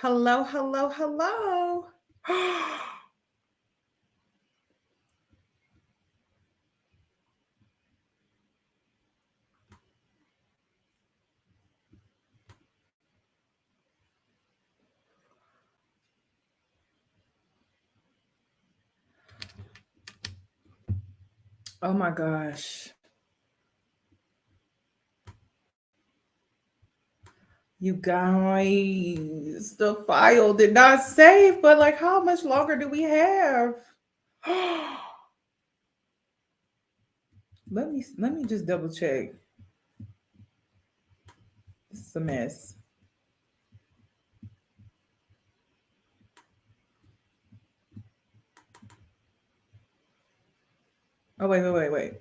Hello, hello, hello. Oh my gosh. You guys, the file did not save, but like how much longer do we have? let me just double check. This is a mess. Oh wait.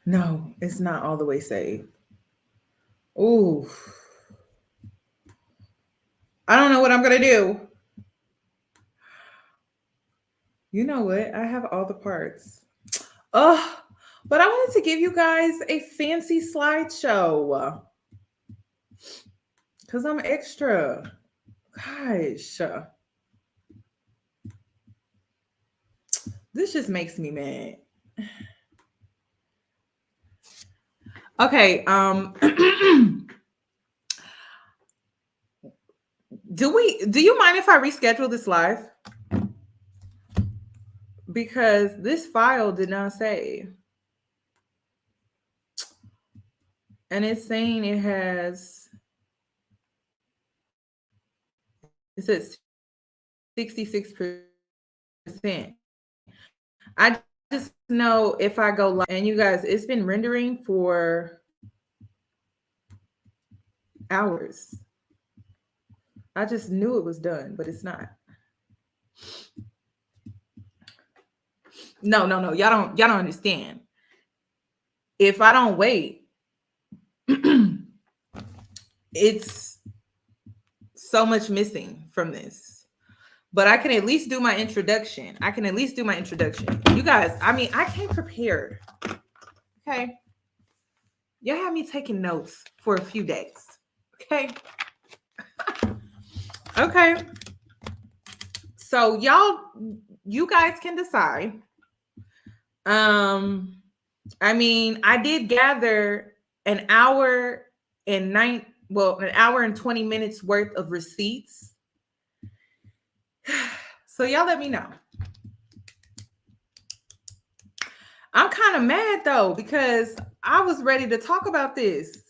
No, it's not all the way saved. Ooh. I don't know what I'm gonna do. You know what? I have all the parts. Oh, but I wanted to give you guys a fancy slideshow because I'm extra. Gosh, this just makes me mad. Okay, do you mind if I reschedule this live? Because this file did not save. And it's saying it says 66%. I just know if I go live, and you guys, it's been rendering for hours. I just knew it was done, but it's not. No. Y'all don't understand. If I don't wait, it's so much missing from this. But I can at least do my introduction. You guys, I mean, I came prepared. Okay. Y'all have me taking notes for a few days. Okay. Okay. So you guys can decide. I mean, I did gather an hour and 20 minutes worth of receipts. So y'all let me know. I'm kind of mad though, because I was ready to talk about this.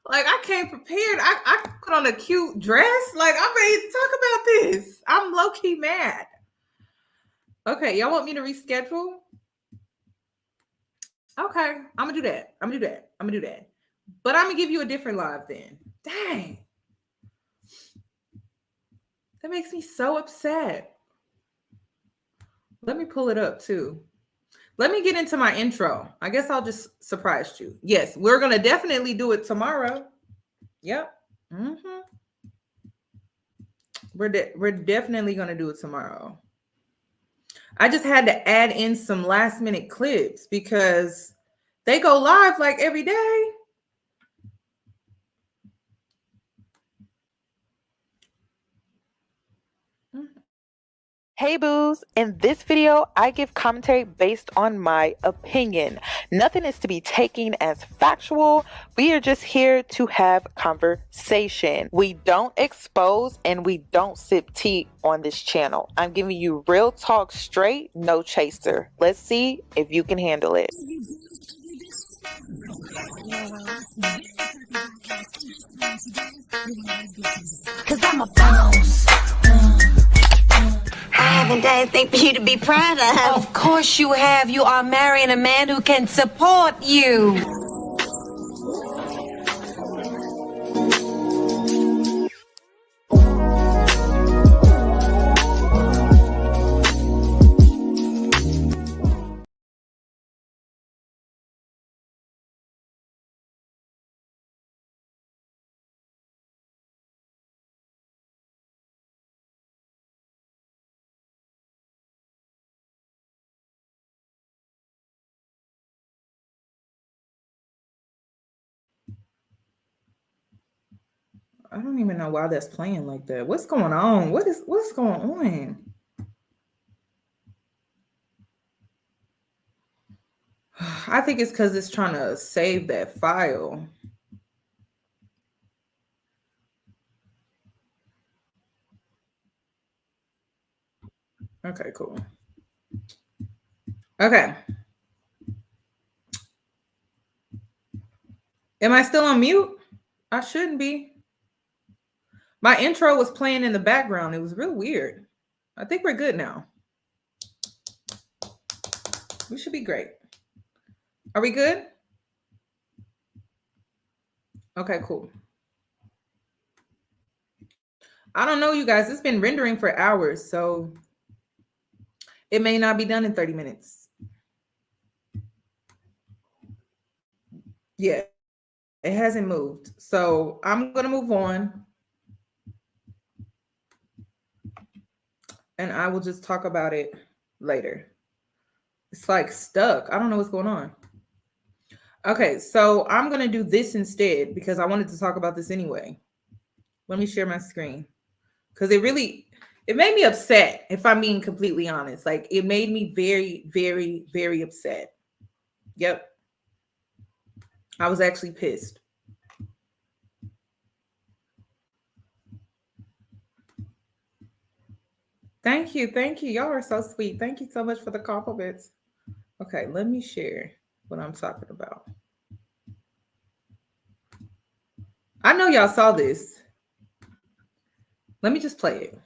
Like I came prepared. I put on a cute dress. Like I'm ready to talk about this. I'm low-key mad. Okay, y'all want me to reschedule? Okay, I'm gonna do that. But I'm gonna give you a different live then. Dang. That makes me so upset. Let me pull it up too. Let me get into my intro. I guess I'll just surprise you. Yes, we're gonna definitely do it tomorrow. Yep. Mm-hmm. We're definitely gonna do it tomorrow. I just had to add in some last minute clips because they go live like every day. Hey boos, in this video, I give commentary based on my opinion. Nothing is to be taken as factual. We are just here to have conversation. We don't expose and we don't sip tea on this channel. I'm giving you real talk straight, no chaser. Let's see if you can handle it. Cause I'm a boss. I haven't done anything for you to be proud of. Of course you have. You are marrying a man who can support you. I don't even know why that's playing like that. What's going on? What's going on? I think it's because it's trying to save that file. Okay, cool. Okay. Am I still on mute? I shouldn't be. My intro was playing in the background. It was real weird. I think we're good now. We should be great. Are we good? Okay, cool. I don't know, you guys. It's been rendering for hours, so it may not be done in 30 minutes. Yeah, it hasn't moved. So I'm going to move on. And I will just talk about it later. It's like stuck. I don't know what's going on. Okay, so I'm going to do this instead because I wanted to talk about this anyway. Let me share my screen. Because it made me upset, if I'm being completely honest. Like, it made me very, very, very upset. Yep. I was actually pissed. Thank you. Thank you. Y'all are so sweet. Thank you so much for the compliments. Okay, let me share what I'm talking about. I know y'all saw this. Let me just play it.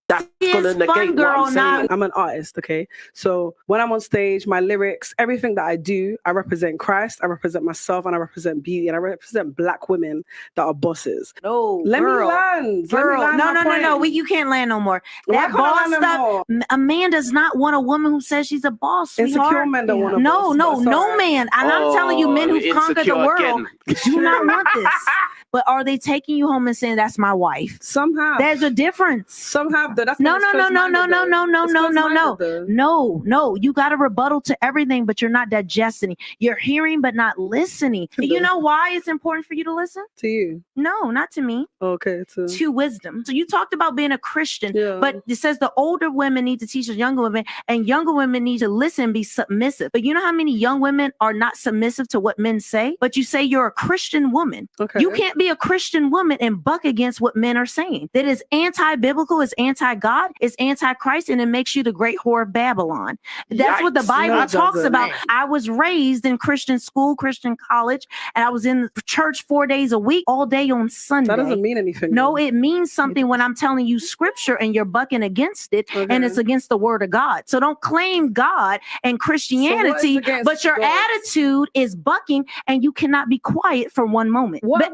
That's gonna negate what I'm saying. I'm an artist, okay? So when I'm on stage, my lyrics, everything that I do, I represent Christ, I represent myself, and I represent beauty, and I represent Black women that are bosses. No, Let girl, me land. girl. Let me land No. You can't land no more. That boss stuff. A man does not want a woman who says she's a boss. Sweetheart. Insecure men don't want a boss. No man. And I'm telling you, men who've conquered the world do not want this. But are they taking you home and saying that's my wife? Somehow. There's a difference. Somehow. No. You got a rebuttal to everything, but you're not digesting. You're hearing, but not listening. You know why it's important for you to listen? To you? No, not to me. Okay. To wisdom. So you talked about being a Christian, but it says the older women need to teach the younger women, and younger women need to listen and be submissive. But you know how many young women are not submissive to what men say? But you say you're a Christian woman. Okay. You can't be a Christian woman and buck against what men are saying. That is anti-biblical, is anti-God, is anti-Christ, and it makes you the great whore of Babylon. That's what the Bible talks about. I was raised in Christian school, Christian college, and I was in church 4 days a week, all day on Sunday. That doesn't mean anything. No, it means something when I'm telling you scripture and you're bucking against it, and it's against the word of God. So don't claim God and Christianity, but your attitude is bucking, and you cannot be quiet for one moment. But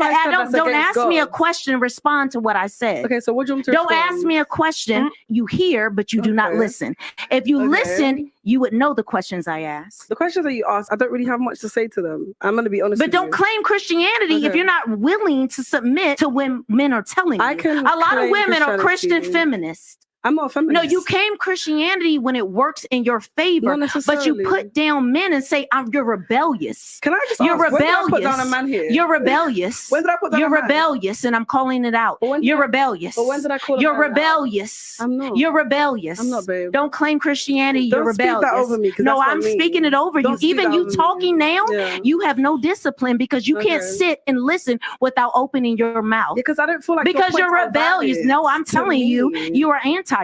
don't ask me a question, respond to what I said. Okay, so what do you want to Don't ask me a question. You hear, but you do not listen. If you listen, you would know the questions I ask. The questions that you ask, I don't really have much to say to them. I'm going to be honest with you. But don't claim Christianity if you're not willing to submit to when men are telling you. A lot of women are Christian feminists. I'm not a feminist. No, you claim Christianity when it works in your favor, but you put down men and say, you're rebellious. Can I just You're ask, rebellious. when did I put down a man here? You're rebellious. When did I put down You're a man? rebellious, and I'm calling it out. You're rebellious. But when did I call You're rebellious. I'm not. You're rebellious. I'm not, babe. Don't claim Christianity. Don't You're rebellious. speak that over me, No, I'm speaking it over you. Even you talking now, you have no discipline because you can't sit and listen without opening your mouth. Because I don't feel like because you're rebellious. No, I'm telling you, you are antichrist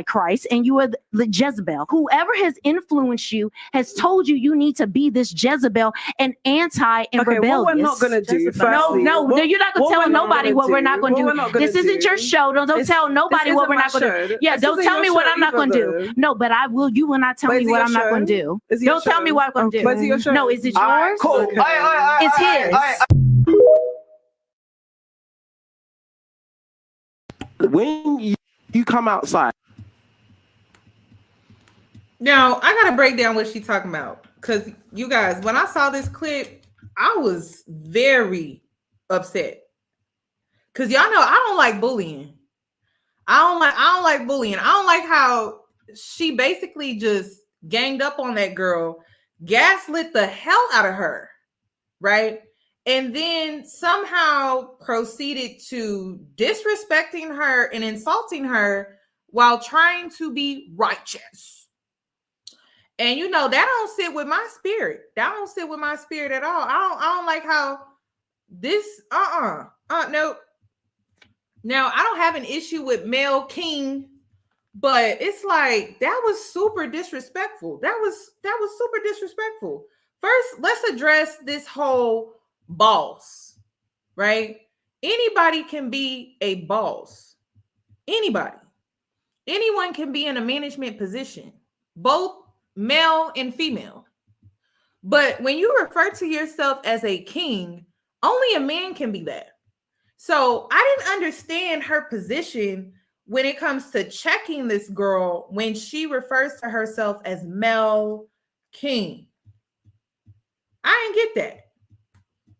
and you are the Jezebel. Whoever has influenced you has told you you need to be this Jezebel and anti and rebellious. What we're not gonna do? You're not gonna tell nobody what we're not gonna do. This isn't your show. Don't tell nobody what we're not gonna do. Yeah, don't tell me what I'm not gonna do. No, but I will. You will not tell me what I'm not gonna do. Don't tell me what I'm gonna do. But is it your show? No, is it yours? Cool. It's his. When you come outside. Now, I gotta break down what she's talking about. Because you guys, when I saw this clip, I was very upset. Because y'all know I don't like bullying. I don't like bullying. I don't like how she basically just ganged up on that girl, gaslit the hell out of her, right? And then somehow proceeded to disrespecting her and insulting her while trying to be righteous. And you know, that don't sit with my spirit. That don't sit with my spirit at all. I don't like how this, nope. Now, I don't have an issue with Mel King, but it's like that was super disrespectful. That was super disrespectful. First, let's address this whole boss, right? Anybody can be a boss. Anybody. Anyone can be in a management position, both male and female. But when you refer to yourself as a king, only a man can be that. So I didn't understand her position when it comes to checking this girl when she refers to herself as Mel King. I didn't get that.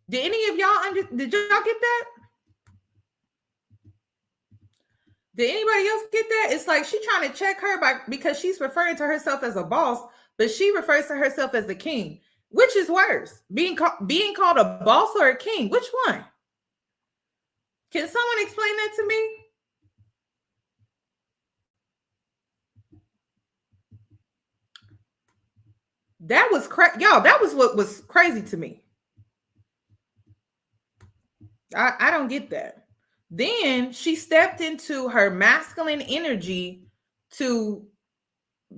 Did any of y'all did y'all get that? Did anybody else get that? It's like she's trying to check her because she's referring to herself as a boss, but she refers to herself as the king. Which is worse? Being called a boss or a king? Which one? Can someone explain that to me? That was crazy. Y'all, that was what was crazy to me. I don't get that. Then she stepped into her masculine energy to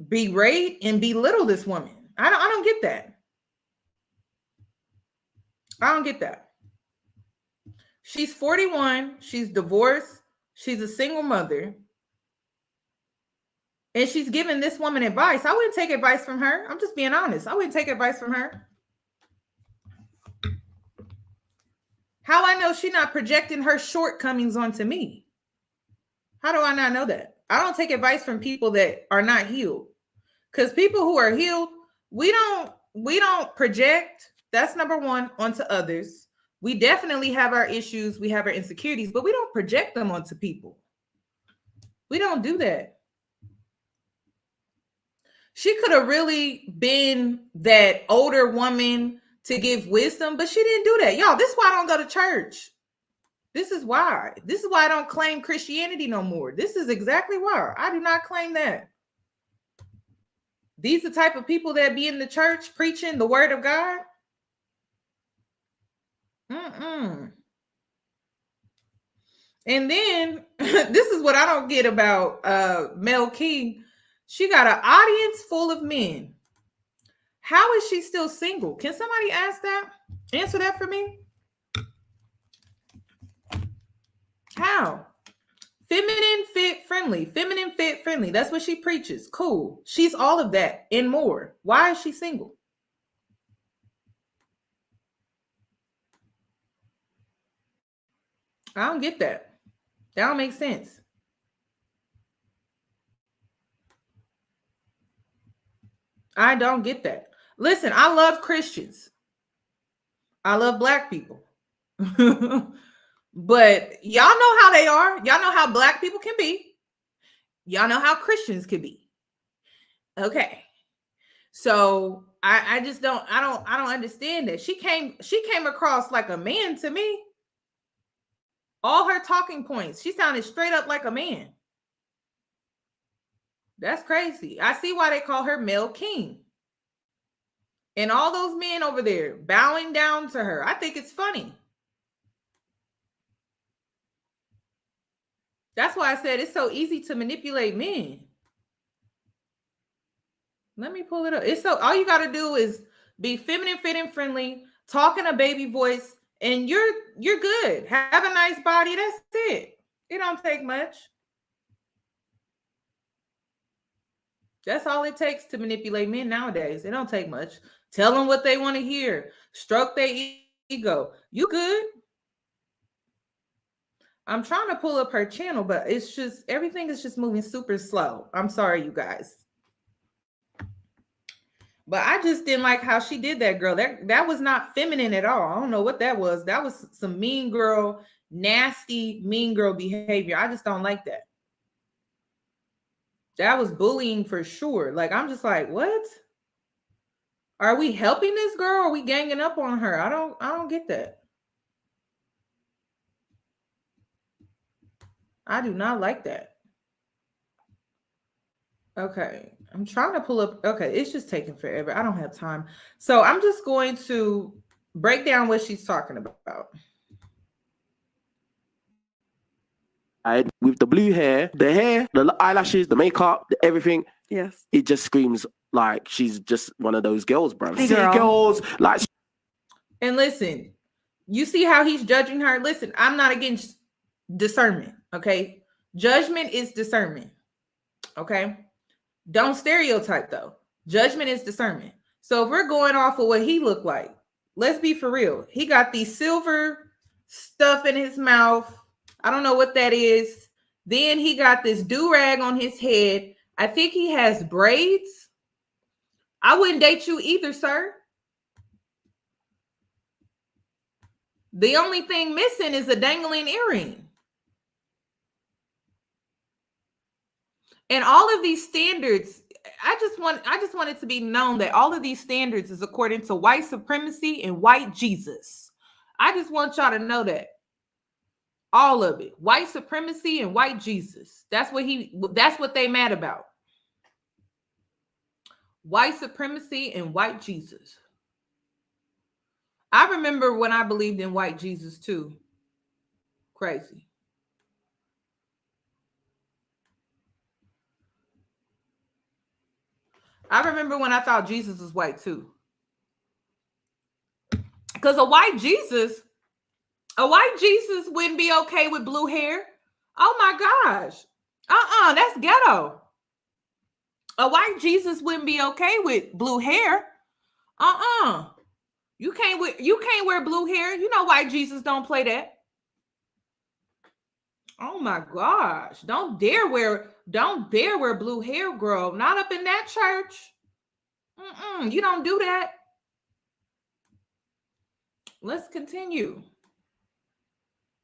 berate and belittle this woman. I don't get that. I don't get that. She's 41. She's divorced. She's a single mother. And she's giving this woman advice. I wouldn't take advice from her. I'm just being honest. I wouldn't take advice from her. How I know she's not projecting her shortcomings onto me? How do I not know that? I don't take advice from people that are not healed. Because people who are healed, we don't project. That's number one, onto others. We definitely have our issues. We have our insecurities, but we don't project them onto people. We don't do that. She could have really been that older woman to give wisdom, but she didn't do that. Y'all, this is why I don't go to church. This is why. This is why I don't claim Christianity no more. This is exactly why. I do not claim that. These are the type of people that be in the church preaching the word of God. And then this is what I don't get about Mel King. She got an audience full of men. How is she still single? Can somebody answer that for me? How? Feminine, fit, friendly. That's what she preaches. Cool. She's all of that and more. Why is she single? I don't get that. That don't make sense. I don't get that. Listen, I love Christians. I love Black people. But y'all know how they are. Y'all know how Black people can be. Y'all know how Christians can be. Okay. So I just don't understand that. She came across like a man to me. All her talking points, she sounded straight up like a man. That's crazy. I see why they call her Mel King. And all those men over there bowing down to her. I think it's funny. That's why I said it's so easy to manipulate men. Let me pull it up. It's so all you got to do is be feminine, fit, and friendly, talk in a baby voice, and you're good. Have a nice body. That's it. It don't take much. That's all it takes to manipulate men nowadays. It don't take much. Tell them what they want to hear. Stroke their ego. You good? I'm trying to pull up her channel, but it's just everything is just moving super slow. I'm sorry, you guys. But I just didn't like how she did that, girl. That was not feminine at all. I don't know what that was. That was some mean girl, nasty, mean girl behavior. I just don't like that. That was bullying for sure. Like, I'm just like, what? Are we helping this girl? Or are we ganging up on her? I don't get that. I do not like that. Okay, I'm trying to pull up. Okay, it's just taking forever. I don't have time. So I'm just going to break down what she's talking about. With the blue hair, the eyelashes, the makeup, everything. Yes. It just screams like she's just one of those girls, bro. Hey, See girl. girls like. And listen, you see how he's judging her? Listen, I'm not against discernment, okay? Judgment is discernment, okay? Don't stereotype, though. Judgment is discernment. So if we're going off of what he looked like, let's be for real. He got these silver stuff in his mouth. I don't know what that is. Then he got this do-rag on his head. I think he has braids. I wouldn't date you either, sir. The only thing missing is a dangling earring. And all of these standards, I just want it to be known that all of these standards is according to white supremacy and white Jesus. I just want y'all to know that. All of it. White supremacy and white Jesus. That's what they mad about. White supremacy and white Jesus. I remember when I believed in white Jesus too. Crazy. I remember when I thought Jesus was white too. Because a white Jesus wouldn't be okay with blue hair. Oh my gosh. That's ghetto. A white Jesus wouldn't be okay with blue hair. You can't wear blue hair. You know white Jesus don't play that. Oh my gosh. Don't dare wear blue hair, girl. Not up in that church. You don't do that. Let's continue.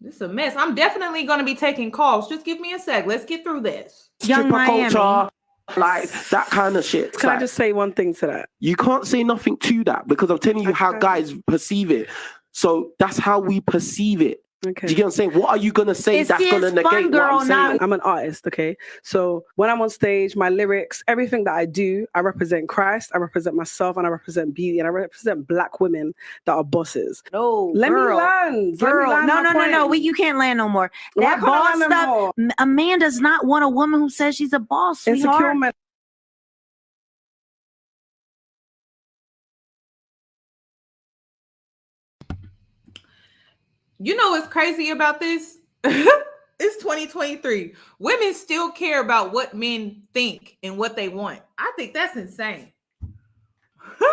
This is a mess. I'm definitely going to be taking calls. Just give me a sec. Let's get through this. Young Miami. Culture, like that kind of shit. Can I just say one thing to that? You can't say nothing to that because I'm telling you how guys perceive it. So that's how we perceive it. Okay. Do you get what I'm saying? What are you going to say that's going to negate what I'm saying? I'm an artist, okay? So when I'm on stage, my lyrics, everything that I do, I represent Christ, I represent myself, and I represent beauty, and I represent Black women that are bosses. No, Let me land. No. You can't land no more. That boss stuff, a man does not want a woman who says she's a boss, sweetheart. Insecure men. You know what's crazy about this? It's 2023. Women still care about what men think and what they want. I think that's insane. Y'all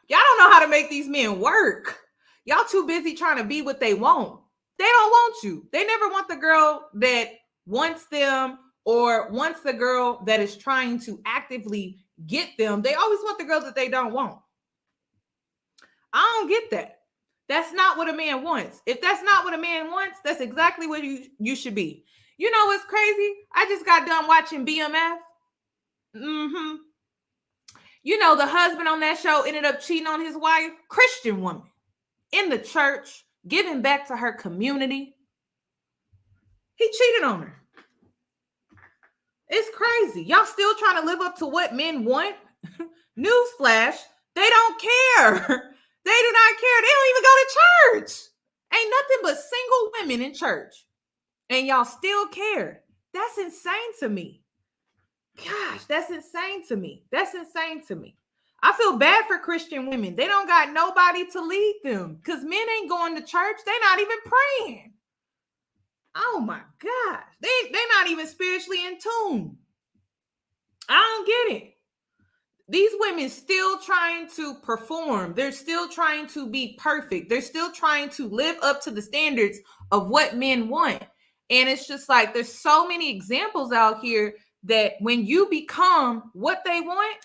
don't know how to make these men work. Y'all too busy trying to be what they want. They don't want you. They never want the girl that wants them or wants the girl that is trying to actively get them. They always want the girl that they don't want. I don't get that. That's not what a man wants. If that's not what a man wants, that's exactly what you should be. You know what's crazy? I just got done watching BMF. You know, the husband on that show ended up cheating on his wife, Christian woman, in the church, giving back to her community. He cheated on her. It's crazy. Y'all still trying to live up to what men want? Newsflash, they don't care. They do not care. They don't even go to church. Ain't nothing but single women in church. And y'all still care. That's insane to me. Gosh, that's insane to me. That's insane to me. I feel bad for Christian women. They don't got nobody to lead them because men ain't going to church. They're not even praying. Oh my gosh. They're not even spiritually in tune. I don't get it. These women still trying to perform. They're still trying to be perfect. They're still trying to live up to the standards of what men want. And it's just like, there's so many examples out here that when you become what they want,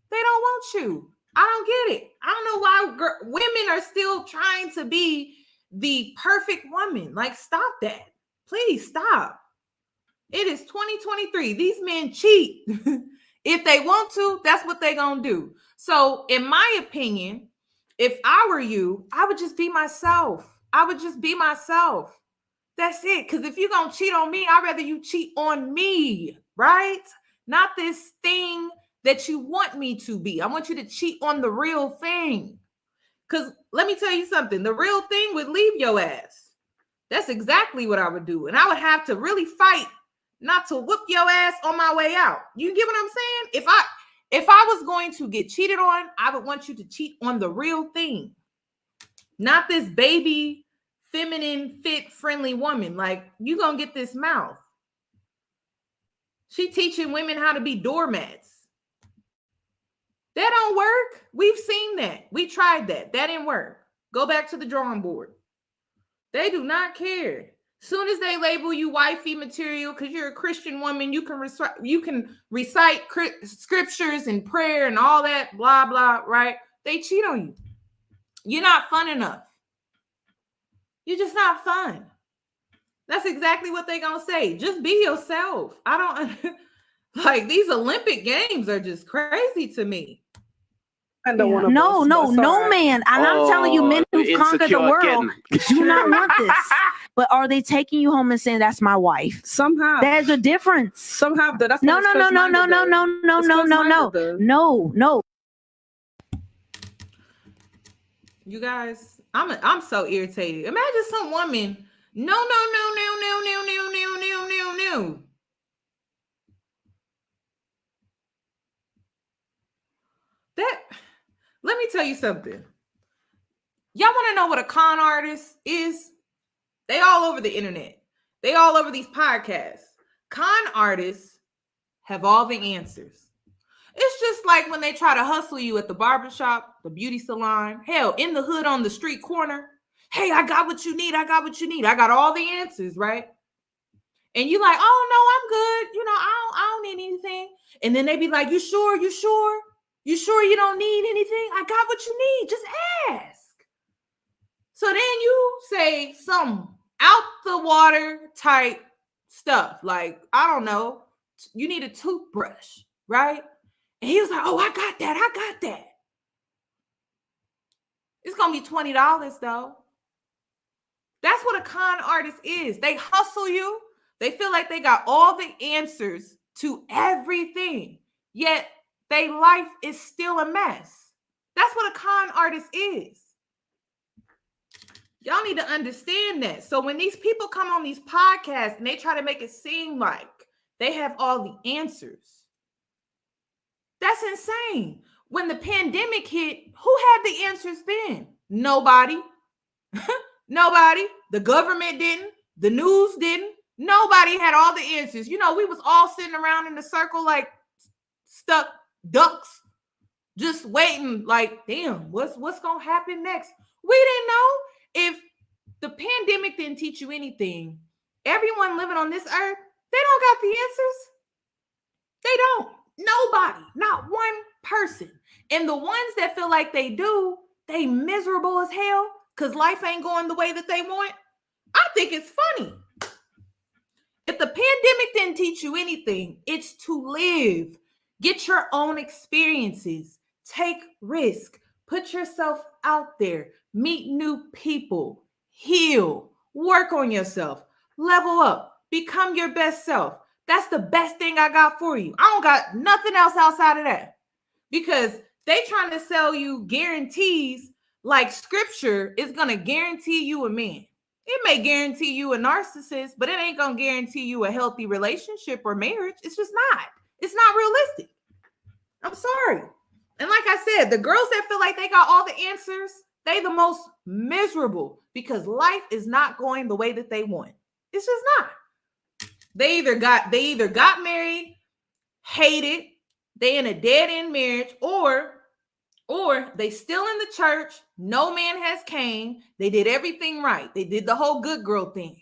They don't want you. I don't get it. I don't know why women are still trying to be the perfect woman. Like, stop that. Please stop. It is 2023. These men cheat. If they want to, that's what they're going to do. So, in my opinion, if I were you, I would just be myself. I would just be myself. That's it. Because if you're going to cheat on me, I'd rather you cheat on me, right? Not this thing that you want me to be. I want you to cheat on the real thing. Because let me tell you something. The real thing would leave your ass. That's exactly what I would do. And I would have to really fight not to whoop your ass on my way out. You get what I'm saying? If I was going to get cheated on, I would want you to cheat on the real thing. Not this baby, feminine, fit, friendly woman. Like, you gonna get this mouth. She teaching women how to be doormats. That don't work. We've seen that. We tried that. That didn't work. Go back to the drawing board. They do not care. Soon as they label you wifey material because you're a Christian woman, you can recite scriptures and prayer and all that, blah, blah, right? They cheat on you. You're not fun enough. You're just not fun. That's exactly what they're going to say. Just be yourself. I don't... Like, these Olympic Games are just crazy to me. No, man. And I'm telling you, men who've conquered the world do not want this. But are they taking you home and saying, that's my wife? Somehow. There's a difference. Somehow. That's No. You guys, I'm so irritated. Imagine some woman. No. Let me tell you something. Y'all want to know what a con artist is? They all over the internet. They all over these podcasts. Con artists have all the answers. It's just like when they try to hustle you at the barbershop, the beauty salon, hell, in the hood on the street corner. Hey, I got what you need. I got all the answers, right? And you like, oh, no, I'm good. I don't need anything. And then they be like, you sure? You sure you don't need anything? I got what you need. Just ask. So then you say some out the water type stuff. Like, I don't know. You need a toothbrush, right? And he was like, oh, I got that. It's going to be $20 though. That's what a con artist is. They hustle you. They feel like they got all the answers to everything. Yet their life is still a mess. That's what a con artist is. Y'all need to understand that. So when these people come on these podcasts and they try to make it seem like they have all the answers, that's insane. When the pandemic hit, who had the answers then? Nobody. Nobody. The government didn't. The news didn't. Nobody had all the answers. We was all sitting around in a circle like stuck ducks, just waiting like, damn, what's going to happen next? We didn't know. If the pandemic didn't teach you anything, everyone living on this earth, they don't got the answers. They don't. Nobody, not one person. And the ones that feel like they do, they miserable as hell because life ain't going the way that they want. I think it's funny. If the pandemic didn't teach you anything, it's to live. Get your own experiences. Take risk. Put yourself out there. Meet new people. Heal. Work on yourself. Level up. Become your best self. That's the best thing I got for you. I don't got nothing else outside of that. Because they trying to sell you guarantees like scripture is going to guarantee you a man. It may guarantee you a narcissist, but it ain't going to guarantee you a healthy relationship or marriage. It's just not. It's not realistic. I'm sorry. And like I said, the girls that feel like they got all the answers, they the most miserable because life is not going the way that they want. It's just not. They either got married, hated, they in a dead-end marriage, or they still in the church, no man has came, they did everything right. They did the whole good girl thing.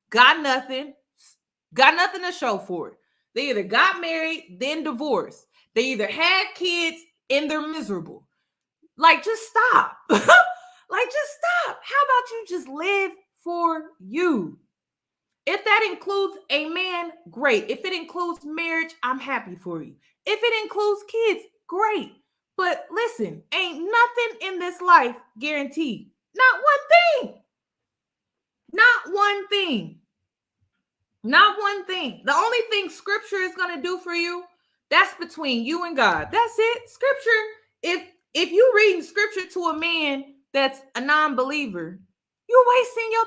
Got nothing to show for it. They either got married, then divorced. They either had kids, and they're miserable. Like, just stop. Like, just stop. How about you just live for you? If that includes a man, great. If it includes marriage, I'm happy for you. If it includes kids, great. But listen, ain't nothing in this life guaranteed. Not one thing. Not one thing. Not one thing. The only thing scripture is going to do for you, that's between you and God. That's it. Scripture, if you reading scripture to a man that's a non-believer, you're wasting your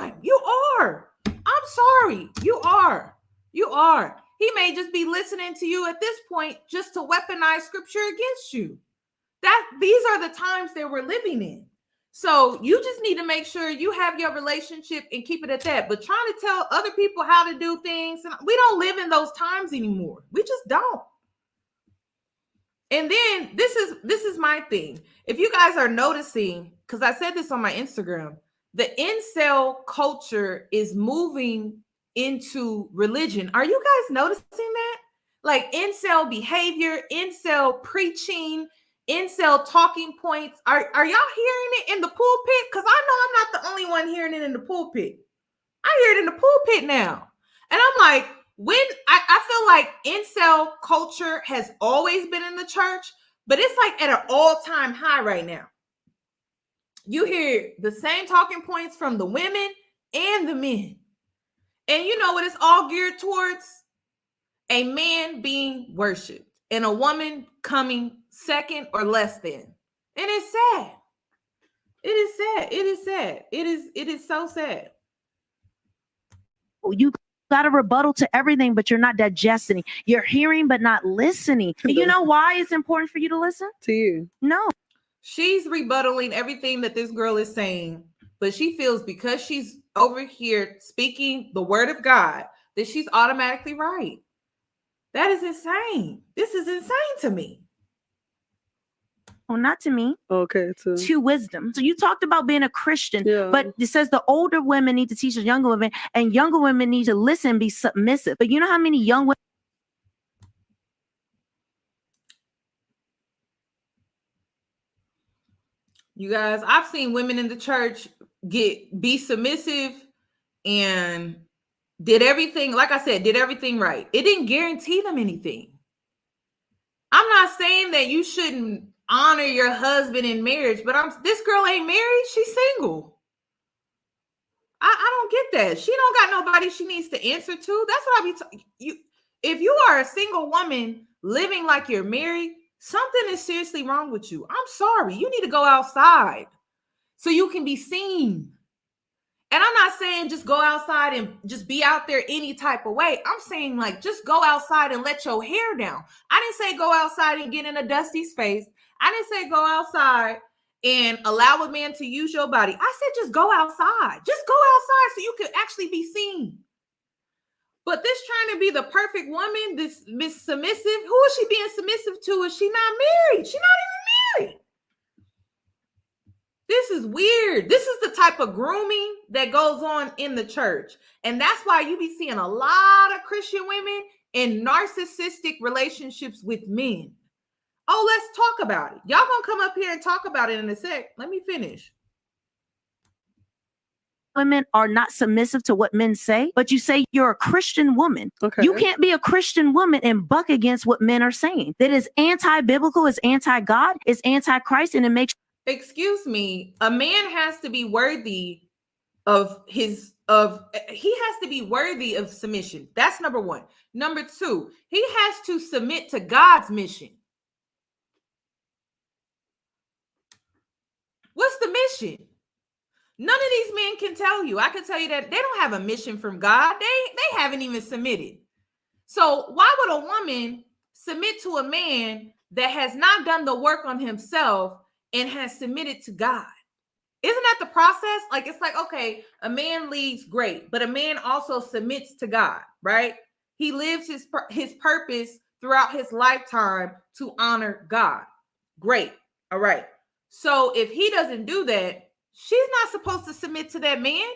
time. You are. I'm sorry. You are. You are. He may just be listening to you at this point just to weaponize scripture against you. These are the times that we're living in. So you just need to make sure you have your relationship and keep it at that. But trying to tell other people how to do things, we don't live in those times anymore. We just don't. And then this is my thing. If you guys are noticing, because I said this on my Instagram, the incel culture is moving into religion. Are you guys noticing that? Like incel behavior, incel preaching, incel talking points. Are y'all hearing it in the pulpit? Because I know I'm not the only one hearing it in the pulpit. I hear it in the pulpit now. And I'm like, when I feel like incel culture has always been in the church, but it's like at an all-time high right now. You hear the same talking points from the women and the men. And you know what it's all geared towards? A man being worshipped and a woman coming second or less than. And it's sad. It is sad. It is sad. It is so sad. You got a rebuttal to everything, but you're not digesting. You're hearing, but not listening. You know why it's important for you to listen? To you. No. She's rebuttaling everything that this girl is saying, but she feels because she's over here speaking the word of God that she's automatically right. That is insane. This is insane to me. Oh, not to me. Okay, to wisdom. So you talked about being a Christian, but it says the older women need to teach the younger women, and younger women need to listen, be submissive. But you know how many young women? You guys, I've seen women in the church be submissive and did everything, like I said, did everything right. It didn't guarantee them anything. I'm not saying that you shouldn't honor your husband in marriage, but this girl ain't married. She's single. I don't get that. She don't got nobody she needs to answer to. That's what I be talking. If you are a single woman living like you're married, something is seriously wrong with you. I'm sorry. You need to go outside so you can be seen. And I'm not saying just go outside and just be out there any type of way. I'm saying like just go outside and let your hair down. I didn't say go outside and get in a dusty's face. I didn't say go outside and allow a man to use your body. I said just go outside. Just go outside so you can actually be seen. But this trying to be the perfect woman, this Miss Submissive, who is she being submissive to? Is she not married? She's not even married. This is weird. This is the type of grooming that goes on in the church. And that's why you be seeing a lot of Christian women in narcissistic relationships with men. Oh, let's talk about it. Y'all gonna come up here and talk about it in a sec. Let me finish. Women are not submissive to what men say, but you say you're a Christian woman. Okay. You can't be a Christian woman and buck against what men are saying. That is anti-biblical, is anti-God, is anti-Christ, and it makes. Excuse me, a man has to be worthy of he has to be worthy of submission. That's number one. Number two, he has to submit to God's mission. What's the mission? None of these men can tell you. I can tell you that they don't have a mission from God. They haven't even submitted. So why would a woman submit to a man that has not done the work on himself and has submitted to God? Isn't that the process? Like, it's like, okay, a man leads, great, but a man also submits to God, right? He lives his purpose throughout his lifetime to honor God. Great. All right. So if he doesn't do that, she's not supposed to submit to that man.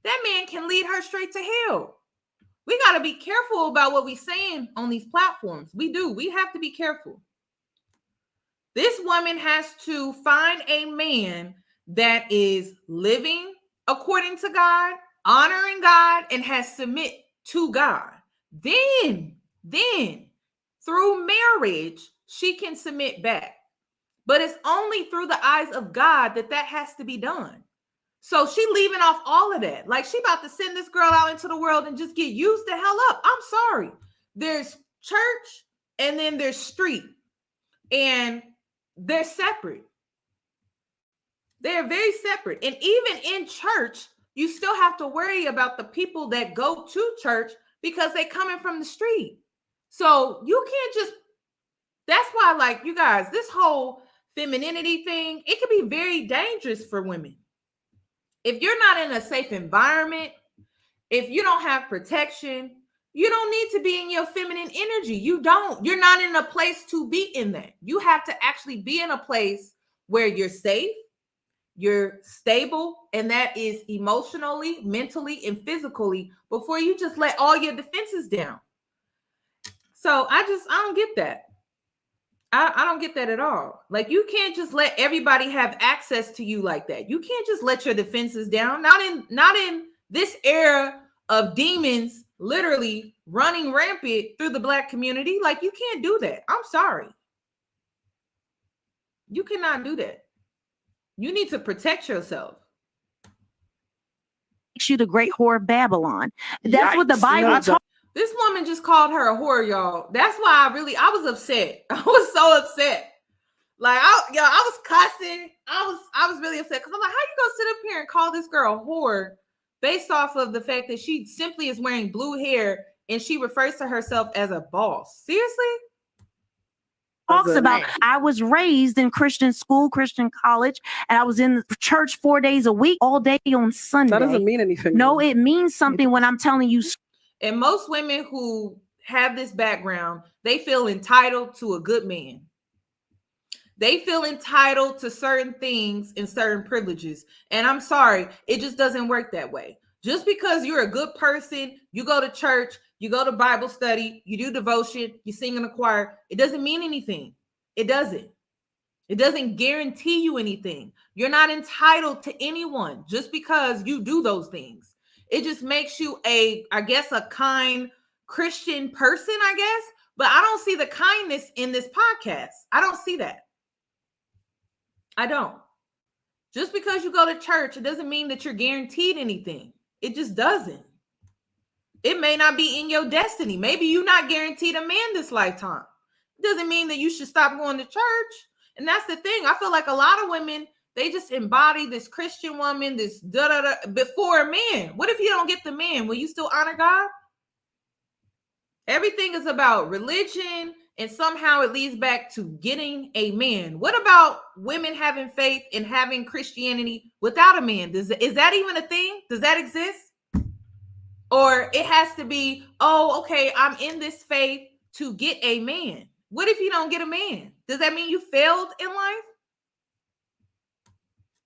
That man can lead her straight to hell. We got to be careful about what we're saying on these platforms. We do. We have to be careful. This woman has to find a man that is living according to God, honoring God, and has submit to God. Then through marriage, she can submit back. But it's only through the eyes of God that has to be done. So she leaving off all of that. Like, she about to send this girl out into the world and just get used the hell up. I'm sorry. There's church and then there's street. And they're separate. They're very separate. And even in church, you still have to worry about the people that go to church because they coming from the street. So you can't just, that's why, like, you guys, this whole femininity thing, it can be very dangerous for women. If you're not in a safe environment, if you don't have protection, you don't need to be in your feminine energy. You're not in a place to be in that. You have to actually be in a place where you're safe, you're stable, and that is emotionally, mentally, and physically before you just let all your defenses down. So I don't get that. I don't get that at all. Like, you can't just let everybody have access to you like that. You can't just let your defenses down. Not in this era of demons literally running rampant through the Black community. Like, you can't do that. I'm sorry. You cannot do that. You need to protect yourself. You the great whore of Babylon. That's what the Bible talks. This woman just called her a whore, y'all. That's why I was upset. I was so upset. Like, I was cussing. I was really upset because I'm like, how you gonna sit up here and call this girl a whore based off of the fact that she simply is wearing blue hair and she refers to herself as a boss? Seriously? Talks about, I was raised in Christian school, Christian college, and I was in church 4 days a week, all day on Sunday. That doesn't mean anything. No, it means something when I'm telling you. And most women who have this background, they feel entitled to a good man. They feel entitled to certain things and certain privileges. And I'm sorry, it just doesn't work that way. Just because you're a good person, you go to church, you go to Bible study, you do devotion, you sing in a choir, it doesn't mean anything. It doesn't. It doesn't guarantee you anything. You're not entitled to anyone just because you do those things. It just makes you a kind Christian person, I guess. But I don't see the kindness in this podcast. I don't see that. I don't. Just because you go to church, it doesn't mean that you're guaranteed anything. It just doesn't. It may not be in your destiny. Maybe you're not guaranteed a man this lifetime. It doesn't mean that you should stop going to church. And that's the thing. I feel like a lot of women, they just embody this Christian woman, this before a man. What if you don't get the man? Will you still honor God? Everything is about religion, and somehow it leads back to getting a man. What about women having faith and having Christianity without a man? Is that even a thing? Does that exist? Or it has to be, oh, okay, I'm in this faith to get a man. What if you don't get a man? Does that mean you failed in life?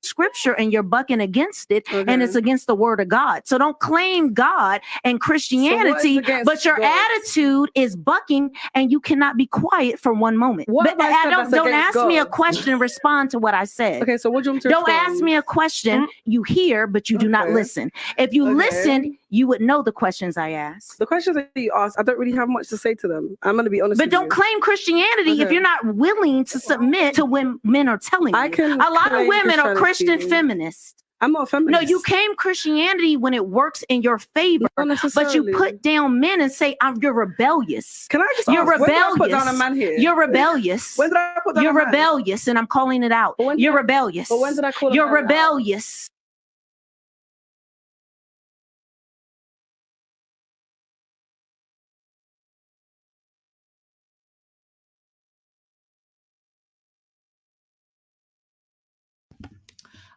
Scripture and you're bucking against it, and it's against the word of God. So don't claim God and Christianity, but your attitude is bucking, and you cannot be quiet for one moment. But don't ask me a question, respond to what I said. Okay, so what do you want to Don't ask me a question. You hear, but you do not listen. If you listen, you would know the questions I ask. The questions that you ask, I don't really have much to say to them. I'm going to be honest with you. But don't claim Christianity if you're not willing to submit to when men are telling you. A lot of women are Christian feminists. I'm not a feminist. No, you claim Christianity when it works in your favor, but you put down men and say, you're rebellious. Can I just You're ask, rebellious. when did I put down a man here? You're rebellious. When did I put down You're a man? rebellious, and I'm calling it out. You're rebellious. But when did I call a You're man rebellious.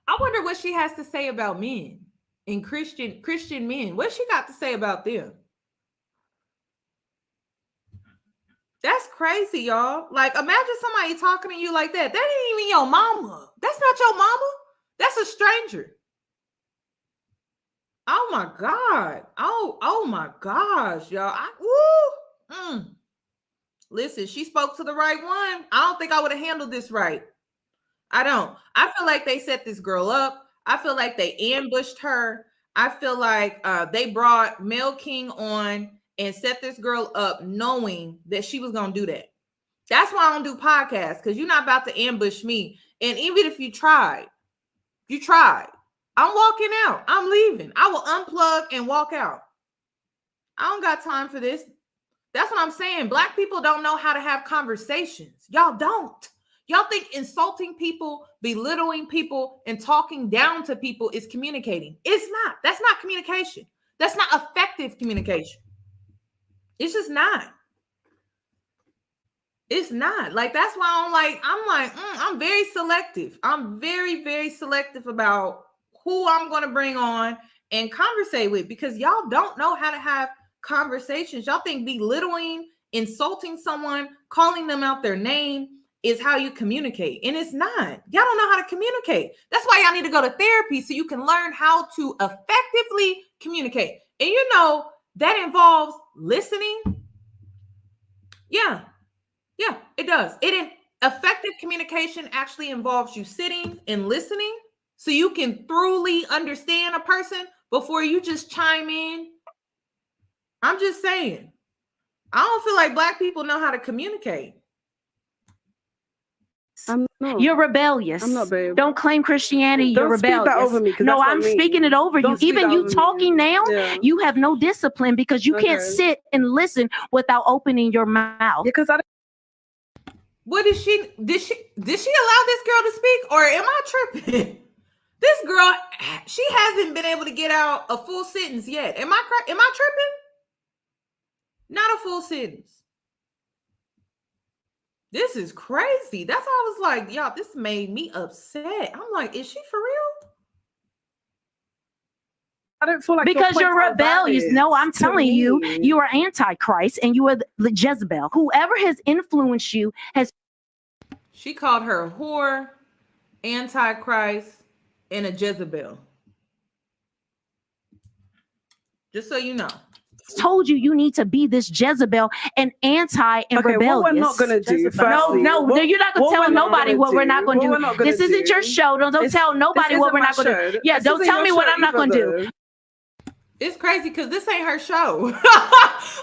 I wonder what she has to say about men and Christian men. What she got to say about them? That's crazy, y'all. Like, imagine somebody talking to you like that. That ain't even your mama. That's not your mama. That's a stranger. Oh my God. Oh my gosh, y'all. Listen, she spoke to the right one. I don't think I would have handled this right. I don't. I feel like they set this girl up. I feel like they ambushed her. I feel like they brought Mel King on and set this girl up knowing that she was going to do that. That's why I don't do podcasts, because you're not about to ambush me. And even if you tried, I'm walking out. I'm leaving. I will unplug and walk out. I don't got time for this. That's what I'm saying. Black people don't know how to have conversations. Y'all don't. Y'all think insulting people, belittling people, and talking down to people is communicating. It's not. That's not communication. That's not effective communication. It's just not. It's not. Like, that's why I'm very selective. I'm very, very selective about who I'm going to bring on and conversate with, because y'all don't know how to have conversations. Y'all think belittling, insulting someone, calling them out their name is how you communicate. And it's not. Y'all don't know how to communicate. That's why y'all need to go to therapy, so you can learn how to effectively communicate. And you know, that involves listening. Yeah, it does. Effective communication actually involves you sitting and listening so you can thoroughly understand a person before you just chime in. I'm just saying. I don't feel like Black people know how to communicate. You're rebellious. I'm not, babe. Don't claim Christianity. You're rebellious. Speak that over me, no, I'm speaking it over you. Even you talking now, you have no discipline, because you can't sit and listen without opening your mouth. Because what did she allow this girl to speak, or am I tripping? This girl, she hasn't been able to get out a full sentence yet. Am I tripping? Not a full sentence. This is crazy. That's why I was like, y'all, this made me upset. I'm like, is she for real? I don't feel like because you're rebellious. No, I'm telling you, you are antichrist and you are the Jezebel. Whoever has influenced you has. She called her a whore, antichrist, and a Jezebel. Just so you know. Told you need to be this Jezebel and anti and rebellious. What we're not gonna do? No, you're not gonna tell nobody what we're not gonna do. This isn't your show. Don't tell nobody what we're not gonna do. Yeah, don't tell me what I'm not gonna do. It's crazy because this ain't her show.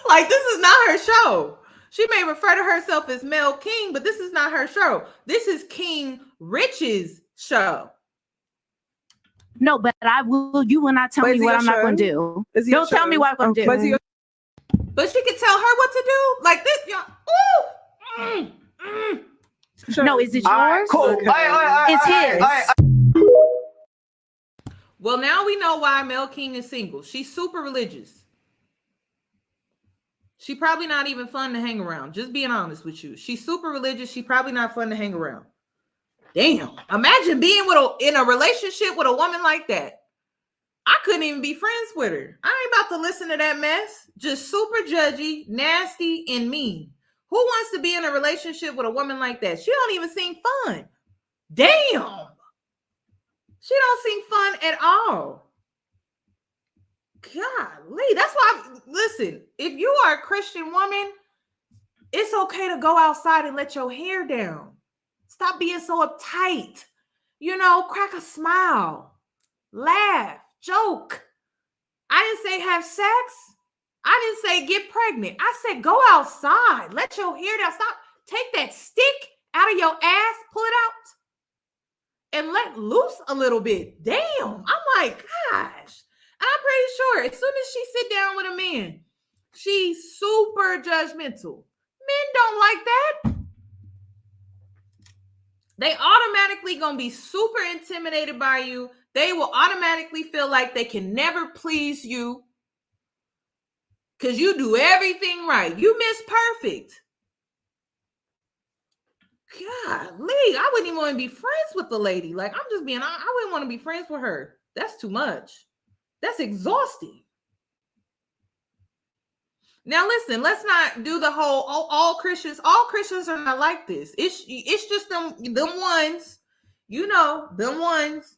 Like, this is not her show. She may refer to herself as Mel King, but this is not her show. This is King Richez's show. No, but you will not tell me what I'm not going to do. Don't tell me what I'm going to do. But she can tell her what to do. Like this, y'all. No, is it yours? Cool. Okay. It's his. Well, now we know why Mel King is single. She's super religious. She probably not even fun to hang around. Just being honest with you. She's super religious. She probably not fun to hang around. Damn. Imagine being in a relationship with a woman like that. I couldn't even be friends with her. I ain't about to listen to that mess. Just super judgy, nasty, and mean. Who wants to be in a relationship with a woman like that? She don't even seem fun. Damn. She don't seem fun at all. Golly. That's why, listen, if you are a Christian woman, it's okay to go outside and let your hair down. Stop being so uptight. You know, crack a smile. Laugh. Joke. I didn't say have sex. I didn't say get pregnant. I said go outside. Let your hair down. Stop. Take that stick out of your ass. Pull it out. And let loose a little bit. Damn. I'm like, gosh. And I'm pretty sure as soon as she sit down with a man, she's super judgmental. Men don't like that. They automatically gonna be super intimidated by you. They will automatically feel like they can never please you because you do everything right. You miss perfect. Golly, I wouldn't even want to be friends with the lady. Like, I'm just being, I wouldn't want to be friends with her. That's too much. That's exhausting. Now, listen, let's not do the whole, all Christians are not like this. It's just them ones, you know, them ones,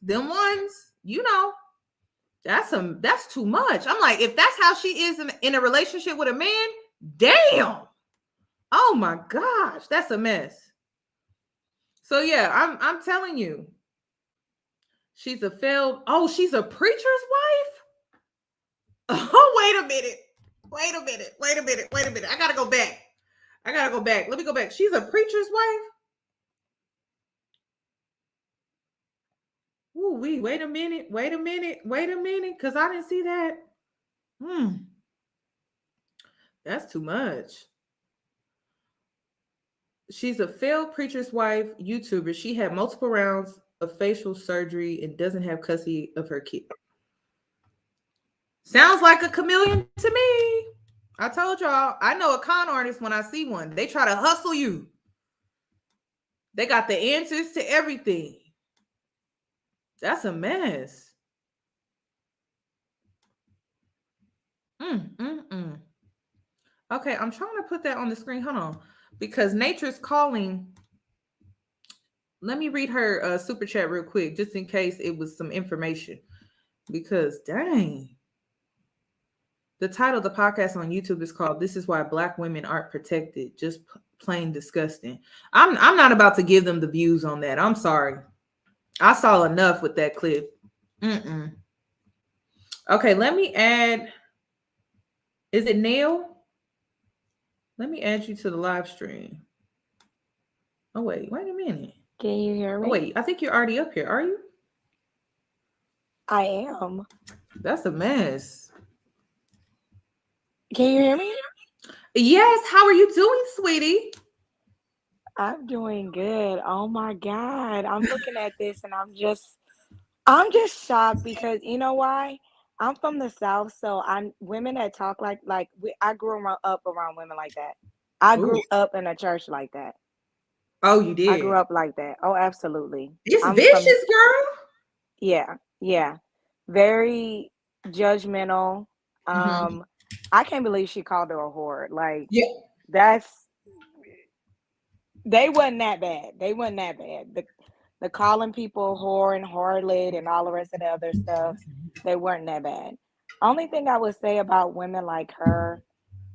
you know, that's too much. I'm like, if that's how she is in a relationship with a man, damn. Oh my gosh, that's a mess. So yeah, I'm telling you, she's a failed. Oh, she's a preacher's wife. Oh, wait a minute. I gotta go back. Let me go back. She's a preacher's wife. Ooh, wait a minute, because I didn't see that. That's too much. She's a failed preacher's wife, YouTuber. She had multiple rounds of facial surgery and doesn't have custody of her kid. Sounds like a chameleon to me. I told y'all, I know a con artist when I see one. They try to hustle you. They got the answers to everything. That's a mess. Okay, I'm trying to put that on the screen. Hold on. Because nature's calling. Let me read her super chat real quick, just in case it was some information. Because dang. The title of the podcast on YouTube is called "This is Why Black Women Aren't Protected." Just plain disgusting. I'm not about to give them the views on that. I'm sorry. I saw enough with that clip. Okay, let me add. Is it Neil? Let me add you to the live stream. Oh, wait a minute. Can you hear me? Oh, wait, I think you're already up here. Are you? I am. That's a mess. Can you hear me? Yes. How are you doing, sweetie? I'm doing good. Oh my God. I'm looking at this and I'm just shocked because you know why? I'm from the South, so women that talk I grew up around women like that. I grew up in a church like that. Oh, you did? I grew up like that. Oh, absolutely. It's vicious, girl. Yeah. Very judgmental. I can't believe she called her a whore. Like, they wasn't that bad. The calling people whore and harlot and all the rest of the other stuff, they weren't that bad. Only thing I would say about women like her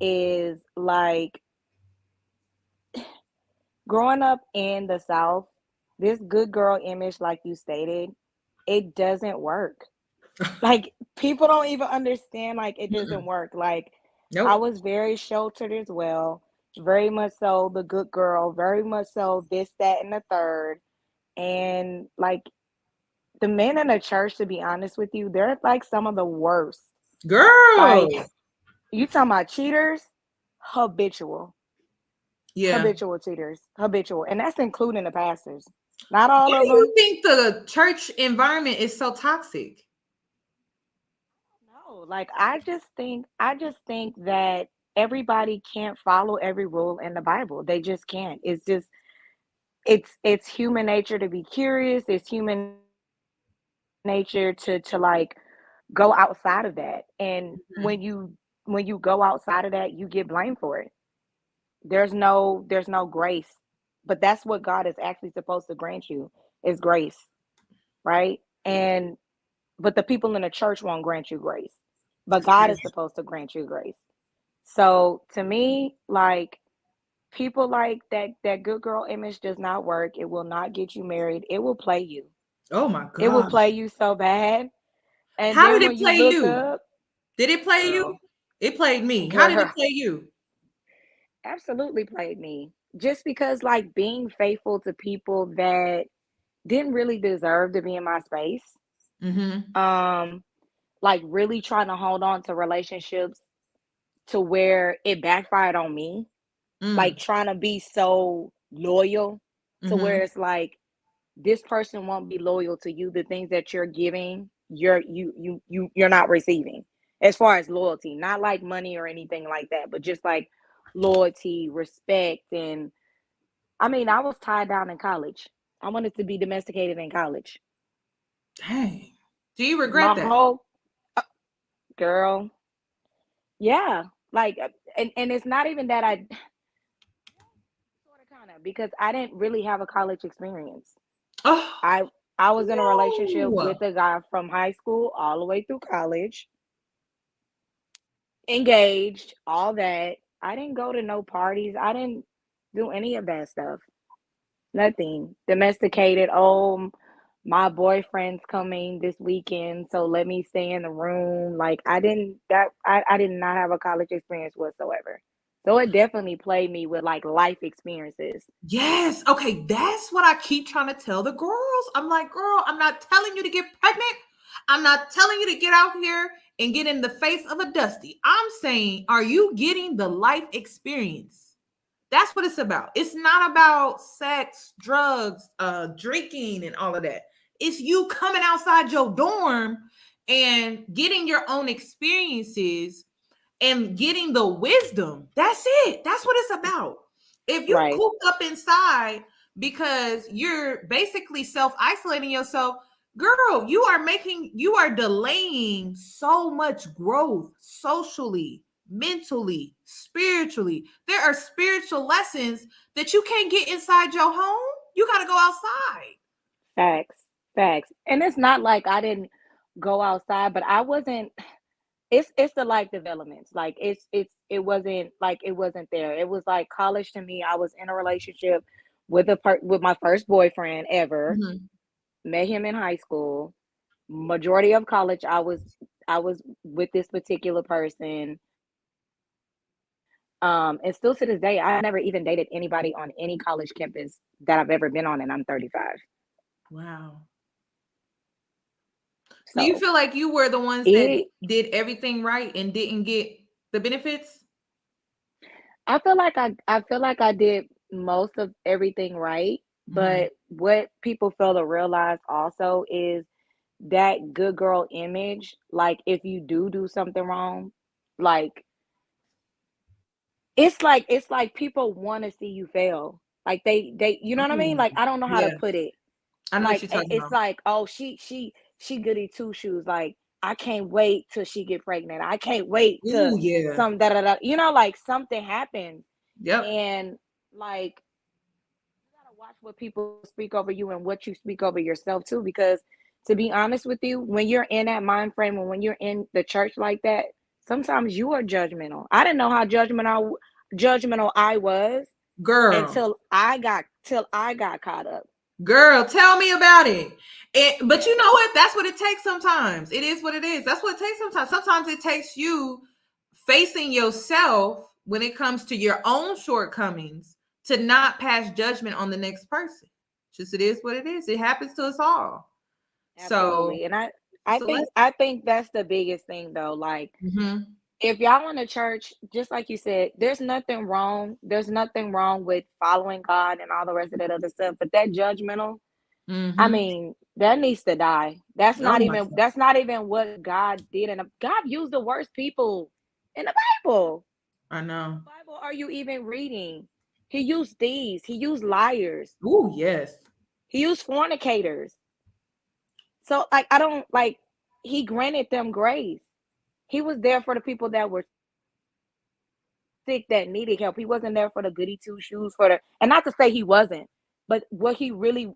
is like growing up in the South, this good girl image, like you stated, it doesn't work. Like people don't even understand, like it doesn't work. Like I was very sheltered as well, very much so the good girl, very much so this, that, and the third. And like the men in the church, to be honest with you, they're like some of the worst. Girl. Like you talking about cheaters, habitual. Yeah. Habitual cheaters, habitual. And that's including the pastors. Not all Why of them. do you think the church environment is so toxic? No, like I just think that everybody can't follow every rule in the Bible. They just can't. It's just it's human nature to be curious. It's human nature to like go outside of that. And when you go outside of that, you get blamed for it. There's no grace. But that's what God is actually supposed to grant you is grace. Right? But the people in the church won't grant you grace. But God is supposed to grant you grace. So to me, like people like that good girl image does not work. It will not get you married. It will play you. Oh my God. It will play you so bad. And how then did when it play you look you? up, did it play you? It played me. How did it play you? Absolutely played me. Just because like being faithful to people that didn't really deserve to be in my space. Like really trying to hold on to relationships to where it backfired on me. Like trying to be so loyal to where it's like this person won't be loyal to you. The things that you're giving, you're not receiving as far as loyalty, not like money or anything like that, but just like loyalty, respect. And I mean, I was tied down in college. I wanted to be domesticated in college. Dang. Do you regret that? Whole girl. Yeah. Like, and it's not even that I sort of kind of because I didn't really have a college experience. Oh, I was in a relationship with a guy from high school all the way through college. Engaged, all that. I didn't go to no parties. I didn't do any of that stuff. Nothing. Domesticated. Oh, my boyfriend's coming this weekend, so let me stay in the room. Like I did not have a college experience whatsoever. So it definitely played me with like life experiences. Yes. Okay. That's what I keep trying to tell the girls. I'm like, girl, I'm not telling you to get pregnant. I'm not telling you to get out here and get in the face of a dusty. I'm saying, are you getting the life experience? That's what it's about. It's not about sex, drugs, drinking, and all of that. It's you coming outside your dorm and getting your own experiences and getting the wisdom. That's it. That's what it's about. If you Right. cooped up inside because you're basically self-isolating yourself, girl, you are delaying so much growth socially, mentally, spiritually. There are spiritual lessons that you can't get inside your home. You got to go outside. Facts. Facts. And it's not like I didn't go outside, but I wasn't it's the life developments. Like it wasn't there. It was like college to me. I was in a relationship with with my first boyfriend ever. Mhm. Met him in high school. Majority of college I was with this particular person. And still to this day, I never even dated anybody on any college campus that I've ever been on, and I'm 35. Wow. So you So feel like you were the ones that it did everything right and didn't get the benefits? I feel like I did most of everything right, Mhm. but what people fail to realize also is that good girl image. Like if you do something wrong, like it's like people want to see you fail. Like they you know what I mean? Ooh, Like I don't know how to yeah, put it. I know what Like you're talking it's about. like, oh, she goody two shoes. Like I can't wait till she get pregnant. I can't wait to Ooh, yeah. some da da da. You know, like something happens, Yep. and like you gotta watch what people speak over you and what you speak over yourself too. Because to be honest with you, when you're in that mind frame and when you're in the church like that, sometimes you are judgmental. I didn't know how judgmental I was Girl, until till I got caught up. girl, tell me about it. But you Yeah. know what? That's what it takes sometimes. It is what it is. That's what it takes sometimes. Sometimes it takes you facing yourself when it comes to your own shortcomings to not pass judgment on the next person. Just it is what it is. It happens to us all. So Absolutely. And it's a lesson. I think that's the biggest thing though. Like Mhm. if y'all in a church, just like you said, there's nothing wrong. There's nothing wrong with following God and all the rest of that other stuff. But that judgmental, I Mhm. mean, that needs to die. Oh my God. That's not even what God did. And God used the worst people in the Bible. I know. What Bible are you even reading? He used thieves, he used liars, Ooh, yes. he used fornicators. So like I don't like he granted them grace. He was there for the people that were sick that needed help. He wasn't there for the goody two shoes for the and not to say he wasn't, but what he really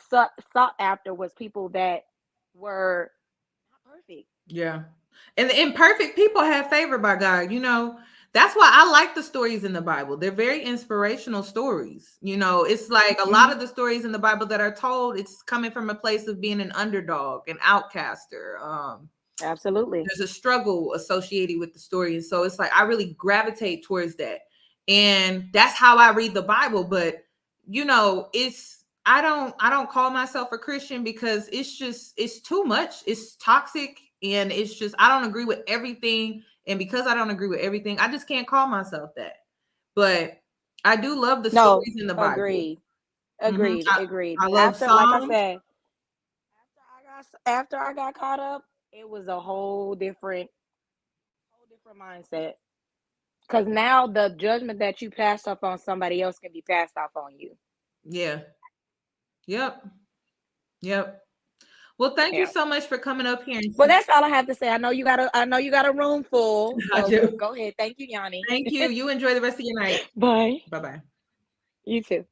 sought after was people that were not perfect. Yeah. And the imperfect people have favor by God. That's why I like the stories in the Bible. They're very inspirational stories. It's like a lot Mhm. of the stories in the Bible that are told, it's coming from a place of being an underdog, an outcaster. Absolutely. There's a struggle associated with the story. And so it's like I really gravitate towards that. And that's how I read the Bible. But it's I don't call myself a Christian because it's too much. It's toxic and it's just I don't agree with everything. And because I don't agree with everything, I just can't call myself that. But I do love the No, stories in the Bible. agreed. Mhm. Agreed. Agreed. I love After like I Psalms. said, after I got caught up, it was a whole different mindset. Because now the judgment that you passed off on somebody else can be passed off on you. Yeah. Yep. Yep. Well, thank you Yeah. so much for coming up here and Well, that's all I have to say. I know you got a room full. I So do. go ahead. Thank you, Yanni. Thank you. You enjoy the rest of your night. Bye. Bye-bye. You too.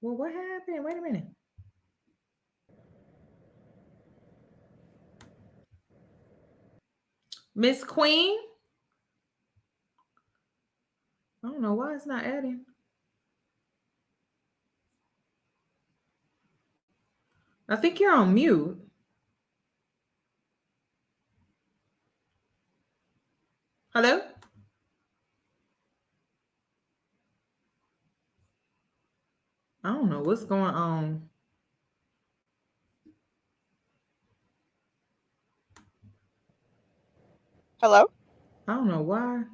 Well, what happened? Wait a minute. Miss Queen. I don't know why it's not adding. I think you're on mute. Hello? I don't know what's going on. Hello? I don't know why.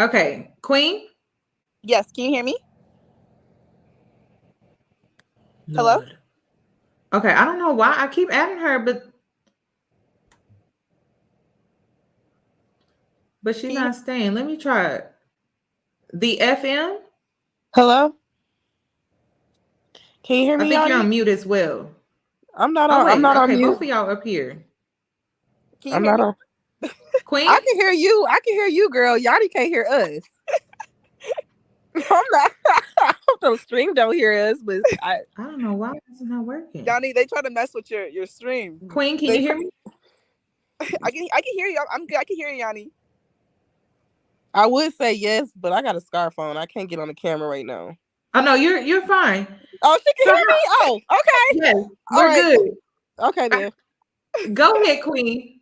Okay, Queen? Yes, can you hear me? Lord. Hello? Okay, I don't know why I keep adding her, but she's not staying. Let me try it. The FM? Hello? Can you hear me, I think you're Yoni? on mute as well. I'm not Oh, on. I'm wait. not on Okay, mute. both of y'all up here. Can you hear me? Queen? I can hear you. I can hear you, girl. Yoni can't hear us. I'm not. The stream don't hear us, but I don't know why it's not working. Yoni, they try to mess with your stream. Queen, can you hear me? I can hear you. I'm good. I can hear you, Yoni. I would say yes, but I got a scarf on. I can't get on the camera right now. Oh no, you're fine. Oh, she can hear me. Oh, okay. Yes, we're good. Okay then. Go ahead, Queen.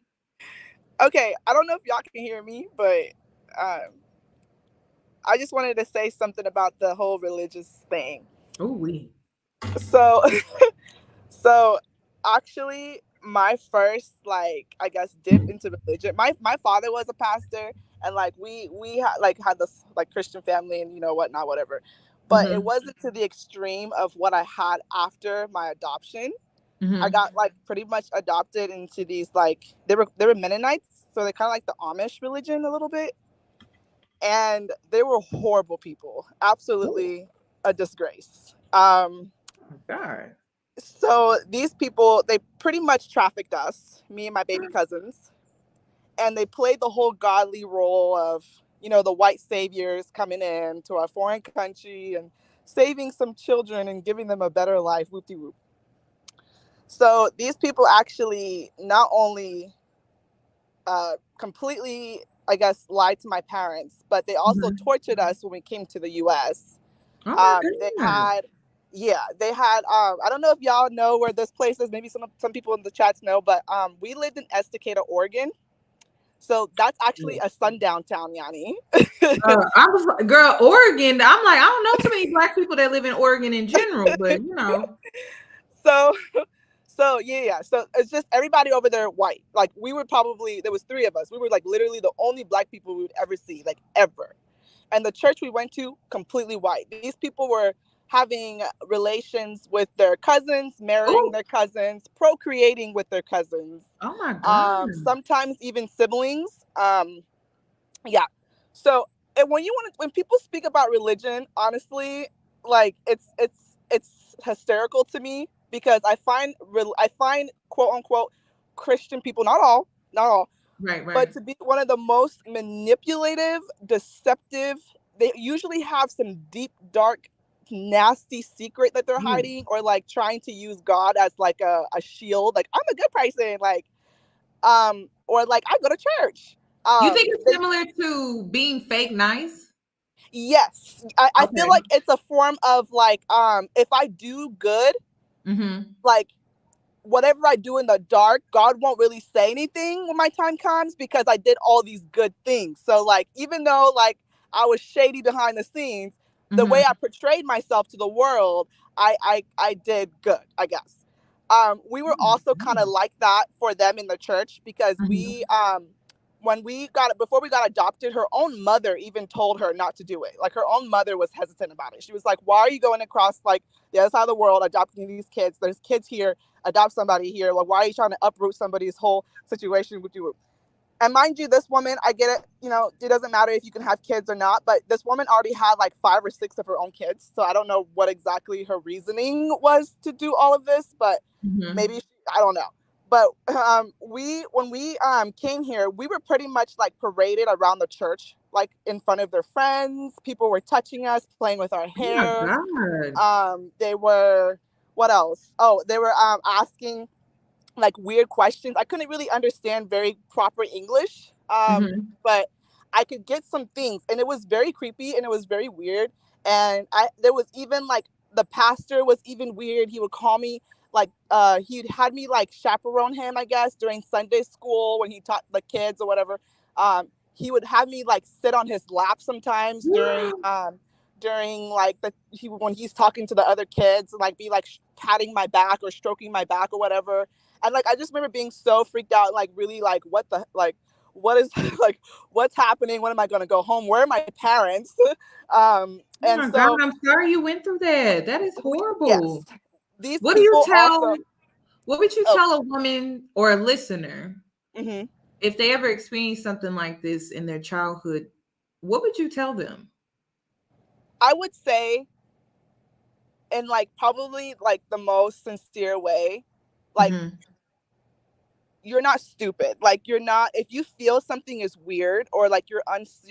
Okay, I don't know if y'all can hear me, but I just wanted to say something about the whole religious thing. Oh, we. So, so actually, my first I guess dip into religion. My father was a pastor, and we had this Christian family and whatnot, whatever. But it wasn't to the extreme of what I had after my adoption. I got pretty much adopted into these they were Mennonites, so they're kind of like the Amish religion a little bit, and they were horrible people, absolutely a disgrace. God. So these people, they pretty much trafficked us, me and my baby cousins, and they played the whole godly role of the white saviors coming in to our foreign country and saving some children and giving them a better life. Whoop-de-whoop. So these people actually not only completely, I guess, lied to my parents, but they also tortured us when we came to the U.S. Oh my They had I don't know if y'all know where this place is. Maybe some people in the chats know, but we lived in Estacada, Oregon. So that's actually a sundown town, Yanni. I was like, girl, Oregon. I'm like, I don't know too many Black people that live in Oregon in general, but So yeah. So it's just everybody over there white. We were there was 3 of us. We were literally the only Black people we would ever see, ever. And the church we went to, completely white. These people were having relations with their cousins, marrying their cousins, procreating with their cousins. Oh my God. Sometimes even siblings. Yeah. So when people speak about religion, honestly, it's hysterical to me, because I find quote unquote Christian people, not all, right, but to be one of the most manipulative, deceptive. They usually have some deep, dark, nasty secret that they're hiding, or trying to use God as a shield. I'm a good person, or I go to church. You think it's similar to being fake nice? Yes, I feel like it's a form of if I do good, whatever I do in the dark, God won't really say anything when my time comes, because I did all these good things. So even though I was shady behind the scenes, the way I portrayed myself to the world, I did good, I guess. We were also kind of like that for them in the church, because we before we got adopted, her own mother even told her not to do it. Her own mother was hesitant about it. She was like, why are you going across the other side of the world adopting these kids? There's kids here, adopt somebody here. Why are you trying to uproot somebody's whole situation with you? And mind you, this woman, I get it, it doesn't matter if you can have kids or not, but this woman already had 5 or 6 of her own kids. So I don't know what exactly her reasoning was to do all of this, but maybe I don't know. But when we came here, we were pretty much paraded around the church, in front of their friends. People were touching us, playing with our hair. Oh my God. They were, what else? Oh, they were asking like weird questions. I couldn't really understand very proper English, but I could get some things, and it was very creepy and it was very weird. And there was even like the pastor was even weird. He would call me like he had me like chaperone him, I guess, during Sunday school when he taught the kids or whatever. He would have me like sit on his lap sometimes during like when he's talking to the other kids, like be like patting my back or stroking my back or whatever. And like I just remember being so freaked out, like really like what is like what's happening? When am I gonna go home? Where are my parents? Oh and my so God, I'm sorry you went through that. That is horrible. yes, these What do you people tell? also. What would you tell a woman or a listener Mm-hmm. if they ever experienced something like this in their childhood? What would you tell them? I would say, in like probably like the most sincere way, like you're not stupid. Like you're not, if you feel something is weird or like your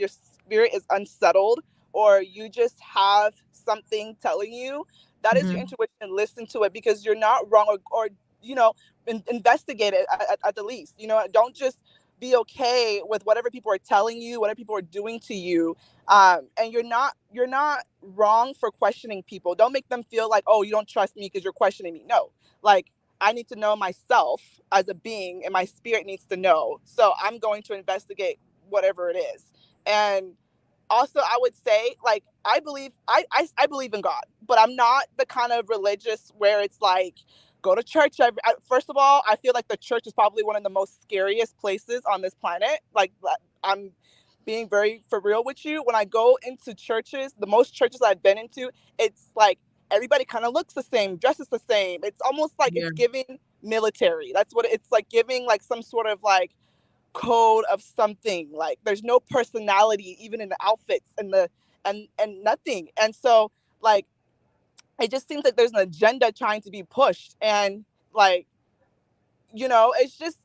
spirit is unsettled or you just have something telling you, that is your intuition. Listen to it, because you're not wrong, or you know, investigate it at the least. You know, don't just be okay with whatever people are telling you, whatever people are doing to you. And you're not wrong for questioning people. Don't make them feel like, oh, you don't trust me because you're questioning me. No, like I need to know myself as a being, and my spirit needs to know. So I'm going to investigate whatever it is. And also, I would say, like, I believe in God, but I'm not the kind of religious where it's like go to church. First of all, I feel like the church is probably one of the most scariest places on this planet. Like, I'm being very for real with you. When I go into churches, the most churches I've been into, it's like everybody kind of looks the same, dresses the same. It's almost like it's giving military. That's what it's like, giving like some sort of like code of something. Like there's no personality even in the outfits and nothing. And so like it just seems like there's an agenda trying to be pushed. And like, you know, it's just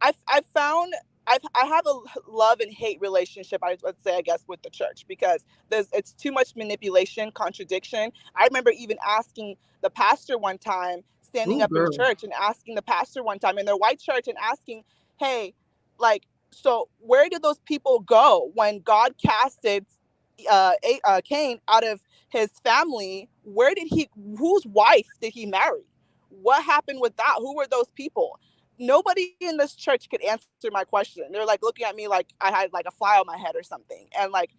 I've found I have a love and hate relationship, I would say, I guess, with the church, because it's too much manipulation, contradiction. I remember even asking the pastor one time, standing up in church and asking the pastor one time in their white church and asking, hey, like, so where did those people go when God casted Cain out of his family? Whose wife did he marry? What happened with that? Who were those people? Nobody in this church could answer my question. They're like looking at me like I had like a fly on my head or something, and like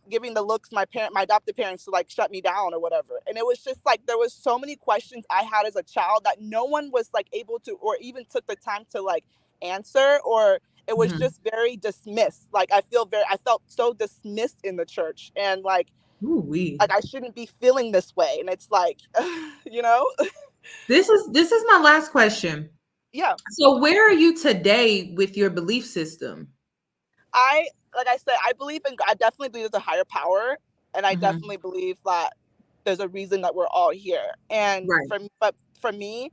giving the looks my adopted parents to like shut me down or whatever. And it was just like there was so many questions I had as a child that no one was like able to, or even took the time to like answer, or it was just very dismissed. Like I felt so dismissed in the church, and like I shouldn't be feeling this way. And it's like, you know. This is my last question. Yeah. So where are you today with your belief system? Like I said, I definitely believe there's a higher power, and I definitely believe that there's a reason that we're all here. And for me,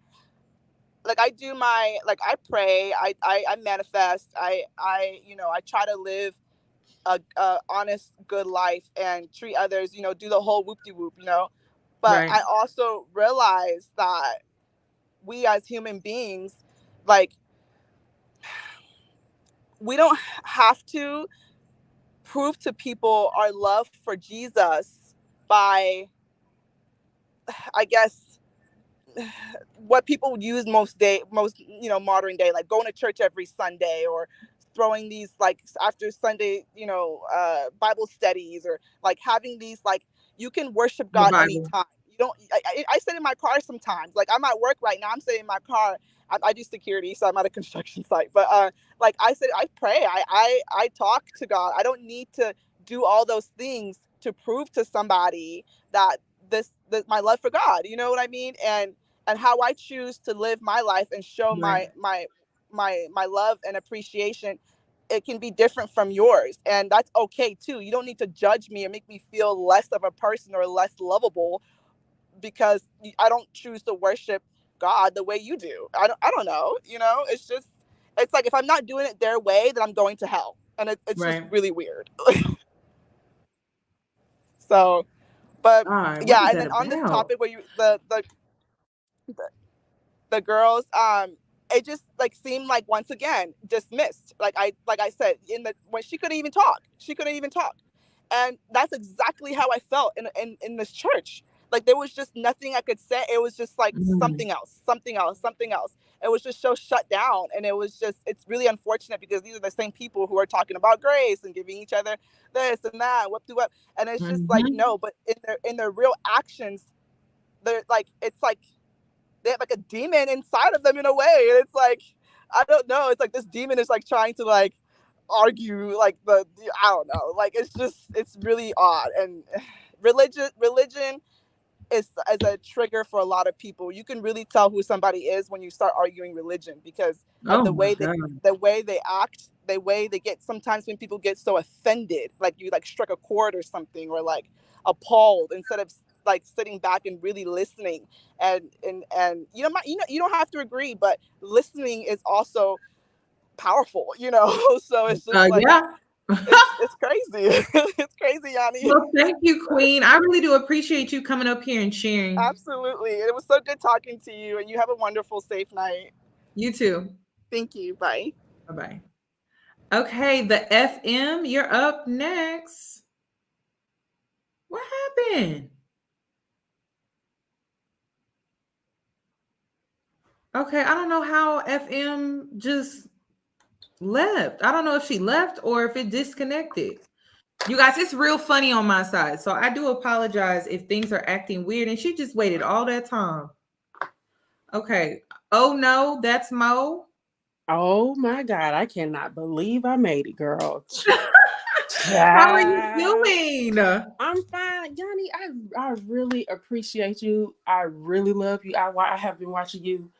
like I do I pray, I manifest, I try to live a honest, good life and treat others, you know, do the whole whoop-de-whoop, you know. But I also realize that we as human beings, like, we don't have to prove to people our love for Jesus by, I guess, what people use most modern day, like going to church every Sunday, or throwing these like after Sunday, Bible studies, or like having these like you can worship God anytime. You don't. I sit in my car sometimes. Like I'm at work right now. I'm sitting in my car. I do security, so I'm at a construction site. But like I said, I pray. I talk to God. I don't need to do all those things to prove to somebody that this my love for God. You know what I mean? And how I choose to live my life and show my love and appreciation, it can be different from yours, and that's okay too. You don't need to judge me or make me feel less of a person or less lovable because I don't choose to worship God the way you do. I don't know, you know. It's like if I'm not doing it their way, then I'm going to hell, and it's just really weird. So, but God, yeah, and then on this topic where the girls, it just like seemed like once again dismissed. Like I said, when she couldn't even talk. And that's exactly how I felt in this church. Like there was just nothing I could say. It was just like something else. It was just so shut down. And it's really unfortunate because these are the same people who are talking about grace and giving each other this and that, whoop de whoop. And it's just like, no, but in their real actions, they're like, it's like they have like a demon inside of them in a way. And it's like, I don't know. It's like this demon is like trying to like argue like I don't know. Like it's really odd. And religion is a trigger for a lot of people. You can really tell who somebody is when you start arguing religion because of the way they act, the way they get. Sometimes when people get so offended, like you like struck a chord or something, or like appalled, instead of like sitting back and really listening, and you don't have to agree, but listening is also powerful, So it's just like it's crazy. It's crazy, Yoni. Well, thank you, Queen. I really do appreciate you coming up here and sharing. Absolutely. It was so good talking to you, and you have a wonderful, safe night. You too. Thank you. Bye. Bye-bye. Okay, the FM, you're up next. What happened? Okay, I don't know how FM just left. I don't know if she left or if it disconnected. You guys, it's real funny on my side. So I do apologize if things are acting weird. And she just waited all that time. Okay. Oh, no, that's Mo. Oh, my God. I cannot believe I made it, girl. How are you doing? I'm fine. Yoni, I really appreciate you. I really love you. I have been watching you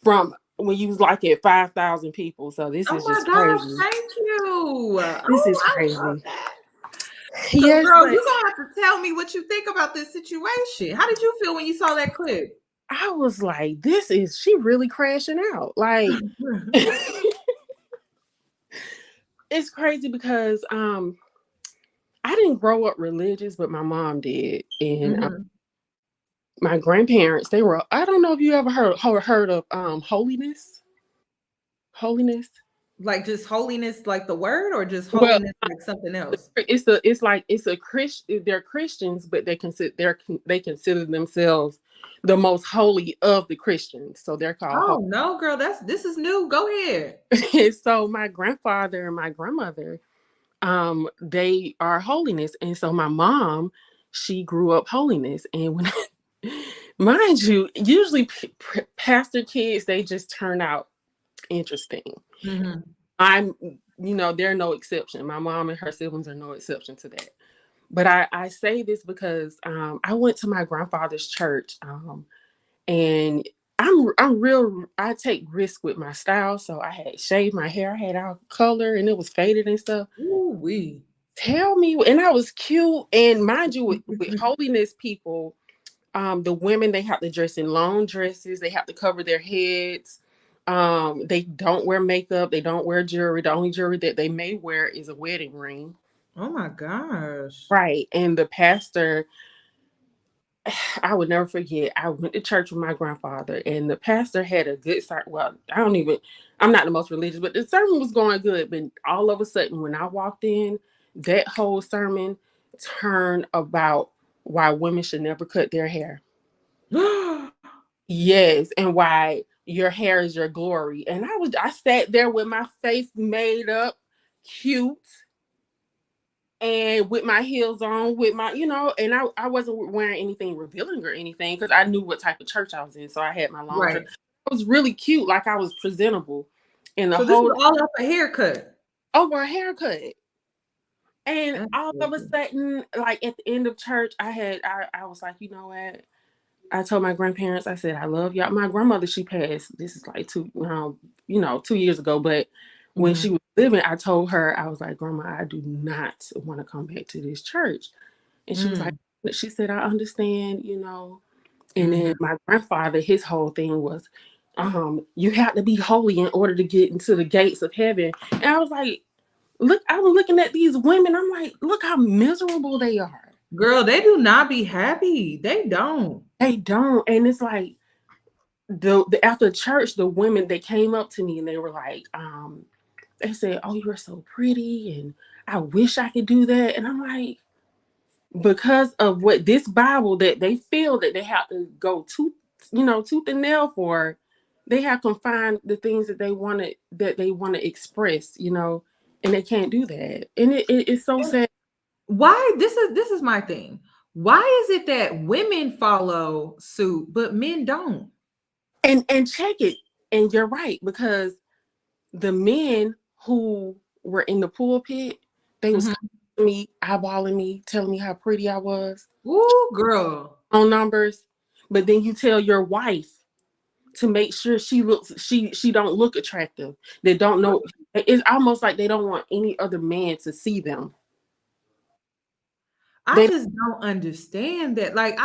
from when you was like at 5,000 people. So this is just crazy. Thank you. This is crazy. So, yes, girl, you're gonna have to tell me what you think about this situation. How did you feel when you saw that clip? I was like, she really crashing out. Like it's crazy because I didn't grow up religious, but my mom did. And my grandparents, they were, I don't know if you ever heard of holiness. Holiness. Like just holiness, like the word, or just holiness like something else? It's a Christian. They're Christians, but they consider themselves the most holy of the Christians. So they're called. Oh no, girl, this is new. Go ahead. So my grandfather and my grandmother, they are holiness, and so my mom, she grew up holiness, and when, mind you, usually pastor kids, they just turn out interesting. They're no exception. My mom and her siblings are no exception to that. But I say this because I went to my grandfather's church, and I take risk with my style. So I had shaved my hair, I had all color, and it was faded and stuff. Ooh-wee. Tell me, and I was cute. And mind you, with holiness people, the women, they have to dress in long dresses, they have to cover their heads. They don't wear makeup, they don't wear jewelry. The only jewelry that they may wear is a wedding ring. Oh my gosh. Right. And the pastor, I would never forget, I went to church with my grandfather, and the pastor had a good sermon. Well, I'm not the most religious, but the sermon was going good. But all of a sudden, when I walked in, that whole sermon turned about why women should never cut their hair. Yes, and why your hair is your glory. And I sat there with my face made up, cute, and with my heels on, with my, and I wasn't wearing anything revealing or anything because I knew what type of church I was in. So I had my long hair. I was really cute, like I was presentable. And this was all up a haircut. Over a haircut. And all of a sudden, like at the end of church, I was like, you know what? I told my grandparents, I said, I love y'all. My grandmother, she passed. This is like 2 years ago. But when she was living, I told her, I was like, Grandma, I do not want to come back to this church. And she was like, she said, I understand, And then my grandfather, his whole thing was, you have to be holy in order to get into the gates of heaven. And I was like, I was looking at these women. I'm like, look how miserable they are. Girl, they do not be happy. They don't. And it's like, after church, the women, they came up to me and they were like, they said, "Oh, you're so pretty, and I wish I could do that." And I'm like, because of what this Bible that they feel that they have to go tooth and nail for, they have confined the things that they want to express, and they can't do that. And it's so sad. Why? This is my thing. Why is it that women follow suit but men don't? And check it. And you're right, because the men who were in the pulpit, they was coming to me, eyeballing me, telling me how pretty I was. Ooh, girl. On numbers. But then you tell your wife to make sure she don't look attractive. They don't know. It's almost like they don't want any other man to see them. I just don't understand that. Like,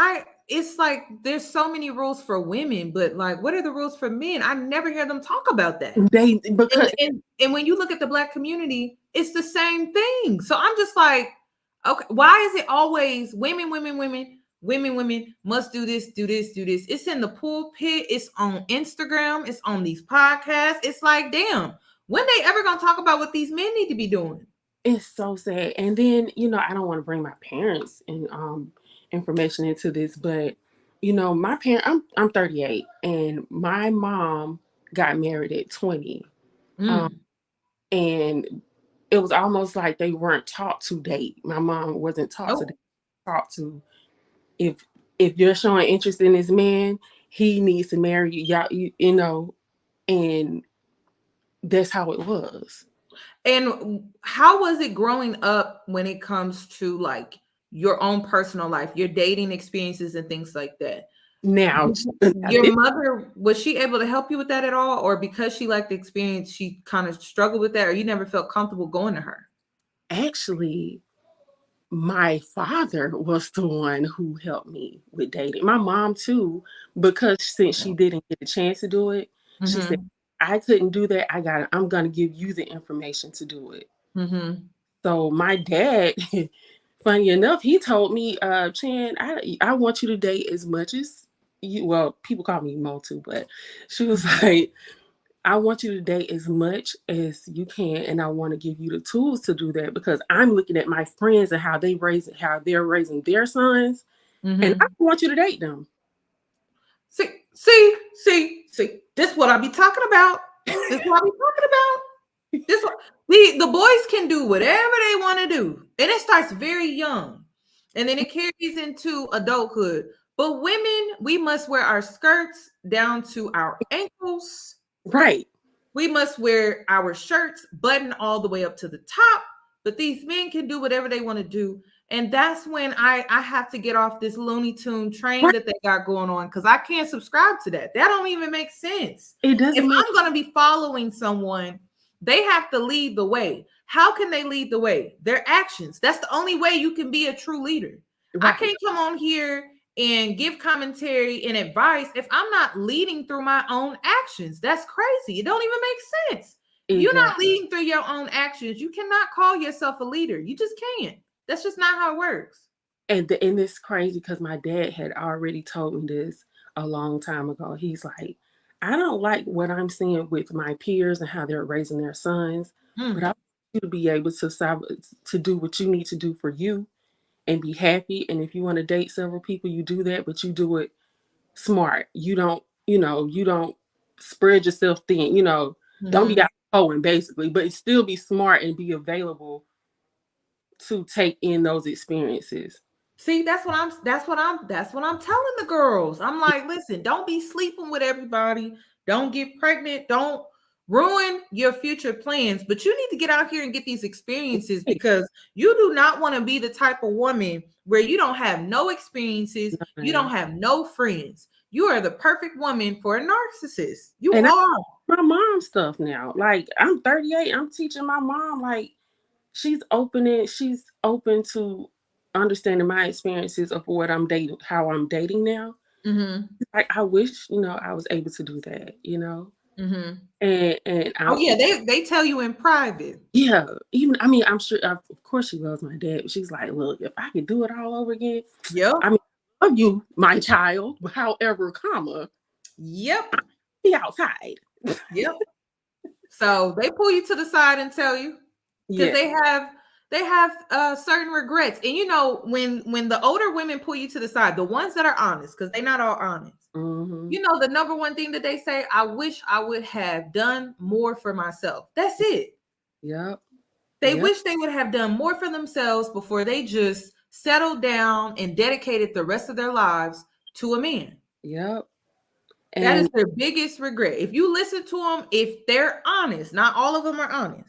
it's like there's so many rules for women, but like, what are the rules for men? I never hear them talk about that. And when you look at the Black community, it's the same thing. So I'm just like, okay, why is it always women must do this, do this, do this? It's in the pulpit, it's on Instagram, it's on these podcasts. It's like, damn, when they ever gonna talk about what these men need to be doing? It's so sad. And then, I don't want to bring my parents and information into this, but my parents, I'm 38, and my mom got married at 20. And it was almost like they weren't taught to date. My mom wasn't taught to date. Taught to, if you're showing interest in this man, he needs to marry you. Y'all, and that's how it was. And how was it growing up when it comes to like your own personal life, your dating experiences and things like that? Now, your mother, was she able to help you with that at all? Or because she liked the experience, she kind of struggled with that, or you never felt comfortable going to her? Actually, my father was the one who helped me with dating. My mom too, because since she didn't get a chance to do it, she said, I couldn't do that. I'm going to give you the information to do it. So my dad, funny enough, he told me, Chan, I want you to date as much as you. Well, people call me Mo too, but she was like, I want you to date as much as you can, and I want to give you the tools to do that, because I'm looking at my friends and how they're raising their sons, and I want you to date them. See, this is what I be talking about. The boys can do whatever they want to do, and it starts very young, and then it carries into adulthood. But women, we must wear our skirts down to our ankles. Right. We must wear our shirts buttoned all the way up to the top. But these men can do whatever they want to do. And that's when I have to get off this Looney Tune train that they got going on, because I can't subscribe to that. That don't even make sense. It doesn't. If I'm going to be following someone, they have to lead the way. How can they lead the way? Their actions. That's the only way you can be a true leader. Right. I can't come on here and give commentary and advice if I'm not leading through my own actions. That's crazy. It don't even make sense. Exactly. You're not leading through your own actions. You cannot call yourself a leader. You just can't. That's just not how it works. And it's crazy, because my dad had already told me this a long time ago. He's like, I don't like what I'm seeing with my peers and how they're raising their sons, but I want you to be able to do what you need to do for you and be happy. And if you want to date several people, you do that, but you do it smart. You don't spread yourself thin, don't be out hoeing basically, but still be smart and be available to take in those experiences. See, that's what I'm telling the girls. I'm like, listen, don't be sleeping with everybody. Don't get pregnant. Don't ruin your future plans. But you need to get out here and get these experiences, because you do not want to be the type of woman where you don't have no experiences. You don't have no friends. You are the perfect woman for a narcissist. You are. My mom stuff now. Like, I'm 38. I'm teaching my mom, like, she's open to understanding my experiences of what I'm dating, how I'm dating now. Like, I wish, I was able to do that, And they tell you in private. Yeah. Even, I'm sure, of course she loves my dad, but she's like, look, if I could do it all over again, I love you, my child, however, Yep. Be outside. Yep. So they pull you to the side and tell you, because they have certain regrets. And you know, when the older women pull you to the side, the ones that are honest, because they're not all honest, you know, the number one thing that they say, I wish I would have done more for myself. That's it. Yep. They wish they would have done more for themselves before they just settled down and dedicated the rest of their lives to a man. Yep. That is their biggest regret. If you listen to them, if they're honest, not all of them are honest,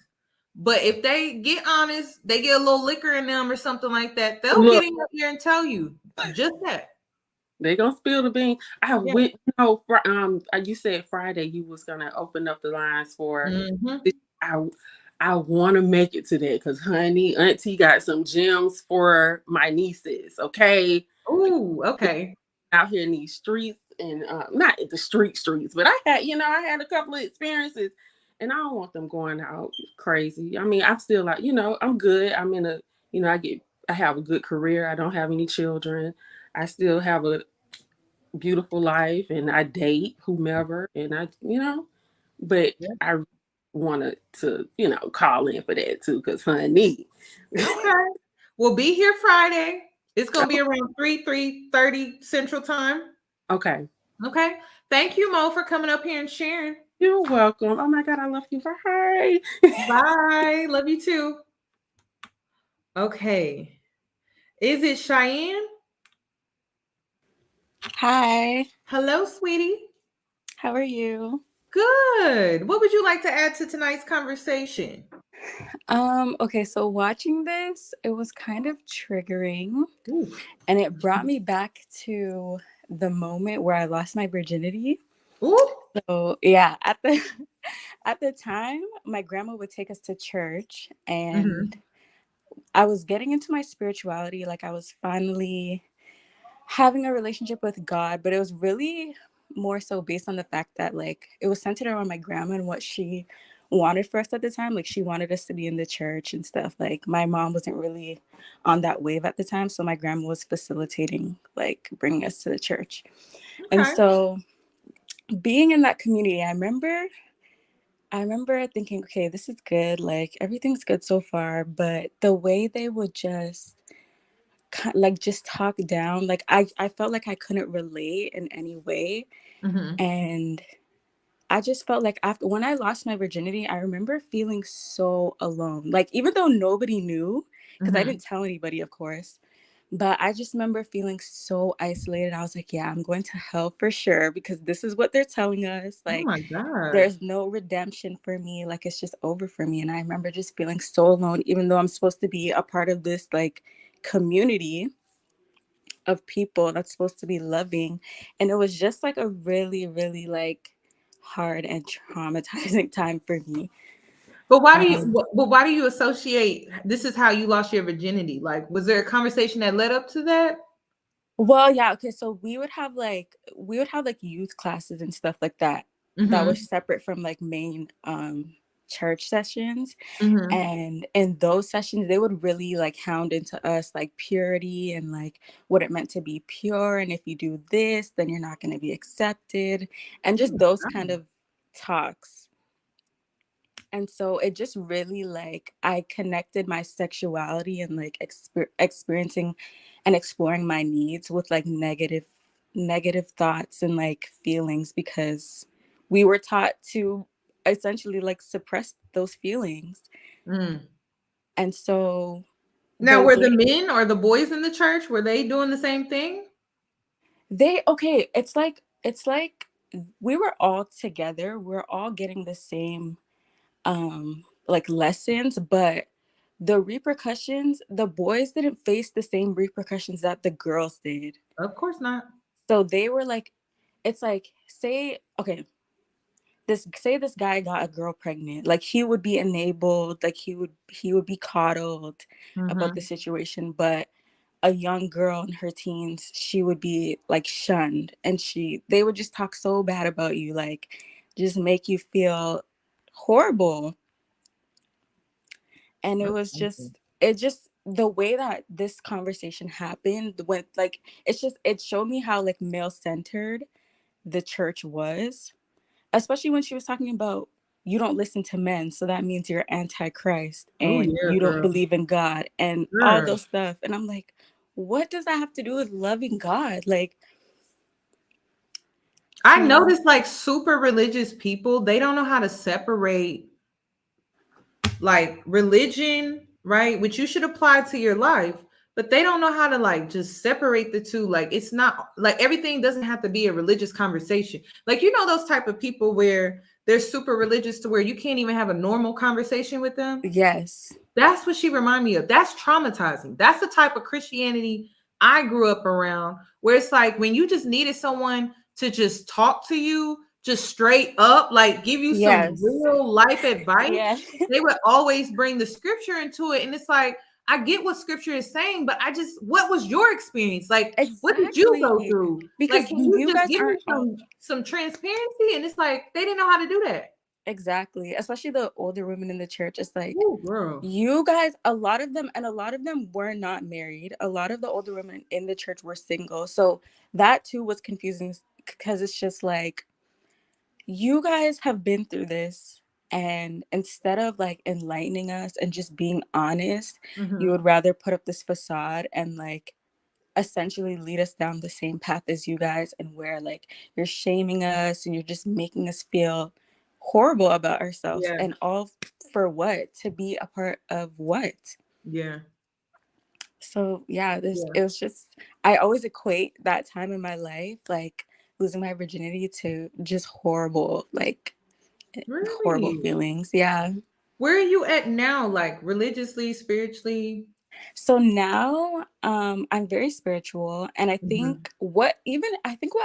but if they get honest, they get a little liquor in them or something like that, they'll get in your ear and tell you just that. They gonna spill the bean. I went, you know, you said Friday you was gonna open up the lines for. I want to make it to that because, honey, Auntie got some gems for my nieces. Okay. Ooh, okay. Out here in these streets, and not the streets, but I had a couple of experiences, and I don't want them going out crazy. I mean, I'm still like, I'm good. I'm in a, I have a good career. I don't have any children. I still have a beautiful life, and I date whomever, and but I wanted to, call in for that too, because honey. Okay. We'll be here Friday. It's gonna be around 3:30 Central Time. Okay. Okay. Thank you, Mo, for coming up here and sharing. You're welcome. Oh my God, I love you. Bye. Bye. Love you too. Okay. Is it Cheyenne? Hi. Hello, sweetie. How are you? Good. What would you like to add to tonight's conversation? Okay, so watching this, it was kind of triggering. Ooh. And it brought me back to the moment where I lost my virginity. Ooh. So yeah, at the time, my grandma would take us to church, and I was getting into my spirituality, like I was finally having a relationship with God, but it was really more so based on the fact that like it was centered around my grandma and what she wanted for us at the time. Like she wanted us to be in the church and stuff. Like my mom wasn't really on that wave at the time, so my grandma was facilitating, like bringing us to the church. Okay. And so being in that community, I remember thinking, okay, this is good, like everything's good so far, but the way they would just talk down, like I felt like I couldn't relate in any way. And I just felt like when I lost my virginity, I remember feeling so alone, like even though nobody knew, because I didn't tell anybody, of course, but I just remember feeling so isolated. I was like, yeah, I'm going to hell for sure, because this is what they're telling us, like, oh my God, there's no redemption for me, like it's just over for me. And I remember just feeling so alone, even though I'm supposed to be a part of this like community of people that's supposed to be loving. And it was just like a really, really like hard and traumatizing time for me. But why do you associate this is how you lost your virginity? Like, was there a conversation that led up to that? Well, yeah, okay. So we would have like youth classes and stuff like that. That was separate from like main church sessions. And in those sessions they would really like hound into us like purity and like what it meant to be pure, and if you do this then you're not going to be accepted, and just those kind of talks. And so it just really like I connected my sexuality and like experiencing and exploring my needs with like negative thoughts and like feelings, because we were taught to essentially like suppress those feelings. And so now were the men or the boys in the church, were they doing the same thing? It's like we were all together, we're all getting the same like lessons, but the repercussions, the boys didn't face the same repercussions that the girls did. Of course not. So they were like, it's like, say this guy got a girl pregnant, like he would be enabled, like he would be coddled about the situation, but a young girl in her teens, she would be like shunned, and they would just talk so bad about you, like just make you feel horrible. And it was just the way that this conversation happened, when like it showed me how like male centered the church was, especially when she was talking about you don't listen to men, so that means you're anti-Christ Oh and yeah, you don't girl. believe in God and all those stuff. And I'm like, what does that have to do with loving God? Like, I noticed like super religious people, they don't know how to separate like religion, right? Which you should apply to your life, but they don't know how to like just separate the two. Like it's not like everything doesn't have to be a religious conversation. Like, you know, those type of people where they're super religious to where you can't even have a normal conversation with them. yes. That's what she remind me of. That's traumatizing. That's the type of Christianity I grew up around, where it's like when you just needed someone to just talk to you, just straight up, like give you some Yes. real life advice, Yeah. they would always bring the scripture into it. And it's like, I get what scripture is saying, but what was your experience? Like, what did you go Exactly. through? Because Like, can you you just guys give me aren't some transparency? And it's like, they didn't know how to do that. exactly, especially the older women in the church. It's like, Oh, girl. you guys, a lot of them were not married. A lot of the older women in the church were single. So that too was confusing because it's just like, you guys have been through this. And instead of like enlightening us and just being honest, you would rather put up this facade and like essentially lead us down the same path as you guys, and where like you're shaming us and you're just making us feel horrible about ourselves. Yeah. And all for what? To be a part of what? Yeah. So yeah, it was just, I always equate that time in my life, like losing my virginity, to just horrible, like horrible Really? feelings. Yeah. Where are you at now? Like religiously, spiritually? So now I'm very spiritual, and I think what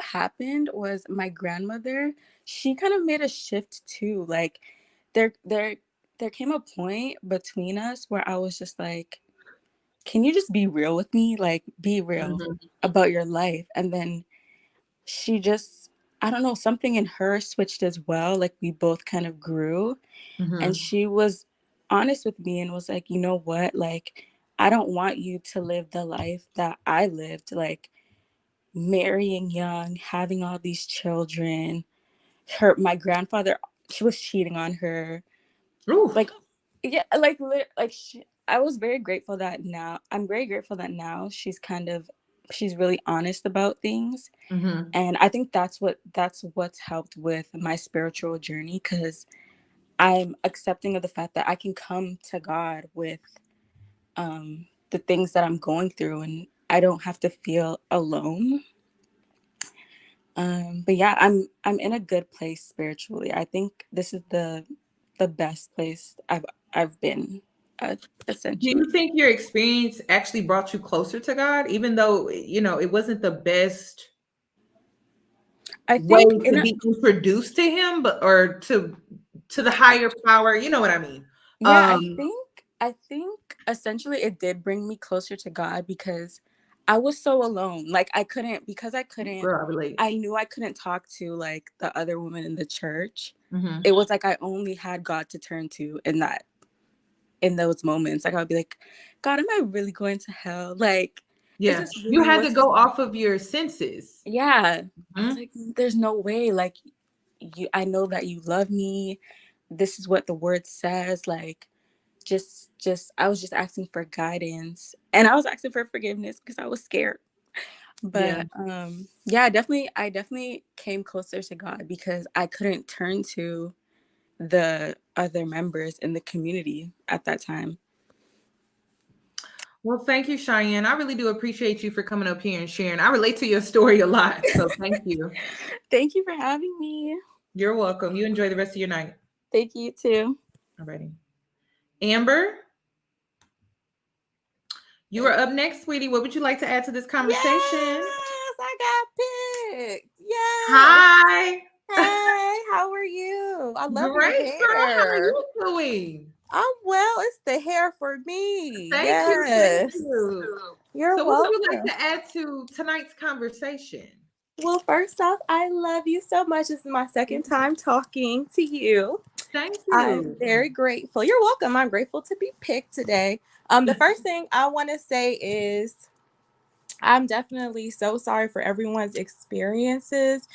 happened was my grandmother, she kind of made a shift too. Like there came a point between us where I was just like, can you just be real with me? Like, be real about your life. And then she just, I don't know, something in her switched as well. Like we both kind of grew, and she was honest with me and was like, you know what? Like, I don't want you to live the life that I lived, like marrying young, having all these children. My grandfather, she was cheating on her. Ooh. Like, yeah, I was very grateful that now, I'm very grateful that now she's really honest about things. And I think that's what's helped with my spiritual journey, because I'm accepting of the fact that I can come to God with the things that I'm going through, and I don't have to feel alone. But yeah, I'm in a good place spiritually. I think this is the best place I've been, Do essentially. you think your experience actually brought you closer to God, even though, you know, it wasn't the best I way think to be introduced to him, but or to the higher power? You know what I mean? Yeah, I think essentially it did bring me closer to God, because I was so alone. Like I couldn't Girl, I relate. I knew I couldn't talk to like the other women in the church. It was like I only had God to turn to in those moments. Like I would be like, God, am I really going to hell? Like, is Yeah, this you really had to what's go off of your senses. Yeah. I was like, there's no way. Like, I know that you love me. This is what the word says. Like, I was just asking for guidance, and I was asking for forgiveness because I was scared. But yeah, I definitely came closer to God because I couldn't turn to the other members in the community at that time. Well, thank you, Cheyenne. I really do appreciate you for coming up here and sharing. I relate to your story a lot, so thank you. Thank you for having me. You're welcome. You enjoy the rest of your night. Thank you too. Alrighty. Amber, you are up next, sweetie. What would you like to add to this conversation? Yes, I got picked. Yes. Hi. Hey, how are you? I love your Great, girl. How are hair. you doing? I'm well. It's the hair for me. Thank you. Thank Yes. you. You're So, what would you like welcome. to add to tonight's conversation? Well, first off, I love you so much. This is my second time talking to you. Thank I'm you. very grateful. You're welcome. I'm grateful to be picked today. The first thing I want to say is I'm definitely so sorry for everyone's experiences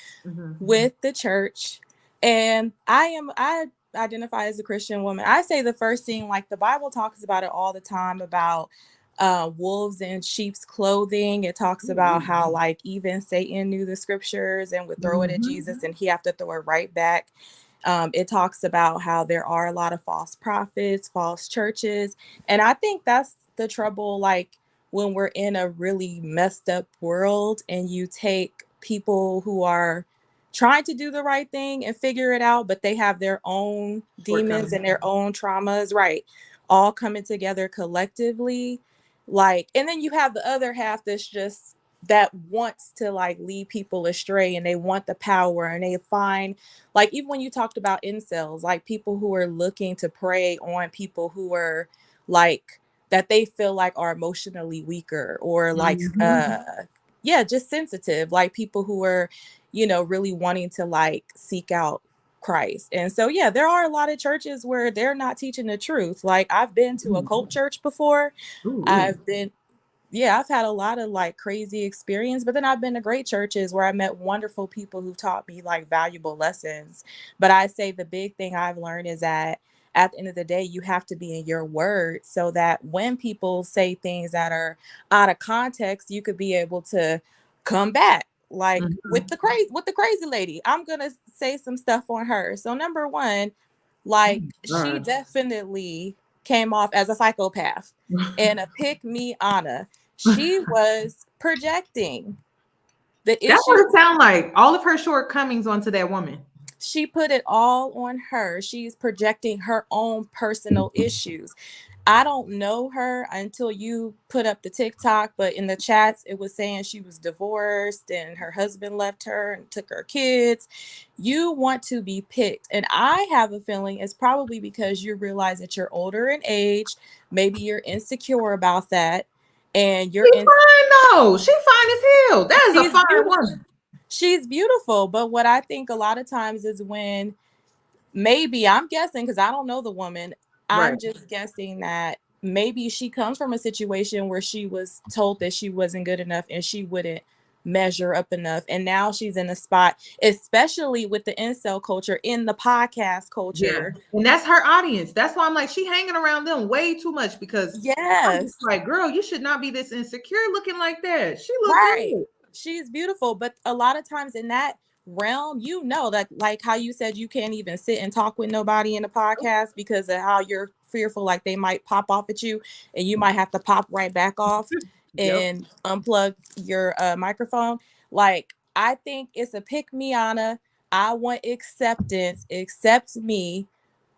with the church. And I identify as a Christian woman. I say the first thing, like the Bible talks about it all the time, about wolves in sheep's clothing. It talks about how like even Satan knew the scriptures and would throw it at Jesus and he have to throw it right back. It talks about how there are a lot of false prophets, false churches. And I think that's the trouble, like when we're in a really messed up world and you take people who are trying to do the right thing and figure it out, but they have their own demons and their own traumas, right? All coming together collectively. Like, and then you have the other half that's just that wants to like lead people astray and they want the power and they find, like, even when you talked about incels, like people who are looking to prey on people who are like that they feel like are emotionally weaker or like yeah, just sensitive, like people who are, you know, really wanting to like seek out Christ. And so yeah, there are a lot of churches where they're not teaching the truth. Like I've been to a cult church before. I've been I've had a lot of like crazy experience, but then I've been to great churches where I met wonderful people who taught me like valuable lessons. But I say the big thing I've learned is that at the end of the day, you have to be in your word so that when people say things that are out of context, you could be able to come back. Like with the crazy lady, I'm gonna say some stuff on her. So number one, like she definitely came off as a psychopath and a pick me Anna. She was projecting the That's what issue. it sounds like. All of her shortcomings onto that woman. She put it all on her. She's projecting her own personal issues. I don't know her until you put up the TikTok, but in the chats, it was saying she was divorced and her husband left her and took her kids. You want to be picked. And I have a feeling it's probably because you realize that you're older in age. Maybe you're insecure about that. And you're fine though. She fine as hell. That is a fine woman. She's beautiful. But what I think a lot of times is when maybe, I'm guessing because I don't know the woman, I'm just guessing that maybe she comes from a situation where she was told that she wasn't good enough and she wouldn't measure up enough. And now she's in a spot, especially with the incel culture, in the podcast culture. Yeah. And that's her audience. That's why I'm like, she hanging around them way too much because I'm just like, girl, you should not be this insecure looking like that. She looks good. She's beautiful. But a lot of times in that realm, you know, that like how you said you can't even sit and talk with nobody in the podcast because of how you're fearful like they might pop off at you and you might have to pop right back off and unplug your microphone. Like I think it's a pick me Anna. I want acceptance. Accept me.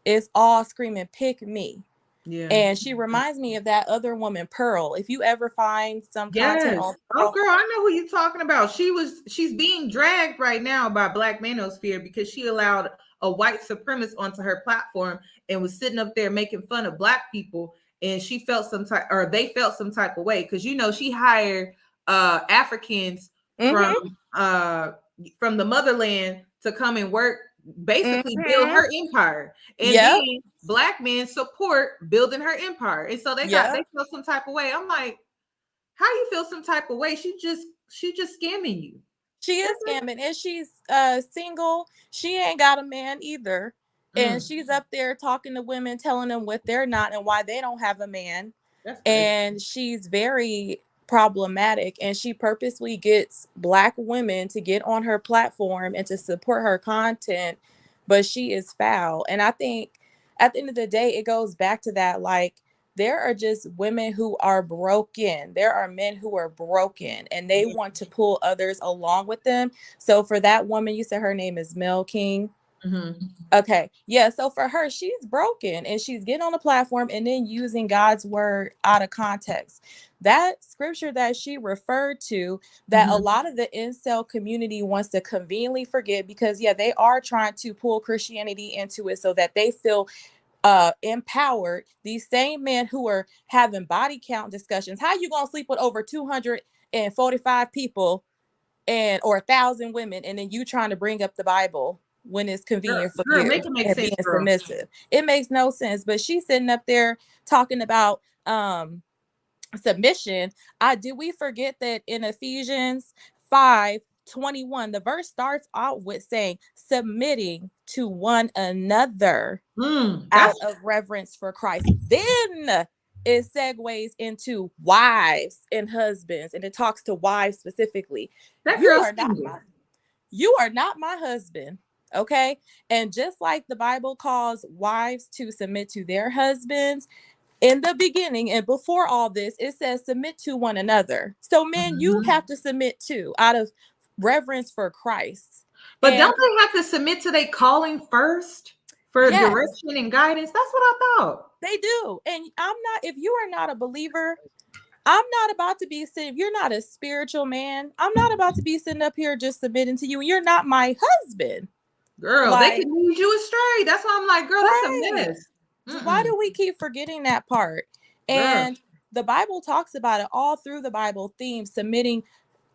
It's all screaming pick me. Yeah. And she reminds me of that other woman, Pearl. If you ever find some content on Pearl, oh girl, I know who you're talking about. She's being dragged right now by Black Manosphere because she allowed a white supremacist onto her platform and was sitting up there making fun of Black people, and she felt some type, or they felt some type of way because you know she hired Africans from the motherland to come and work, basically build her empire, and then Black men support building her empire, and so they feel some type of way. I'm like, how you feel some type of way? She just scamming you. She is scamming, and she's single. She ain't got a man either, and she's up there talking to women, telling them what they're not and why they don't have a man. And she's very problematic, and she purposely gets Black women to get on her platform and to support her content, but she is foul. And I think at the end of the day, it goes back to that, like, there are just women who are broken. There are men who are broken and they want to pull others along with them. So for that woman, you said her name is Mel King. Okay. Yeah. So for her, she's broken and she's getting on the platform and then using God's word out of context. That scripture that she referred to, that a lot of the incel community wants to conveniently forget because, they are trying to pull Christianity into it so that they feel empowered. These same men who are having body count discussions. How you gonna sleep with over 245 people or 1,000 women, and then you trying to bring up the Bible when it's convenient for you Make it make and sense, being submissive? It makes no sense. But she's sitting up there talking about submission, did we forget that in Ephesians 5:21, the verse starts out with saying, submitting to one another out of reverence for Christ. Then it segues into wives and husbands, and it talks to wives specifically. You are not my husband. Okay. And just like the Bible calls wives to submit to their husbands, in the beginning and before all this, it says submit to one another. So, men, you have to submit too, out of reverence for Christ. But don't they have to submit to their calling first for direction and guidance? That's what I thought. They do. And if you are not a believer, I'm not about to be sitting, if you're not a spiritual man, I'm not about to be sitting up here just submitting to you. You're not my husband. Girl, they can lead you astray. That's why I'm like, girl, that's a mess. Why do we keep forgetting that part? And the Bible talks about it all through the Bible, themes submitting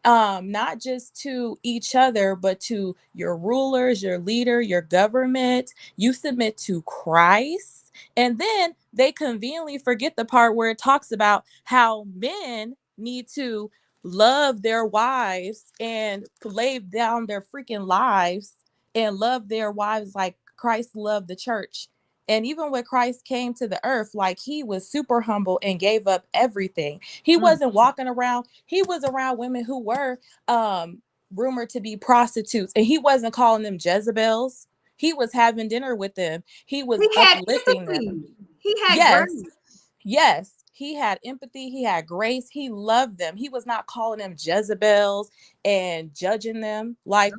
not just to each other, but to your rulers, your leader, your government. You submit to Christ. And then they conveniently forget the part where it talks about how men need to love their wives and lay down their freaking lives and love their wives like Christ loved the church. And even when Christ came to the earth, like, he was super humble and gave up everything. He wasn't walking around. He was around women who were rumored to be prostitutes, and he wasn't calling them Jezebels. He was having dinner with them. He was uplifting them. He had grace. Yes. He had empathy. He had grace. He loved them. He was not calling them Jezebels and judging them. Like,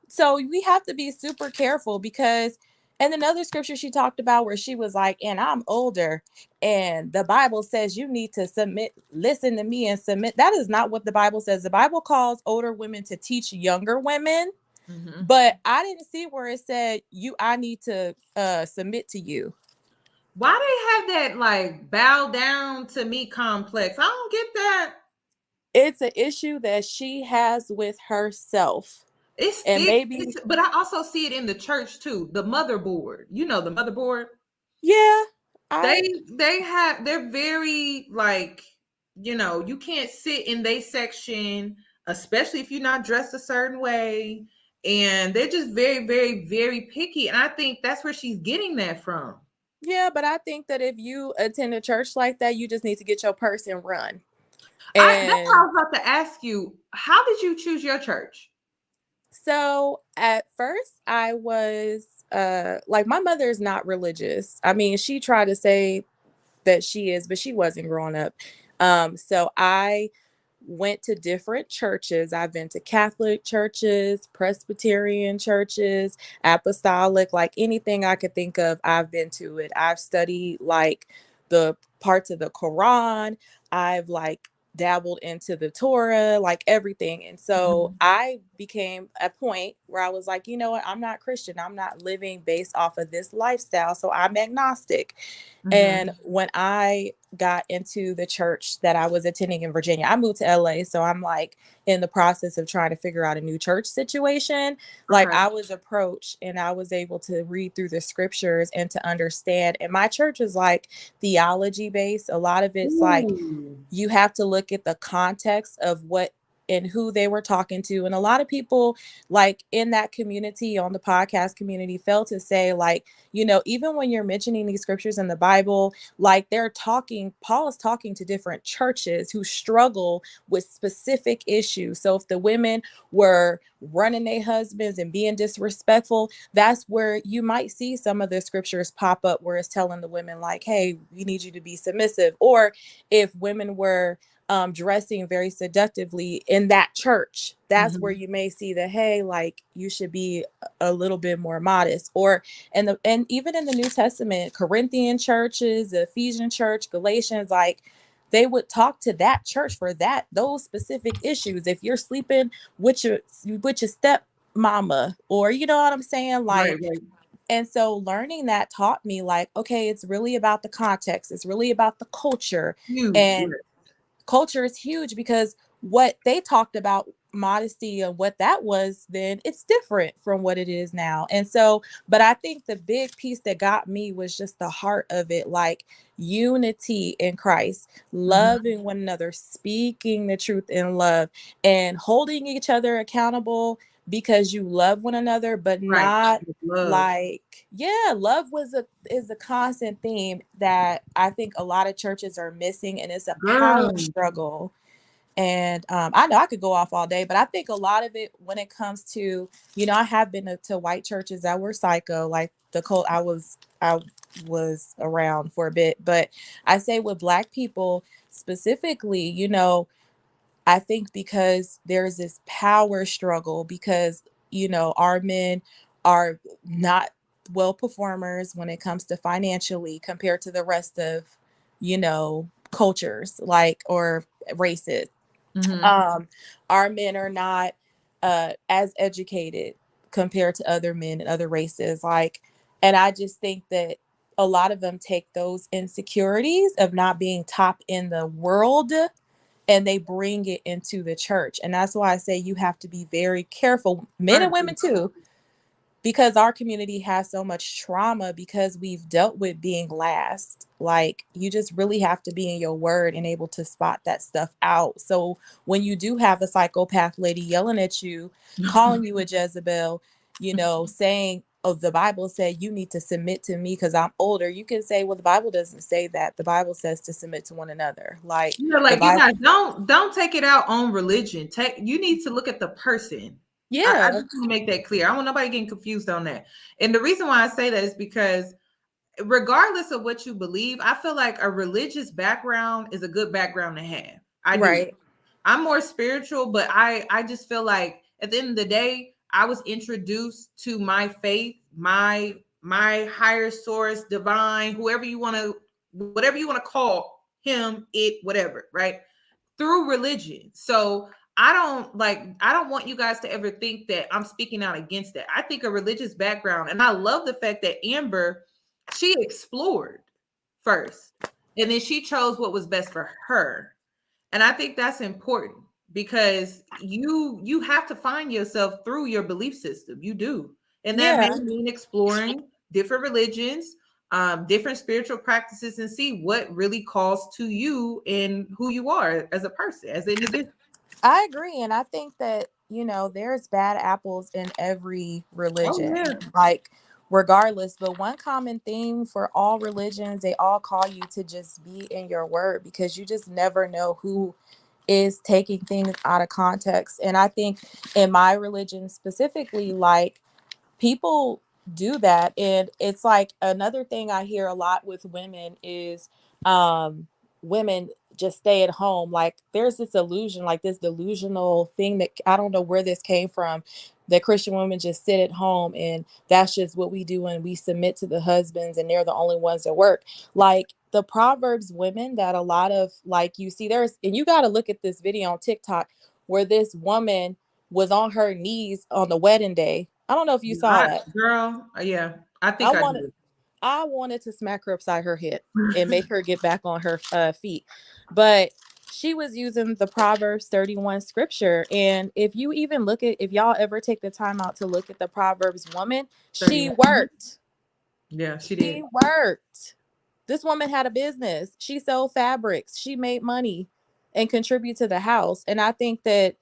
so we have to be super careful because, and another scripture she talked about where she was like, and I'm older, and the Bible says you need to submit, listen to me and submit. That is not what the Bible says. The Bible calls older women to teach younger women, but I didn't see where it said I need to submit to you. Why they have that like bow down to me complex? I don't get that. It's an issue that she has with herself. But I also see it in the church too. The motherboard, the motherboard. Yeah, they're very like, you can't sit in their section, especially if you're not dressed a certain way, and they're just very, very, very picky. And I think that's where she's getting that from. Yeah, but I think that if you attend a church like that, you just need to get your purse and run. That's what I was about to ask you. How did you choose your church? So at first I was like, my mother is not religious. I mean, she tried to say that she is, but she wasn't growing up. So I went to different churches. I've been to Catholic churches, Presbyterian churches, apostolic, like anything I could think of, I've been to it. I've studied like the parts of the Quran. I've like dabbled into the Torah, like everything. And so I became a point where I was like, you know what? I'm not Christian. I'm not living based off of this lifestyle. So I'm agnostic. And when I got into the church that I was attending in Virginia, I moved to LA. So I'm like in the process of trying to figure out a new church situation. Like I was approached and I was able to read through the scriptures and to understand. And my church is like theology based. A lot of it's like you have to look at the context of what and who they were talking to. And a lot of people like in that community, on the podcast community, fail to say like, even when you're mentioning these scriptures in the Bible, like Paul is talking to different churches who struggle with specific issues. So if the women were running their husbands and being disrespectful, that's where you might see some of the scriptures pop up where it's telling the women like, hey, we need you to be submissive. Or if women were dressing very seductively in that church, that's where you may see that, hey, like you should be a little bit more modest. Or and even in the New Testament, Corinthian churches, the Ephesian church, Galatians, like they would talk to that church for those specific issues. If you're sleeping with your step mama, or you know what I'm saying, like. Right. And so learning that taught me like, okay, it's really about the context. It's really about the culture. And culture is huge because what they talked about modesty and what that was then, it's different from what it is now. And so, but I think the big piece that got me was just the heart of it, like unity in Christ, loving one another, speaking the truth in love, and holding each other accountable because you love one another, but not like, love is a constant theme that I think a lot of churches are missing, and it's a power struggle. And I know I could go off all day, but I think a lot of it when it comes to, I have been to white churches that were psycho, like the cult I was around for a bit. But I say with Black people specifically, I think because there's this power struggle because, our men are not well performers when it comes to financially compared to the rest of, cultures or races. Our men are not as educated compared to other men and other races. And I just think that a lot of them take those insecurities of not being top in the world and they bring it into the church. And that's why I say you have to be very careful, men and women too, because our community has so much trauma because we've dealt with being last. Like, you just really have to be in your word and able to spot that stuff out. So when you do have a psychopath lady yelling at you, calling you a Jezebel, saying, oh, the Bible said you need to submit to me because I'm older. You can say, well, the Bible doesn't say that. The Bible says to submit to one another. Like, you guys don't take it out on religion. You need to look at the person. I just want to make that clear. I don't want nobody getting confused on that. And the reason why I say that is because regardless of what you believe, I feel like a religious background is a good background to have. I do. I'm more spiritual, but I just feel like at the end of the day, I was introduced to my faith, my higher source, divine, whatever you want to call him, it, whatever, right? Through religion. So I don't want you guys to ever think that I'm speaking out against that. I think a religious background, and I love the fact that Amber, she explored first, and then she chose what was best for her. And I think that's important because you have to find yourself through your belief system. You do. And that may mean exploring different religions, different spiritual practices, and see what really calls to you and who you are as a person, as an individual. I agree. And I think that, there's bad apples in every religion, regardless. But one common theme for all religions, they all call you to just be in your word because you just never know who is taking things out of context. And I think in my religion specifically, people do that. And it's like another thing I hear a lot with women is women just stay at home. Like, there's this illusion, like this delusional thing that I don't know where this came from, that Christian women just sit at home and that's just what we do, and we submit to the husbands and they're the only ones that work. Like, the Proverbs women that a lot of, you see, and you got to look at this video on TikTok where this woman was on her knees on the wedding day. I don't know if you saw that. Girl, yeah. I think I did. I wanted to smack her upside her head and make her get back on her feet. But she was using the Proverbs 31 scripture. And if you even if y'all ever take the time out to look at the Proverbs woman, she worked. Yeah, she did. She worked. This woman had a business. She sold fabrics. She made money and contribute to the house. And I think that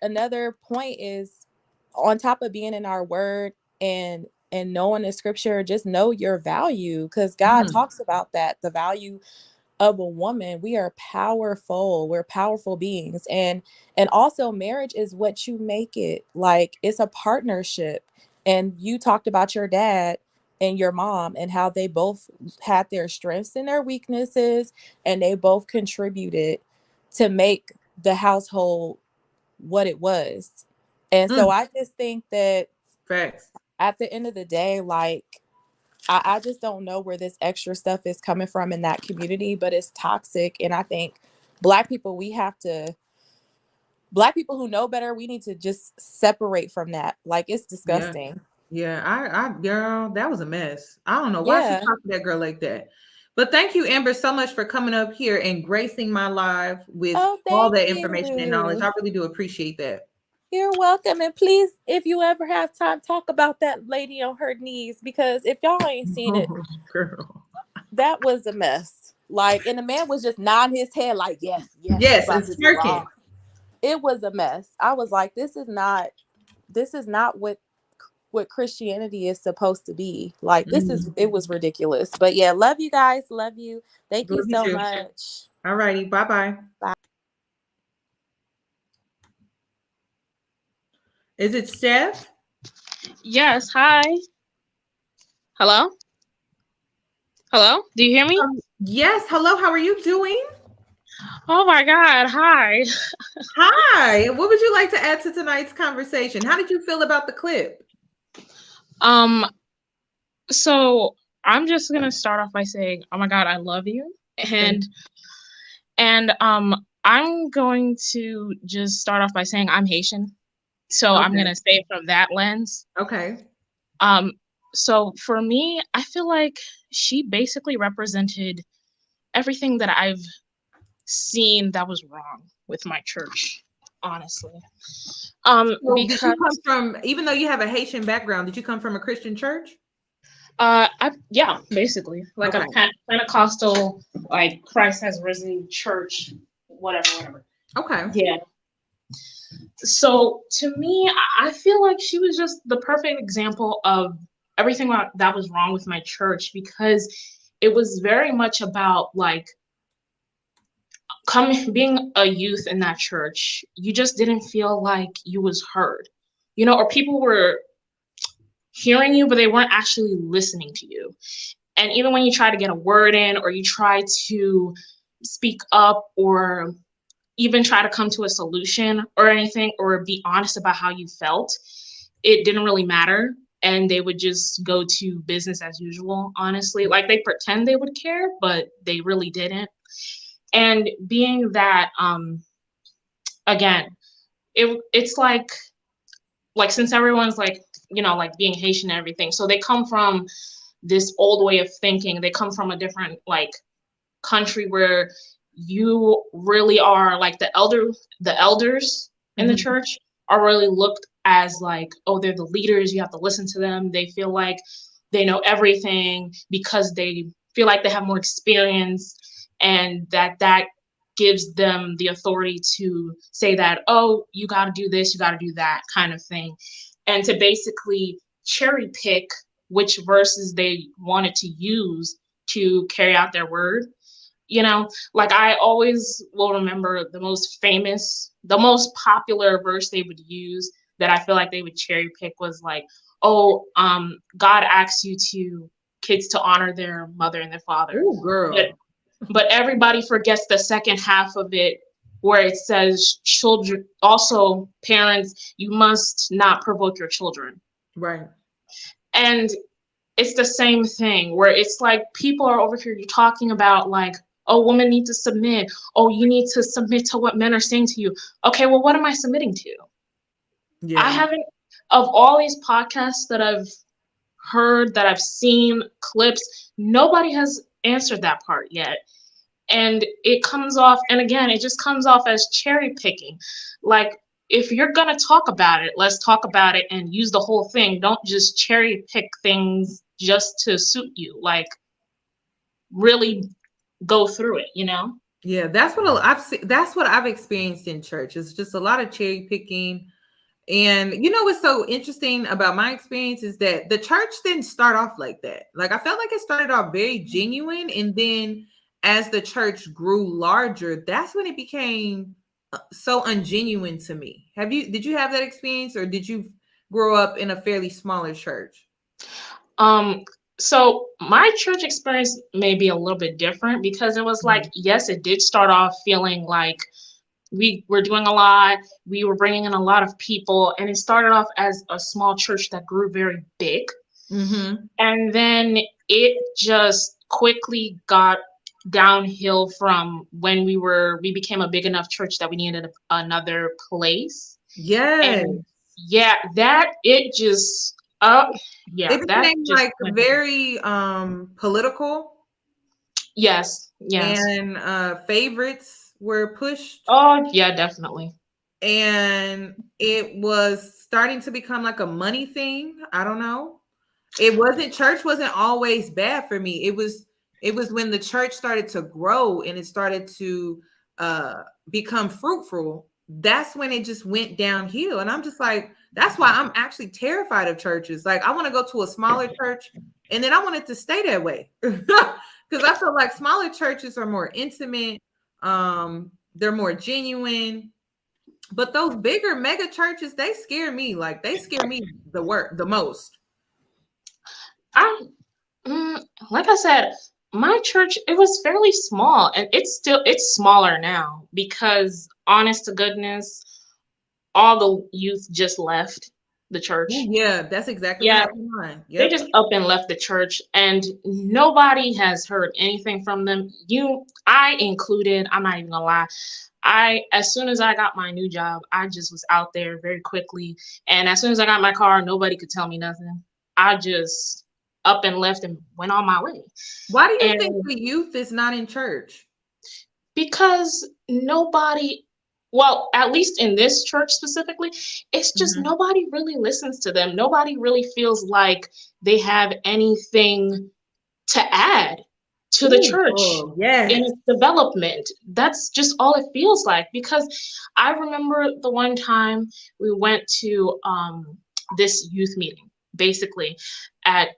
another point is, on top of being in our word and knowing the scripture, just know your value, because God talks about that, the value of a woman. We are powerful. We're powerful beings. And also, marriage is what you make it. It's a partnership. And you talked about your dad and your mom and how they both had their strengths and their weaknesses, and they both contributed to make the household what it was. And so I just think that at the end of the day, I just don't know where this extra stuff is coming from in that community, but it's toxic. And I think Black people who know better, we need to just separate from that. It's disgusting. Yeah, I girl, that was a mess. I don't know why she talked to that girl like that. But thank you, Amber, so much for coming up here and gracing my live with all thank that information and knowledge. you. I really do appreciate that. You're welcome. And please, if you ever have time, talk about that lady on her knees, because if y'all ain't seen it, girl, that was a mess. Like, and the man was just nodding his head like, yes, yes, about it's to do working. wrong. It was a mess. I was like, this is not what Christianity is supposed to be. Like, it was ridiculous. But yeah, love you guys. Love you. Thank you so much. All righty. Bye-bye. Bye. Is it Steph? Yes. Hi. Hello? Hello? Do you hear me? Yes. Hello. How are you doing? Oh my God. Hi. Hi. What would you like to add to tonight's conversation? How did you feel about the clip? So I'm just gonna start off by saying, oh my God, I love you. And I'm going to just start off by saying I'm Haitian. So I'm gonna say it from that lens. Okay. So for me, I feel like she basically represented everything that I've seen that was wrong with my church, honestly. Did you Because come from, even though you have a Haitian background, did you come from a Christian church? Yeah, basically like a Pentecostal, like Christ has risen church, whatever. Okay. Yeah. So to me, I feel like she was just the perfect example of everything that was wrong with my church, because it was very much about like being a youth in that church. You just didn't feel like you was heard, or people were hearing you, but they weren't actually listening to you. And even when you try to get a word in, or you try to speak up, or even try to come to a solution or anything, or be honest about how you felt, it didn't really matter. And they would just go to business as usual, honestly. Like, they pretend they would care, but they really didn't. And being that, again, it's like since everyone's like, like being Haitian and everything, so they come from this old way of thinking. They come from a different like country where you really are like the elders in the church are really looked as like, oh, they're the leaders, you have to listen to them. They feel like they know everything because they feel like they have more experience, and that gives them the authority to say that, oh, you got to do this, you got to do that kind of thing, and to basically cherry pick which verses they wanted to use to carry out their word. Like, I always will remember the most popular verse they would use that I feel like they would cherry pick was like, oh, God asks kids to honor their mother and their father. Oh, girl. But everybody forgets the second half of it, where it says, children, also parents, you must not provoke your children. Right. And it's the same thing where it's like people are over here talking about like, oh, women need to submit. Oh, you need to submit to what men are saying to you. Okay, well, what am I submitting to? Yeah. I haven't, of all these podcasts that I've heard, that I've seen clips, nobody has answered that part yet. And it comes off, and again, it just comes off as cherry picking. Like, if you're going to talk about it, let's talk about it and use the whole thing. Don't just cherry pick things just to suit you. Like, really go through it, Yeah, that's what I've seen. That's what I've experienced in church. It's just a lot of cherry picking. And what's so interesting about my experience is that the church didn't start off like that. Like, I felt like it started off very genuine, and then as the church grew larger, that's when it became so ungenuine to me. Did you have that experience, or did you grow up in a fairly smaller church? So my church experience may be a little bit different, because it was like, yes, it did start off feeling like we were doing a lot. We were bringing in a lot of people, and it started off as a small church that grew very big. And then it just quickly got downhill from when we became a big enough church that we needed another place. Yes. And yeah, that it just it became like very political. Yes. And favorites were pushed. Oh, yeah, definitely. And it was starting to become like a money thing. I don't know. Church wasn't always bad for me. It was when the church started to grow and it started to become fruitful. That's when it just went downhill. And I'm just like, that's why I'm actually terrified of churches. Like, I want to go to a smaller church and then I want it to stay that way. Because I feel like smaller churches are more intimate. They're more genuine. But those bigger mega churches, they scare me. Like, they scare me the most. Like I said, my church, it was fairly small, and it's smaller now because, honest to goodness, all the youth just left the church. Yeah, that's exactly what happened to mine. Yep. They just up and left the church, and nobody has heard anything from them. I included. I'm not even gonna lie. As soon as I got my new job, I just was out there very quickly, and as soon as I got my car, nobody could tell me nothing. I just up and left and went on my way. Why do you think the youth is not in church? Because nobody, well, at least in this church specifically, it's just nobody really listens to them. Nobody really feels like they have anything to add to the church in its development. That's just all it feels like. Because I remember the one time we went to this youth meeting, basically at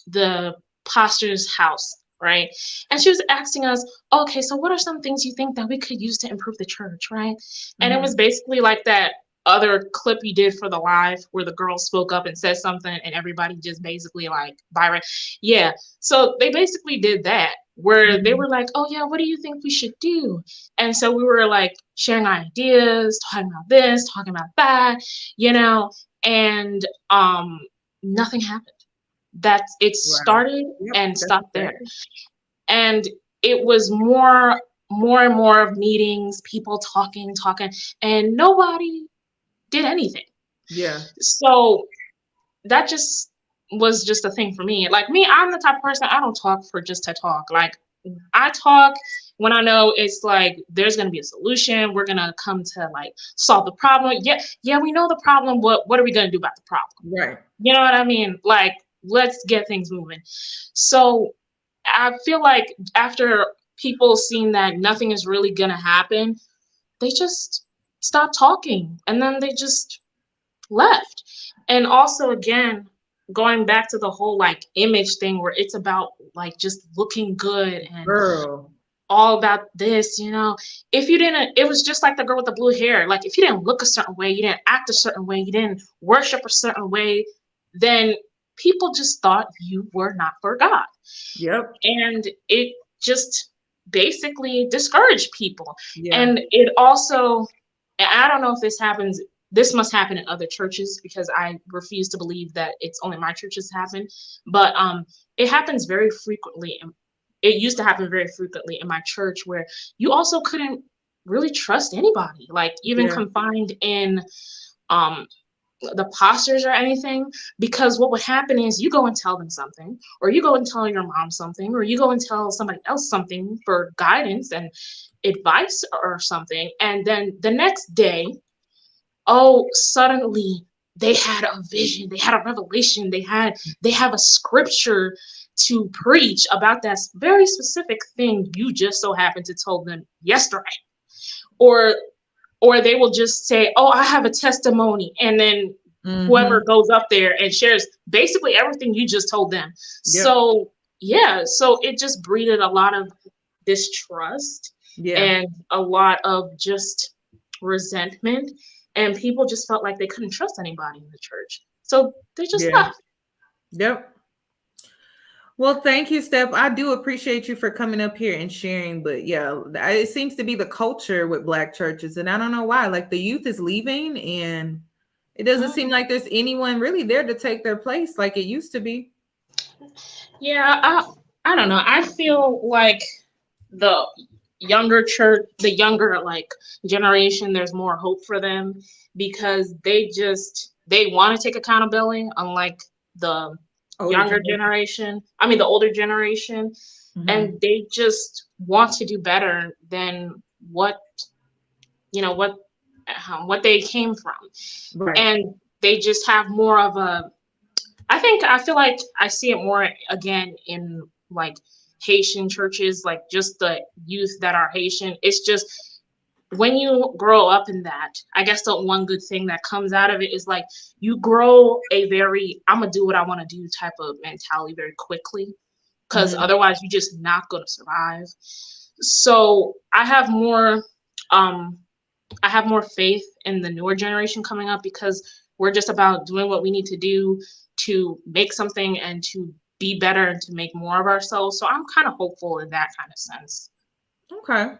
the pastor's house, right? And she was asking us, okay, so what are some things you think that we could use to improve the church, right? And it was basically like that other clip you did for the live where the girl spoke up and said something and everybody just basically like viral. Yeah. So they basically did that where they were like, oh yeah, what do you think we should do? And so we were like sharing ideas, talking about this, talking about that, and nothing happened. It started and stopped there. And it was more and more of meetings, people talking, and nobody did anything. Yeah. So that just was just a thing for me. Like me, I'm the type of person, I don't talk for just to talk. Like I talk when I know it's like there's gonna be a solution. We're gonna come to like solve the problem. Yeah, we know the problem. What are we gonna do about the problem? Right. You know what I mean? Like, let's get things moving. So I feel like after people seeing that nothing is really gonna happen, they just stopped talking and then they just left. And also, again, going back to the whole like image thing where it's about like just looking good and all about this, if you didn't, it was just like the girl with the blue hair. Like if you didn't look a certain way, you didn't act a certain way, you didn't worship a certain way, then people just thought you were not for God. Yep. And it just basically discouraged people. Yeah. And it also, I don't know if this happens, this must happen in other churches because I refuse to believe that it's only my churches happen, but it happens very frequently. It used to happen very frequently in my church where you also couldn't really trust anybody, like even confined in the pastors or anything, because what would happen is you go and tell them something, or you go and tell your mom something, or you go and tell somebody else something for guidance and advice or something, and then the next day, suddenly they had a vision, they had a revelation, they have a scripture to preach about that very specific thing you just so happened to told them yesterday. Or they will just say, I have a testimony. And then whoever goes up there and shares basically everything you just told them. Yep. So it just breeded a lot of distrust and a lot of just resentment. And people just felt like they couldn't trust anybody in the church. So they just left. Yep. Well, thank you, Steph. I do appreciate you for coming up here and sharing. But yeah, it seems to be the culture with Black churches. And I don't know why. Like the youth is leaving and it doesn't seem like there's anyone really there to take their place like it used to be. Yeah, I don't know. I feel like the younger like generation, there's more hope for them because they want to take accountability, unlike the younger generation. I mean, the older generation, and they just want to do better than what what they came from, and they just have more of a. I feel like I see it more again in like Haitian churches, like just the youth that are Haitian. It's just when you grow up in that, I guess the one good thing that comes out of it is like you grow a very I'm gonna do what I want to do type of mentality very quickly, because otherwise you're just not gonna survive. So I have more faith in the newer generation coming up, because we're just about doing what we need to do to make something and to be better and to make more of ourselves. So I'm kind of hopeful in that kind of sense. Okay.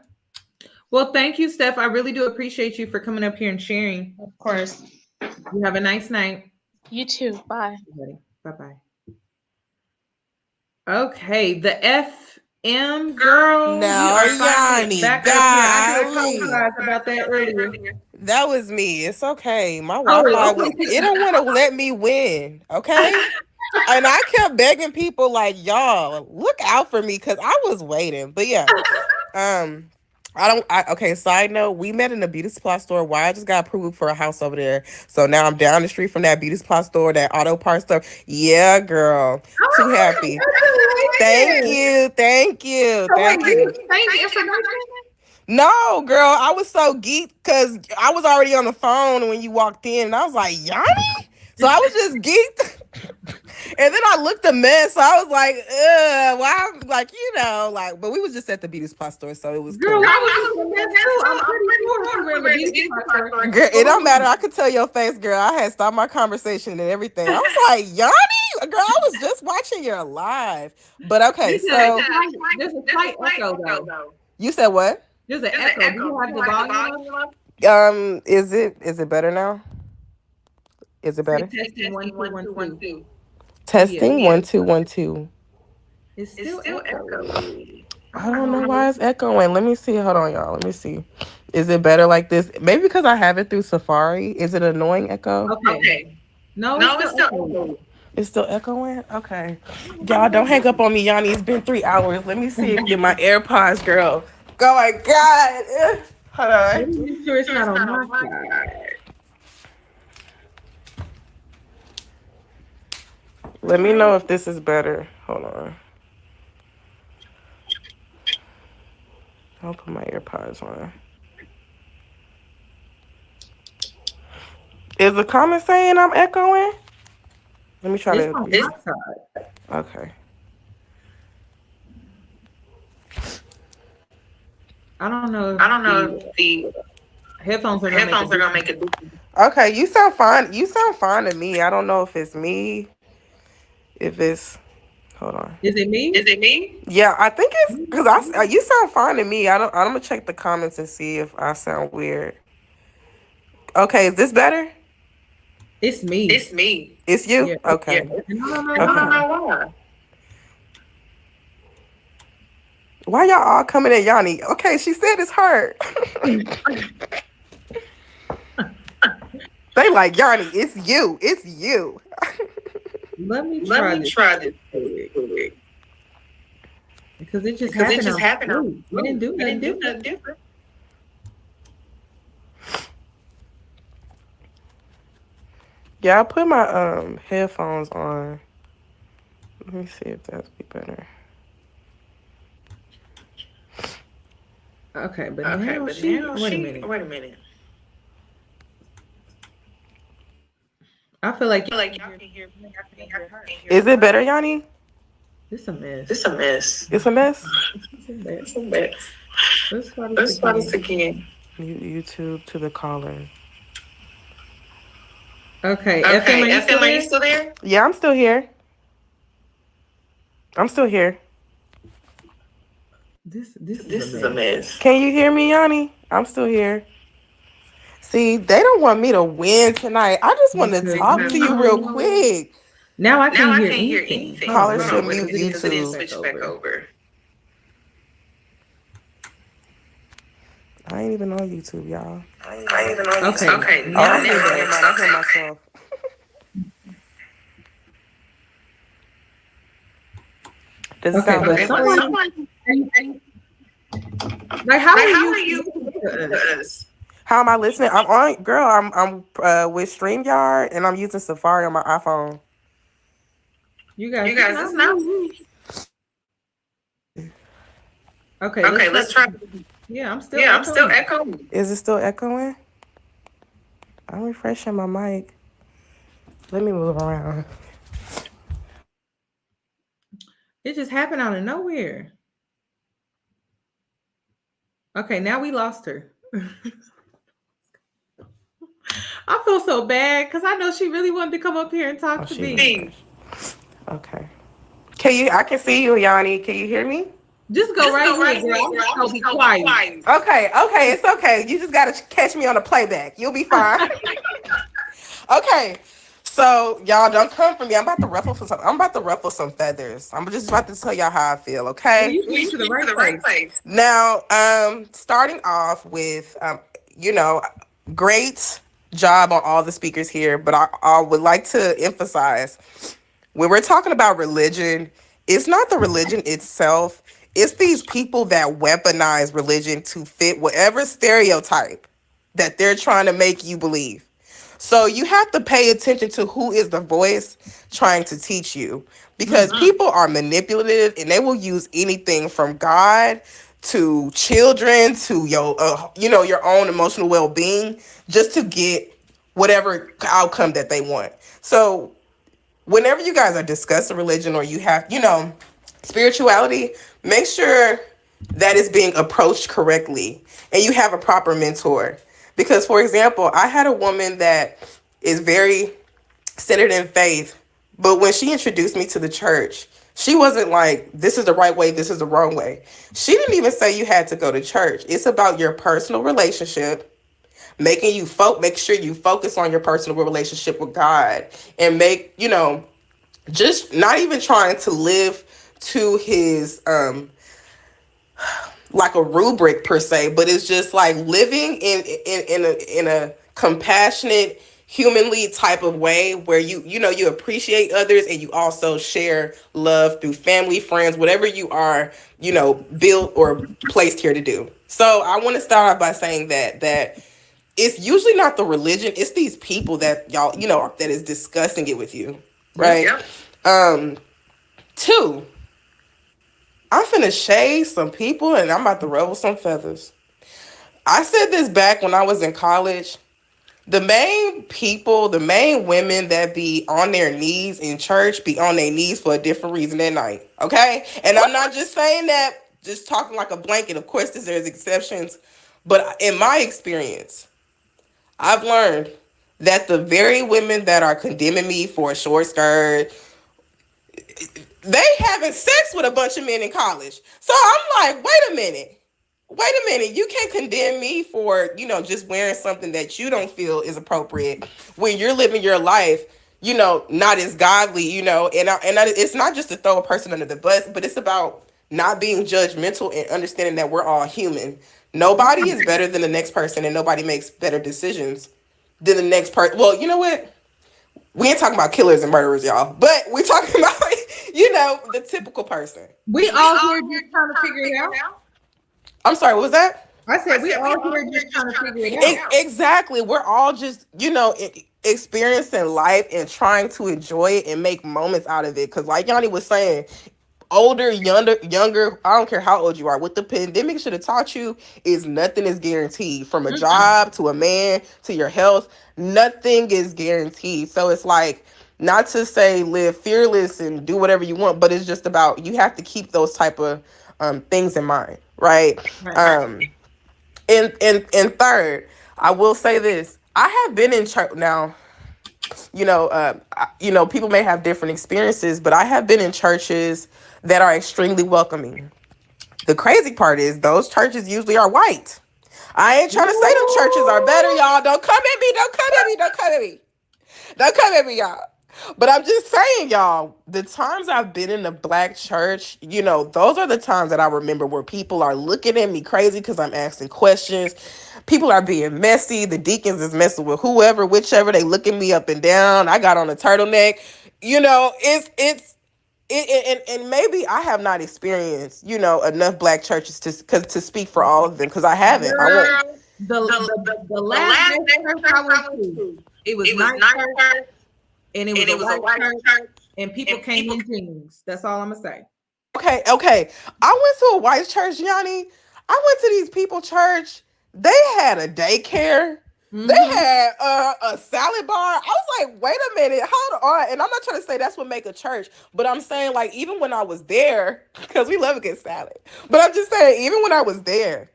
Well, thank you, Steph. I really do appreciate you for coming up here and sharing. Of course. You have a nice night. You too. Bye. Bye-bye. Okay, the FM girl. No, Yoni, back up here. I did apologize about that earlier. That was me. It's okay. My Wi-Fi, it don't want to let me win. Okay. And I kept begging people like, y'all, look out for me, because I was waiting. But yeah. Okay, side note, we met in a beauty supply store. Why I just got approved for a house over there. So now I'm down the street from that beauty supply store, that auto parts store. Yeah, girl. Too happy. Thank you. No, girl, I was so geeked because I was already on the phone when you walked in, and I was like, Yoni? So I was just geeked. And then I looked a mess, so I was like, why? Like, but we was just at the beauty supply store, so it was Girl, cool. I was just a mess too. I'm pretty sure. Girl, it don't matter. I could tell your face, girl. I had stopped my conversation and everything. I was like, Yoni? Girl, I was just watching your live. But okay, so there's a slight echo though. You said what? There's an echo. Do you have the volume up? Is it better now? Is it better? Testing 1 2 1 2. Testing 1 2 1 2. It's still echoing. I don't know why it's echoing. Let me see. Hold on, y'all. Let me see. Is it better like this? Maybe because I have it through Safari. Is it annoying echo? Okay. No, it's still echoing. It's still echoing? Okay. Y'all, don't hang up on me, Yoni. It's been 3 hours. Let me see if get my AirPods, girl. Oh my God. Hold on. Make sure it's not on my side. Let me know if this is better. Hold on. I'll put my AirPods on. Is the comment saying I'm echoing? Let me try it's to. On my side. Okay. I don't know if the headphones are gonna make it. Okay, you sound fine. You sound fine to me. I don't know if it's me. If it's, hold on. Is it me? Yeah, I think it's because you sound fine to me. I'm gonna check the comments and see if I sound weird. Okay, is this better? It's me. It's you? Yeah. Okay. Yeah. No. Why y'all all coming at Yoni? Okay, she said it's her. They like, Yoni, it's you. It's you. Let me try this. Because it just happened. We didn't do nothing different. Yeah, I put my headphones on. Let me see if that's be better. Okay, but now wait a minute. I feel like y'all can hear me. Is it better, Yoni? It's a mess. It's a mess. Let's try this again. YouTube to the caller. Okay. FM, are you still there? Yeah, I'm still here. This is a mess. Can you hear me, Yoni? I'm still here. See, they don't want me to win tonight. I just want to talk to you real quick. Now I can't hear anything. Caller should mute YouTube. Switch back over. I ain't even on YouTube, y'all. Okay. Now I hear myself. Does it sound but good? someone, like, how are you to us? How am I listening? I'm on, girl. I'm with StreamYard and I'm using Safari on my iPhone. You guys, it's not. Okay, let's try. Yeah, I'm still echoing. Is it still echoing? I'm refreshing my mic. Let me move around. It just happened out of nowhere. Okay, now we lost her. I feel so bad because I know she really wanted to come up here and talk to me. Okay. I can see you, Yoni. Can you hear me? Just go right here, girl. I'll be quiet. Okay, it's okay. You just gotta catch me on the playback. You'll be fine. Okay. So y'all don't come for me. I'm about to ruffle some feathers. I'm just about to tell y'all how I feel, okay? You came to the right place. Now, starting off with great job on all the speakers here, but I would like to emphasize when we're talking about religion, it's not the religion itself. It's these people that weaponize religion to fit whatever stereotype that they're trying to make you believe. So you have to pay attention to who is the voice trying to teach you, because people are manipulative and they will use anything from God to children to your own emotional well-being just to get whatever outcome that they want. So whenever you guys are discussing religion or you have, spirituality, make sure that is being approached correctly and you have a proper mentor. Because, for example, I had a woman that is very centered in faith, but when she introduced me to the church, she wasn't like, this is the right way, this is the wrong way. She didn't even say you had to go to church. It's about your personal relationship, make sure you focus on your personal relationship with God and just not even trying to live to his like a rubric per se, but it's just like living in a compassionate, humanly type of way where you appreciate others and you also share love through family, friends, whatever you are, built or placed here to do. So I want to start off by saying that it's usually not the religion, it's these people that y'all, that is discussing it with you, right? Yeah. 2, I'm finna shade some people and I'm about to ruffle some feathers. I said this back when I was in college. The main women that be on their knees in church be on their knees for a different reason at night, okay? And I'm not just saying that, just talking like a blanket. Of course, there's exceptions. But in my experience, I've learned that the very women that are condemning me for a short skirt, they having sex with a bunch of men in college. So I'm like, wait a minute. You can't condemn me for, just wearing something that you don't feel is appropriate when you're living your life, not as godly, and it's not just to throw a person under the bus, but it's about not being judgmental and understanding that we're all human. Nobody is better than the next person and nobody makes better decisions than the next person. Well, you know what? We ain't talking about killers and murderers, y'all, but we're talking about, the typical person. We all here just trying to figure it out. I'm sorry, what was that? I said we all here just trying to figure it out. Exactly. We're all just, experiencing life and trying to enjoy it and make moments out of it. Because like Yoni was saying, older, younger, I don't care how old you are, what the pandemic should have taught you is nothing is guaranteed. From a job to a man to your health, nothing is guaranteed. So it's like, not to say live fearless and do whatever you want, but it's just about, you have to keep those type of things in mind, right? And third, I will say this. I have been in church now. People may have different experiences, but I have been in churches that are extremely welcoming. The crazy part is those churches usually are white. I ain't trying to say them churches are better, y'all. Don't come at me, y'all. But I'm just saying, y'all, the times I've been in a black church, those are the times that I remember where people are looking at me crazy because I'm asking questions. People are being messy. The deacons is messing with whichever. They looking me up and down. I got on a turtleneck. It's and maybe I have not experienced, enough black churches to speak for all of them, because I haven't. I won't. The last church I went to, it was night church, and it was a white church, and people came in jeans. That's all I'm gonna say. Okay. I went to a white church, Yoni. I went to these people church. They had a daycare. They had a salad bar. I was like, wait a minute, hold on. And I'm not trying to say that's what make a church, but I'm saying, like, even when I was there, because we love a good salad, but I'm just saying, even when I was there,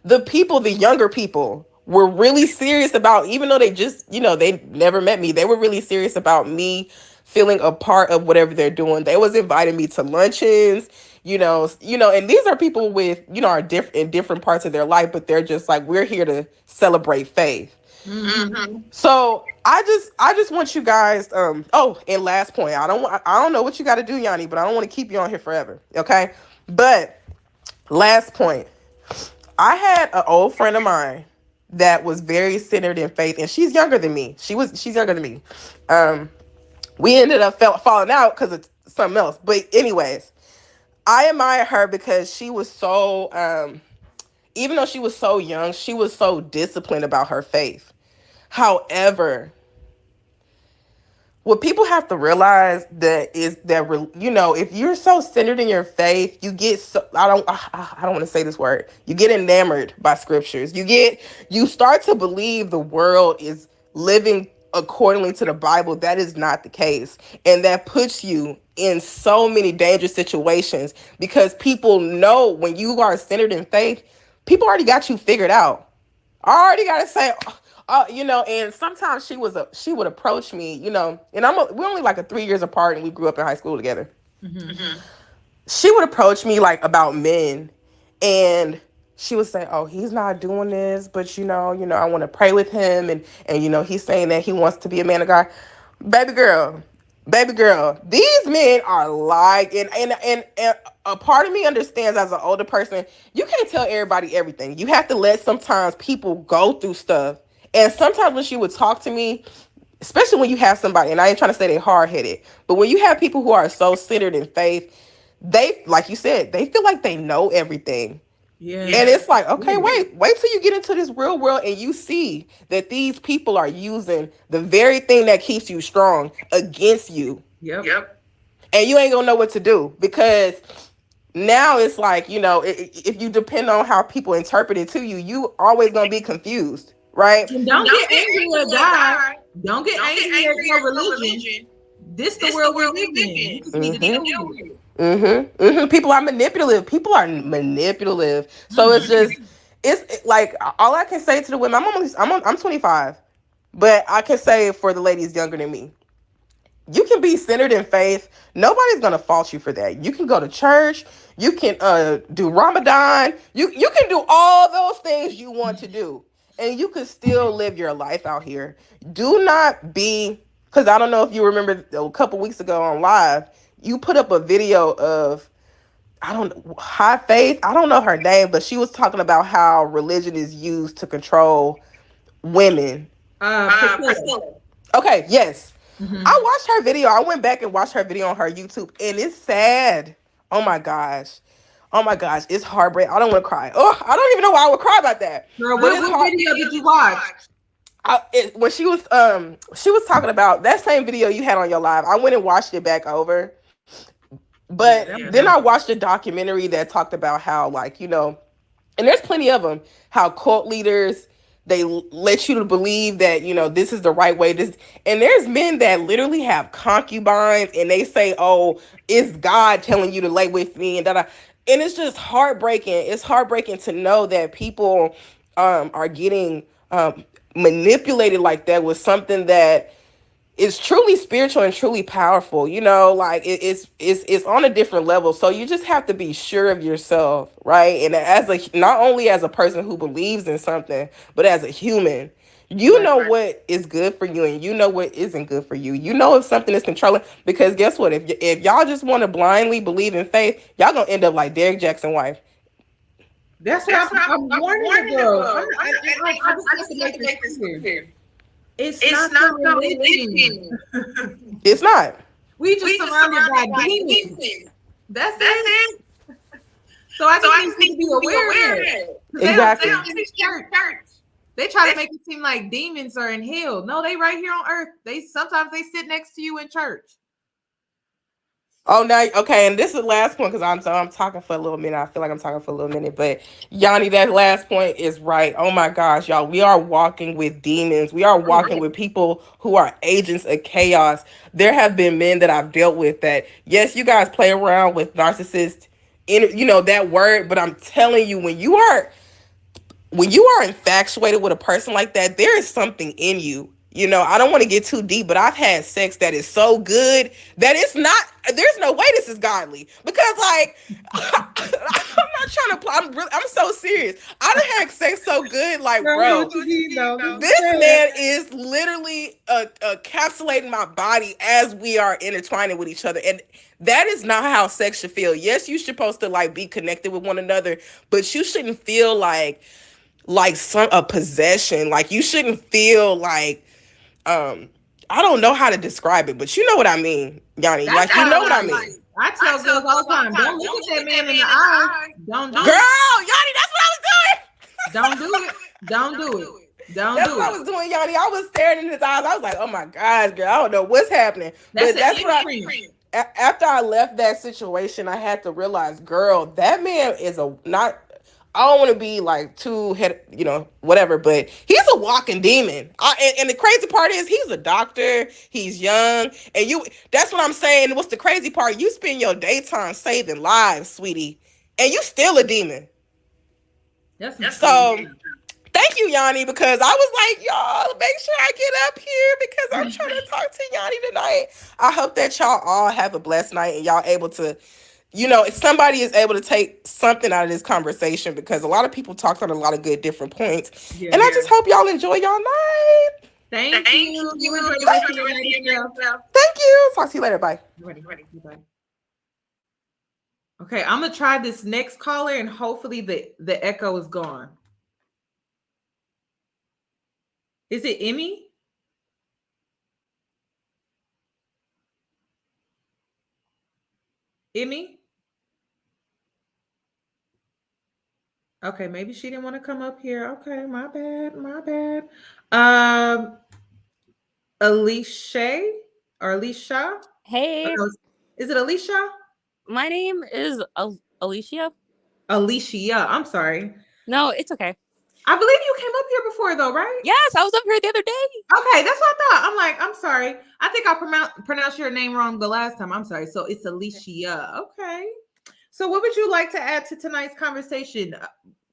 the younger people were really serious about, even though they just, they never met me, they were really serious about me feeling a part of whatever they're doing. They was inviting me to luncheons, and these are people with, are in different parts of their life, but they're just like, we're here to celebrate faith. So I just want you guys, and last point, I don't know what you got to do, Yoni, but I don't want to keep you on here forever. Okay. But last point, I had an old friend of mine that was very centered in faith, and she's younger than me. She's younger than me. We ended up falling out because of something else. But anyways, I admire her because she was so, even though she was so young, she was so disciplined about her faith. However, what people have to realize is that if you're so centered in your faith, you get so, I don't want to say this word. You get enamored by scriptures. You start to believe the world is living accordingly to the Bible. That is not the case. And that puts you in so many dangerous situations, because people know when you are centered in faith, people already got you figured out. I already got to say, and sometimes she would approach me, and we're only like 3 years apart, and we grew up in high school together. She would approach me like about men, and she would say, oh, he's not doing this, but I want to pray with him, and he's saying that he wants to be a man of God. Baby girl, these men are like, and a part of me understands, as an older person, you can't tell everybody everything. You have to let sometimes people go through stuff. And sometimes when she would talk to me, especially when you have somebody, and I ain't trying to say they're hard-headed, but when you have people who are so centered in faith, they, like you said, they feel like they know everything. Yeah. And it's like, okay, wait till you get into this real world and you see that these people are using the very thing that keeps you strong against you. Yep. And you ain't gonna know what to do, because now it's like, if you depend on how people interpret it to you, you always gonna be confused, right? And don't get angry at God. Don't get angry at your religion. This the world we're living in. You just need to deal with it. People are manipulative. So it's like, all I can say to the women, I'm 25, but I can say for the ladies younger than me, you can be centered in faith. Nobody's gonna fault you for that. You can go to church. You can do Ramadan. You can do all those things you want to do, and you can still live your life out here. Do not be, because I don't know if you remember a couple weeks ago on live, you put up a video of, High Faith. I don't know her name, but she was talking about how religion is used to control women. Priscilla. Okay, yes. I watched her video. I went back and watched her video on her YouTube, and it's sad. Oh my gosh, it's heartbreaking. I don't want to cry. Oh, I don't even know why I would cry about that. Girl, what video did you watch? When she was talking about that same video you had on your live, I went and watched it back over. But then I watched a documentary that talked about how, like, and there's plenty of them, how cult leaders, they let you to believe that, this is the right way. And there's men that literally have concubines, and they say, oh, it's God telling you to lay with me, and and it's just heartbreaking. It's heartbreaking to know that people are getting manipulated like that with something that is truly spiritual and truly powerful. Like it's on a different level. So you just have to be sure of yourself, right? And not only as a person who believes in something, but as a human, know what is good for you, and you know what isn't good for you. You know if something is controlling, because guess what? If y'all just want to blindly believe in faith, y'all gonna end up like Derek Jackson's wife. That's what I'm warning you, girl. I just have to make this clear. It's not the religion. It's not. We just surrounded by demons. That's it. So I just need to be aware of it. Exactly. They try to make it seem like demons are in hell. No, they right here on earth. Sometimes they sit next to you in church. Oh, now, okay, and this is the last point because I'm talking for a little minute. I feel like I'm talking for a little minute, but Yanni, that last point is right. Oh my gosh, y'all, we are walking with demons. We are walking with people who are agents of chaos. There have been men that I've dealt with that, yes, you guys play around with narcissist, that word, but I'm telling you, when you are infatuated with a person like that, there is something in you. I don't want to get too deep, but I've had sex that is so good that there's no way this is godly. Because I'm not trying to I'm so serious. I done had sex so good, bro, this man is literally encapsulating my body as we are intertwining with each other. And that is not how sex should feel. Yes, you're supposed to be connected with one another, but you shouldn't feel like a possession. You shouldn't feel I don't know how to describe it, but you know what I mean, Yanni. You know what I mean. I tell girls all the time, don't look at that man in the eye. Don't do it. Girl, Yanni, that's what I was doing. Don't do it. Don't do it. That's what I was doing, Yanni. I was staring in his eyes. I was like, oh my God, girl, I don't know what's happening. That's after I left that situation, I had to realize, girl, that man is I don't want to be too whatever, but he's a walking demon. And the crazy part is he's a doctor, he's young, and that's what I'm saying. What's the crazy part? You spend your daytime saving lives, sweetie, and you still a demon. So thank you, Yanni, because I was like, y'all, make sure I get up here because I'm trying to talk to Yanni tonight. I hope that y'all all have a blessed night and y'all able to, if somebody is able to take something out of this conversation, because a lot of people talked on a lot of good different points. And I just hope y'all enjoy y'all night. Thank you. You enjoy the rest of your night. Thank you. Talk to you later. Bye. Ready. Okay, I'm gonna try this next caller and hopefully the echo is gone. Is it Emmy? Emmy? Okay, maybe she didn't want to come up here. Okay, my bad. Alicia or Alicia? Hey. Is it Alicia? My name is Alicia. Alicia, I'm sorry. No, it's okay. I believe you came up here before though, right? Yes, I was up here the other day. Okay, that's what I thought. I'm sorry. I think I pronounced your name wrong the last time. I'm sorry. So it's Alicia. Okay. So what would you like to add to tonight's conversation?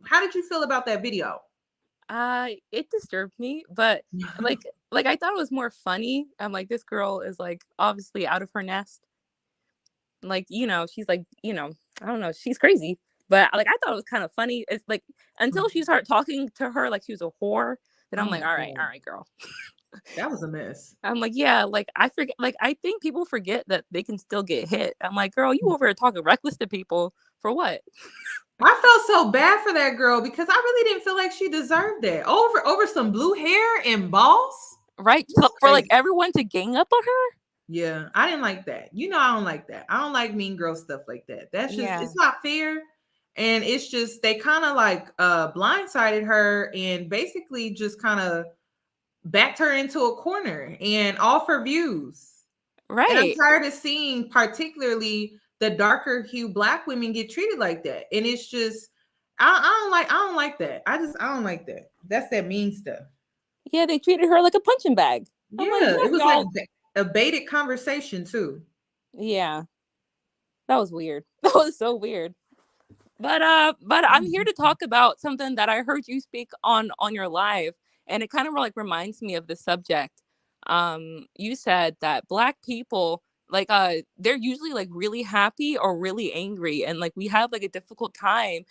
How did you feel about that video? It disturbed me, but like I thought it was more funny. I'm like, this girl is obviously out of her nest. She's I don't know, she's crazy. But I thought it was kind of funny. It's until she started talking to her like she was a whore, then I'm all right, girl. That was a mess. I'm yeah, I forget. I think people forget that they can still get hit. I'm girl, you over here talking reckless to people for what? I felt so bad for that girl because I really didn't feel like she deserved that over some blue hair and balls, right? For everyone to gang up on her. Yeah, I didn't like that. I don't like that. I don't like mean girl stuff like that. That's just it's not fair. And it's just they kind of blindsided her and basically just kind of backed her into a corner and all for views. Right. And I'm tired of seeing particularly the darker hue Black women get treated like that. And it's just I don't like that. I don't like that. That's that mean stuff. Yeah, they treated her like a punching bag. Yeah, it was a baited conversation too. Yeah. That was weird. That was so weird. But I'm here to talk about something that I heard you speak on your live, and it kind of reminds me of the subject. You said that Black people they're usually really happy or really angry, and we have a difficult time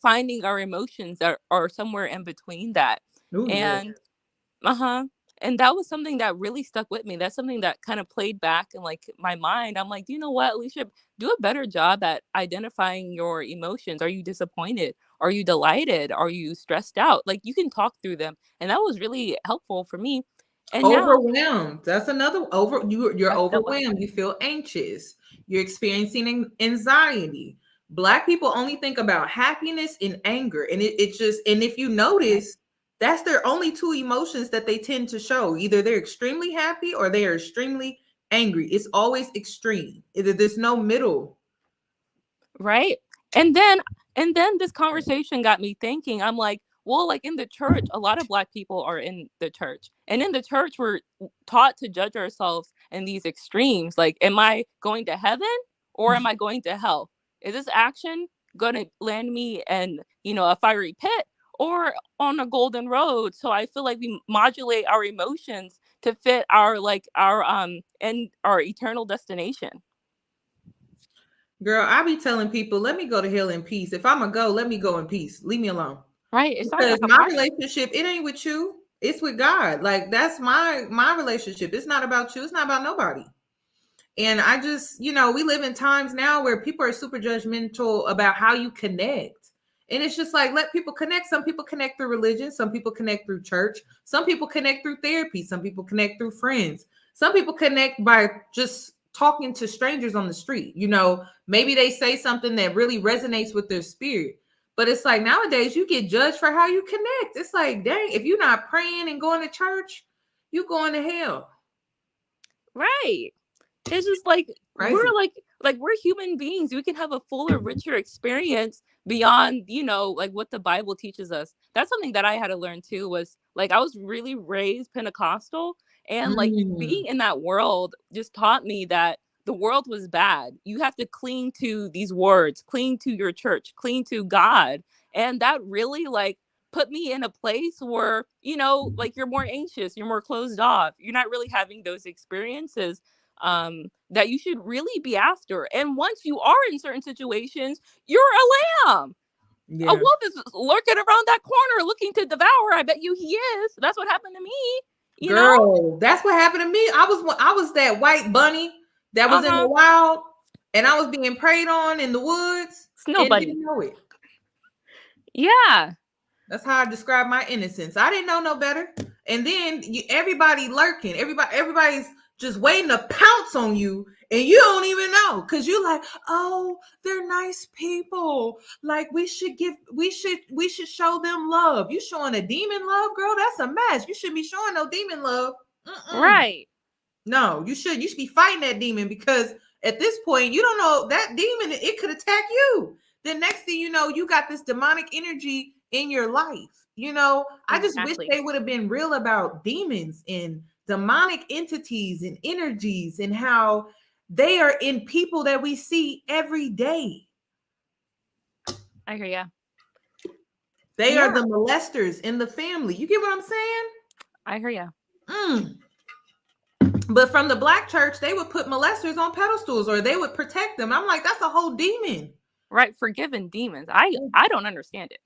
finding our emotions that are somewhere in between that. Ooh, and and that was something that really stuck with me. That's something that kind of played back in my mind. I'm you know what, Alicia, do a better job at identifying your emotions. Are you disappointed? Are you delighted? Are you stressed out? You can talk through them. And that was really helpful for me. And overwhelmed. That's another you're overwhelmed. You feel anxious. You're experiencing anxiety. Black people only think about happiness and anger. And it just, and if you notice, that's their only two emotions that they tend to show. Either they're extremely happy or they are extremely angry. It's always extreme. There's no middle. Right. And then this conversation got me thinking. I'm like, well, like in the church, a lot of Black people are in the church. And in the church, we're taught to judge ourselves in these extremes. Like, am I going to heaven or am I going to hell? Is this action going to land me in, a fiery pit or on a golden road? So I feel like we modulate our emotions to fit our and our eternal destination. Girl, I be telling people, let me go to hell in peace. If I'm going to go, let me go in peace. Leave me alone. Right. It's because my relationship, it ain't with you. It's with God. Like, that's my relationship. It's not about you. It's not about nobody. And I just, we live in times now where people are super judgmental about how you connect. And it's just like, let people connect. Some people connect through religion. Some people connect through church. Some people connect through therapy. Some people connect through friends. Some people connect by just talking to strangers on the street. Maybe they say something that really resonates with their spirit. But it's like nowadays you get judged for how you connect. It's like, dang, if you're not praying and going to church, you going to hell. Right. It's just like we're we're human beings. We can have a fuller, richer experience beyond, like what the Bible teaches us. That's something that I had to learn too, was like I was really raised Pentecostal, and like being in that world just taught me that the world was bad. You have to cling to these words, cling to your church, cling to God. And that really like put me in a place where, like you're more anxious, you're more closed off. You're not really having those experiences that you should really be after. And once you are in certain situations, you're a lamb. Yeah. A wolf is lurking around that corner looking to devour. I bet you he is. That's what happened to me. You know? That's what happened to me. I was that white bunny that was in the wild, and I was being preyed on in the woods. Snow bunny. Didn't know it. Yeah. That's how I describe my innocence. I didn't know no better. And then everybody lurking. Everybody's just waiting to pounce on you, and you don't even know, because you're like, oh, they're nice people. Like we should show them love. You showing a demon love, girl? That's a mess. You shouldn't be showing no demon love. Right. No, you should be fighting that demon, because at this point, you don't know that demon, it could attack you. The next thing you know, you got this demonic energy in your life. I just wish they would have been real about demons and demonic entities and energies and how they are in people that we see every day. I hear ya. They are the molesters in the family. You get what I'm saying? I hear ya. But from the Black church, they would put molesters on pedestals, or they would protect them. I'm like, that's a whole demon. Right, forgiven demons. I don't understand it.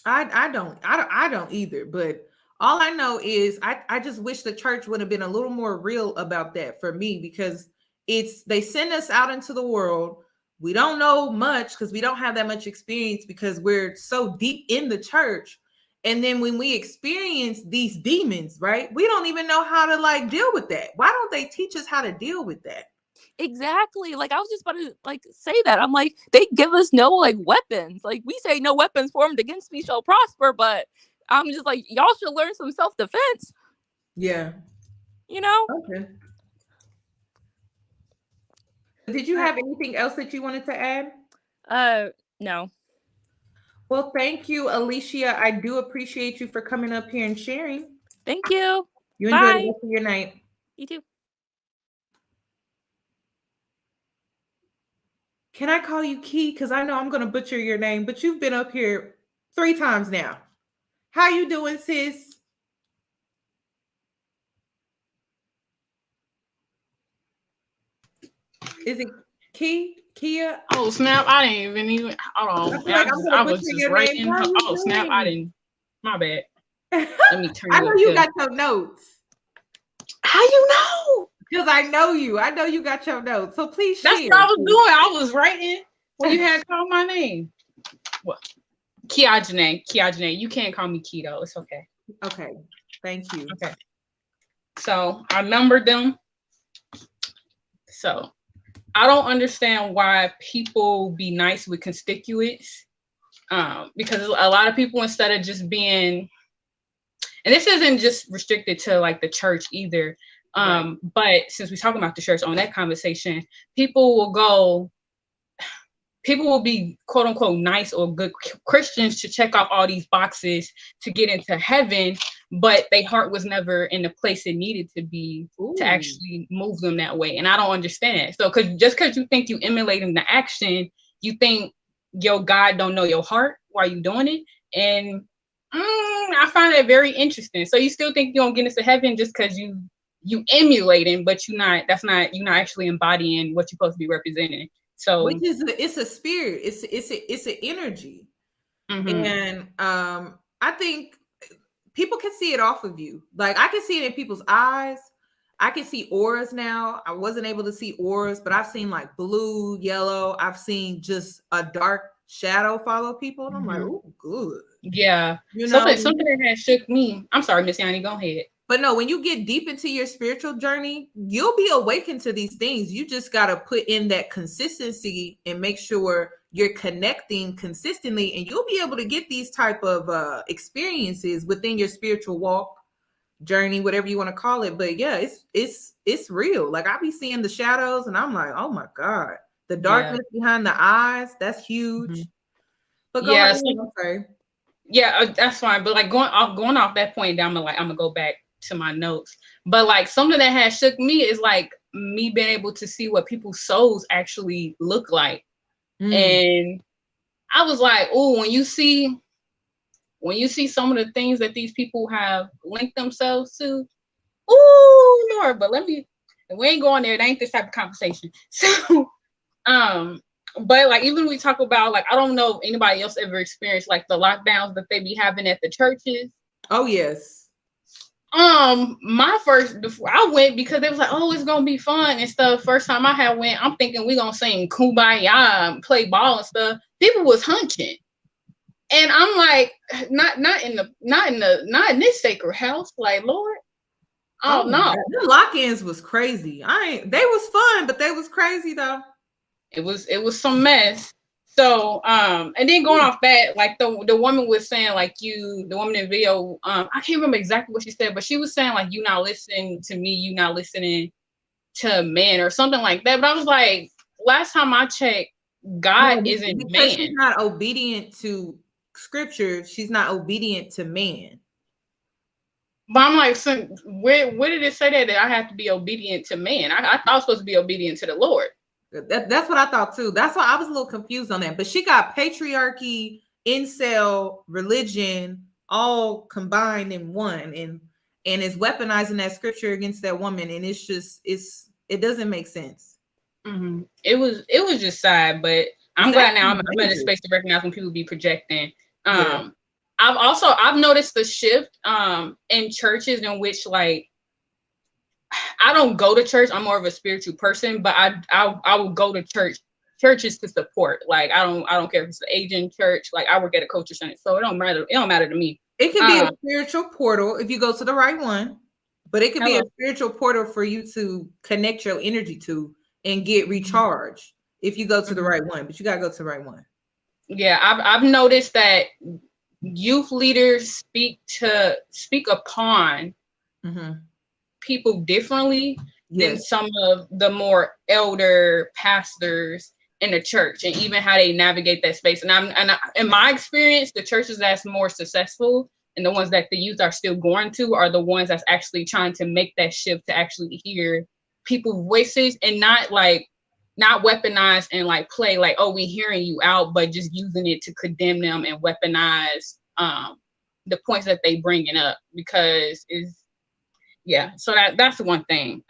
I don't either. But all I know is I just wish the church would have been a little more real about that for me, because they send us out into the world. We don't know much because we don't have that much experience, because we're so deep in the church. And then when we experience these demons, right, we don't even know how to deal with that. Why don't they teach us how to deal with that? Exactly. Like I was just about to say that. I'm like, they give us no weapons. Like we say no weapons formed against me shall prosper, but I'm just like, y'all should learn some self-defense. Yeah. Okay. Did you have anything else that you wanted to add? No. Well, thank you, Alicia. I do appreciate you for coming up here and sharing. Thank you. You enjoy the rest of your night. You too. Can I call you Key? Because I know I'm going to butcher your name, but you've been up here 3 times now. How you doing, sis? Is it Key? Kia? Oh, snap. I didn't even hold on. I was just writing. Oh, snap. I didn't. My bad. Let me turn I know you got your notes. How you know? Because I know you. I know you got your notes. So please share. That's what I was doing. I was writing when you had called my name. What? Kiajane. You can't call me Keto. It's okay. Okay. Thank you. Okay. So I numbered them. So I don't understand why people be nice with conspicuous. Because a lot of people, instead of just being, and this isn't just restricted to like the church either. But since we're talking about the church on that conversation, people will be quote unquote nice or good Christians to check off all these boxes to get into heaven, but their heart was never in the place it needed to be to actually move them that way. And I don't understand. So because you think you emulating the action, you think your God don't know your heart while you doing it. And I find that very interesting. So you still think you don't get into heaven just because you emulating, but you're not actually embodying what you're supposed to be representing. So it's a spirit, it's an energy. And I think people can see it off of you. Like I can see it in people's eyes. I can see auras now. I wasn't able to see auras, but I've seen like blue, yellow. I've seen just a dark shadow follow people, and I'm like, oh, good. Yeah, you know, something that has shook me. I'm sorry, Miss Yoni, go ahead. But no, when you get deep into your spiritual journey, you'll be awakened to these things. You just got to put in that consistency and make sure you're connecting consistently, and you'll be able to get these type of experiences within your spiritual walk, journey, whatever you want to call it. But yeah, it's real. Like I be seeing the shadows, and I'm like, oh my God, the darkness behind the eyes, that's huge. But go ahead, I'm sorry. Yeah, that's fine. But like going off that point, I'm gonna go back to my notes. But like something that has shook me is like me being able to see what people's souls actually look like. And I was like, oh, when you see some of the things that these people have linked themselves to, oh Lord, but we ain't going there. That ain't this type of conversation. So but like even when we talk about like, I don't know if anybody else ever experienced like the lockdowns that they be having at the churches. Oh yes. Before I went, because it was like, oh, it's gonna be fun and stuff. First time I had went, I'm thinking we gonna sing Kumbaya and play ball and stuff. People was hunching, and I'm like, not in this sacred house, like Lord. Oh no, the lock-ins was crazy. They was fun, but they was crazy though. It was some mess. So, and then going off that, like the woman was saying, like the woman in the video, I can't remember exactly what she said, but she was saying like, you not listening to me, you not listening to man or something like that. But I was like, last time I checked, God isn't man. She's not obedient to scripture. She's not obedient to man. But I'm like, so where did it say that I have to be obedient to man? I thought I was supposed to be obedient to the Lord. That's what I thought too. That's why I was a little confused on that. But she got patriarchy, incel, religion, all combined in one, and is weaponizing that scripture against that woman. And it's just it doesn't make sense. It was just sad, but I'm glad now I'm in a space to recognize when people be projecting. I've noticed the shift in churches in which like, I don't go to church. I'm more of a spiritual person, but I will go to churches to support. Like I don't care if it's an Asian church. Like I work at a culture center, so it don't matter to me. It can be a spiritual portal if you go to the right one, but it could be a spiritual portal for you to connect your energy to and get recharged if you go to the right one. But you gotta go to the right one. Yeah, I've noticed that youth leaders speak upon people differently than some of the more elder pastors in the church, and even how they navigate that space. And in my experience, the churches that's more successful and the ones that the youth are still going to are the ones that's actually trying to make that shift to actually hear people's voices and not weaponize and like play like, oh, we hearing you out, but just using it to condemn them and weaponize the points that they bringing up, because so that's one thing.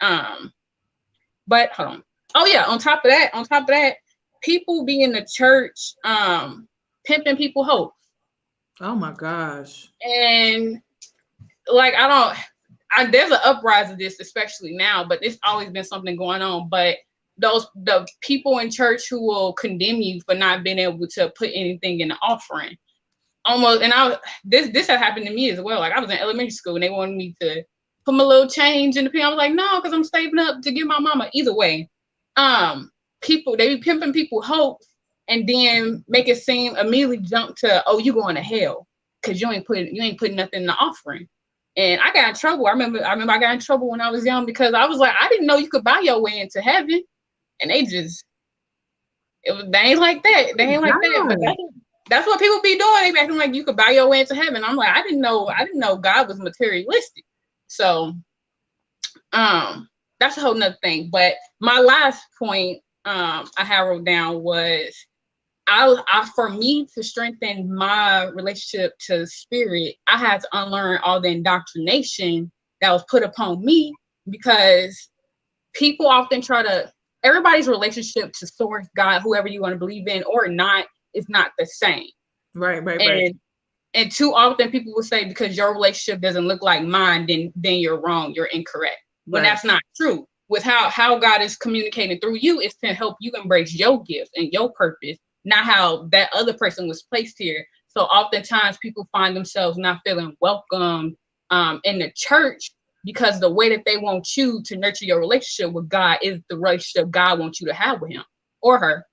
But hold on. Oh yeah, on top of that, people be in the church pimping people hope. Oh my gosh. And like there's an uprise of this, especially now, but it's always been something going on. But the people in church who will condemn you for not being able to put anything in the offering. Almost, and this had happened to me as well. Like I was in elementary school and they wanted me to put my little change in the pen. I was like, no, because I'm saving up to give my mama. Either way, people, they be pimping people hopes and then make it seem immediately jump to, oh, you going to hell because you ain't putting nothing in the offering. And I got in trouble. I remember I got in trouble when I was young because I was like, I didn't know you could buy your way into heaven. And they ain't like that. They ain't like that. But that's what people be doing. They be acting like you could buy your way into heaven. I'm like, I didn't know God was materialistic. So that's a whole nother thing. But my last point I had wrote down was I for me to strengthen my relationship to spirit, I had to unlearn all the indoctrination that was put upon me, because people often everybody's relationship to source, God, whoever you want to believe in or not, is not the same. Right. And too often people will say, because your relationship doesn't look like mine, then you're wrong, you're incorrect. When that's not true. With how God is communicating through you, is to help you embrace your gift and your purpose, not how that other person was placed here. So oftentimes people find themselves not feeling welcome in the church, because the way that they want you to nurture your relationship with God is the relationship God wants you to have with him or her.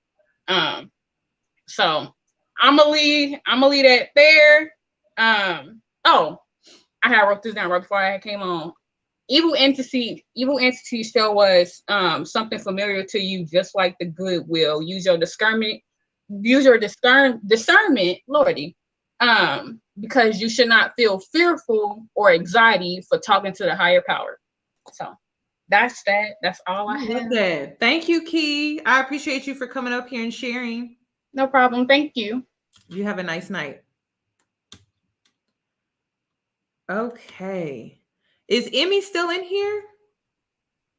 So I'm gonna leave that there. I had wrote this down right before I came on. Evil entity show us something familiar to you, just like the goodwill. Use your discernment, Lordy. Because you should not feel fearful or anxiety for talking to the higher power. So that's that. That's all I have. That. Thank you, Key. I appreciate you for coming up here and sharing. No problem. Thank you. You have a nice night. Okay. Is Emmy still in here?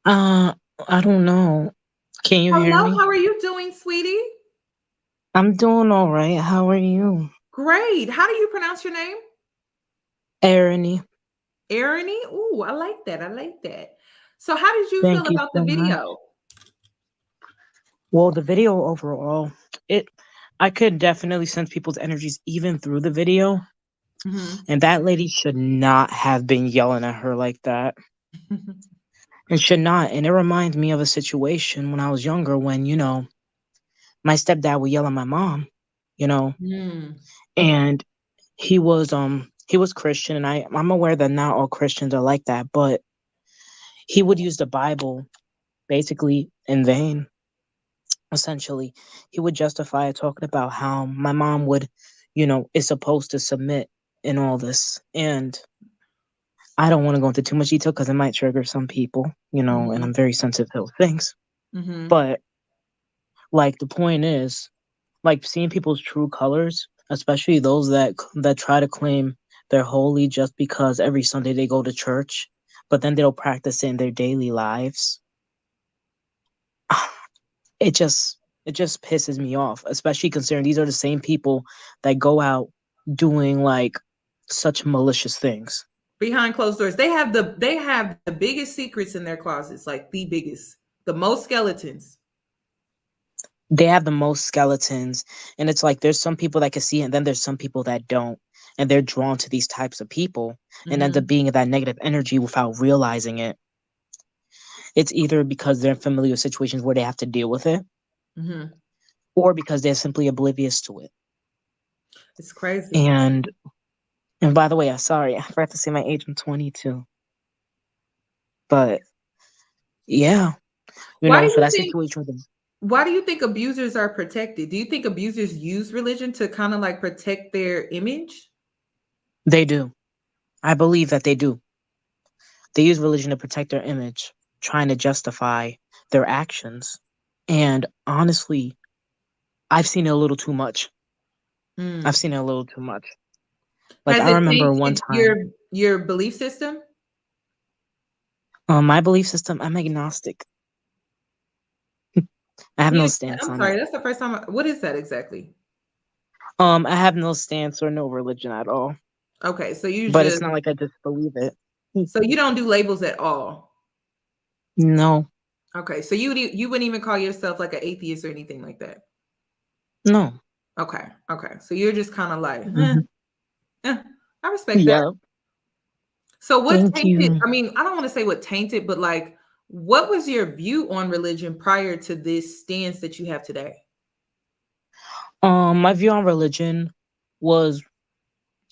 I don't know. Can you hear me? How are you doing, sweetie? I'm doing all right. How are you? Great. How do you pronounce your name? Arony. Arony? Ooh, I like that. So how did you Thank feel you about so the video? much. Well, the video overall, I could definitely sense people's energies even through the video. And that lady should not have been yelling at her like that. And should not. And it reminds me of a situation when I was younger when, my stepdad would yell at my mom, and he was Christian, and I'm aware that not all Christians are like that, but he would use the Bible basically in vain. Essentially, he would justify it, talking about how my mom would, is supposed to submit in all this. And I don't want to go into too much detail because it might trigger some people, and I'm very sensitive to things. But like, the point is, like, seeing people's true colors, especially those that try to claim they're holy just because every Sunday they go to church, but then they don't practice it in their daily lives. It just pisses me off, especially considering these are the same people that go out doing like such malicious things behind closed doors. They have the biggest secrets in their closets, like the biggest, the most skeletons. They have the most skeletons, and it's like there's some people that can see it, and then there's some people that don't, and they're drawn to these types of people and end up being in that negative energy without realizing it. It's either because they're in familiar situations where they have to deal with it, or because they're simply oblivious to it. It's crazy. And by the way, I'm sorry, I forgot to say my age. I'm 22. But yeah, for that situation. Why do you think abusers are protected? Do you think abusers use religion to kind of like protect their image? They do. I believe that they do. They use religion to protect their image, trying to justify their actions. And honestly, I've seen it a little too much. I've seen it a little too much. Like, I remember one time. Your belief system? My belief system, I'm agnostic. I have no stance on it. I'm sorry, that's the first time. What is that exactly? I have no stance or no religion at all. Okay, so but it's not like I just believe it. So you don't do labels at all? No. Okay, so you wouldn't even call yourself like an atheist or anything like that? No. Okay. So you're just kind of like, I respect that. So what Thank tainted, you. I mean, I don't want to say what tainted, but like, what was your view on religion prior to this stance that you have today? My view on religion was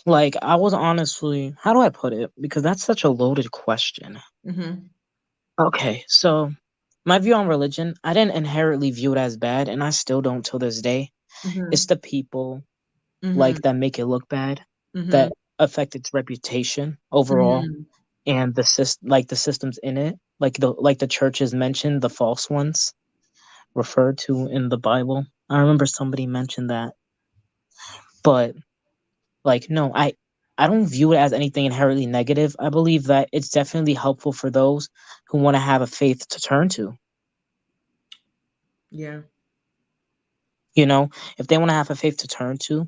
like I was honestly, how do I put it? Because that's such a loaded question. Mm-hmm. Okay, so my view on religion, I didn't inherently view it as bad, and I still don't till this day. It's Mm-hmm. the people Mm-hmm. like that make it look bad, Mm-hmm. that affect its reputation overall, Mm-hmm. and the systems in it, like the churches mentioned, the false ones referred to in the Bible. I remember somebody mentioned that, but like no, I don't view it as anything inherently negative. I believe that it's definitely helpful for those who want to have a faith to turn to. Yeah. You know, if they want to have a faith to turn to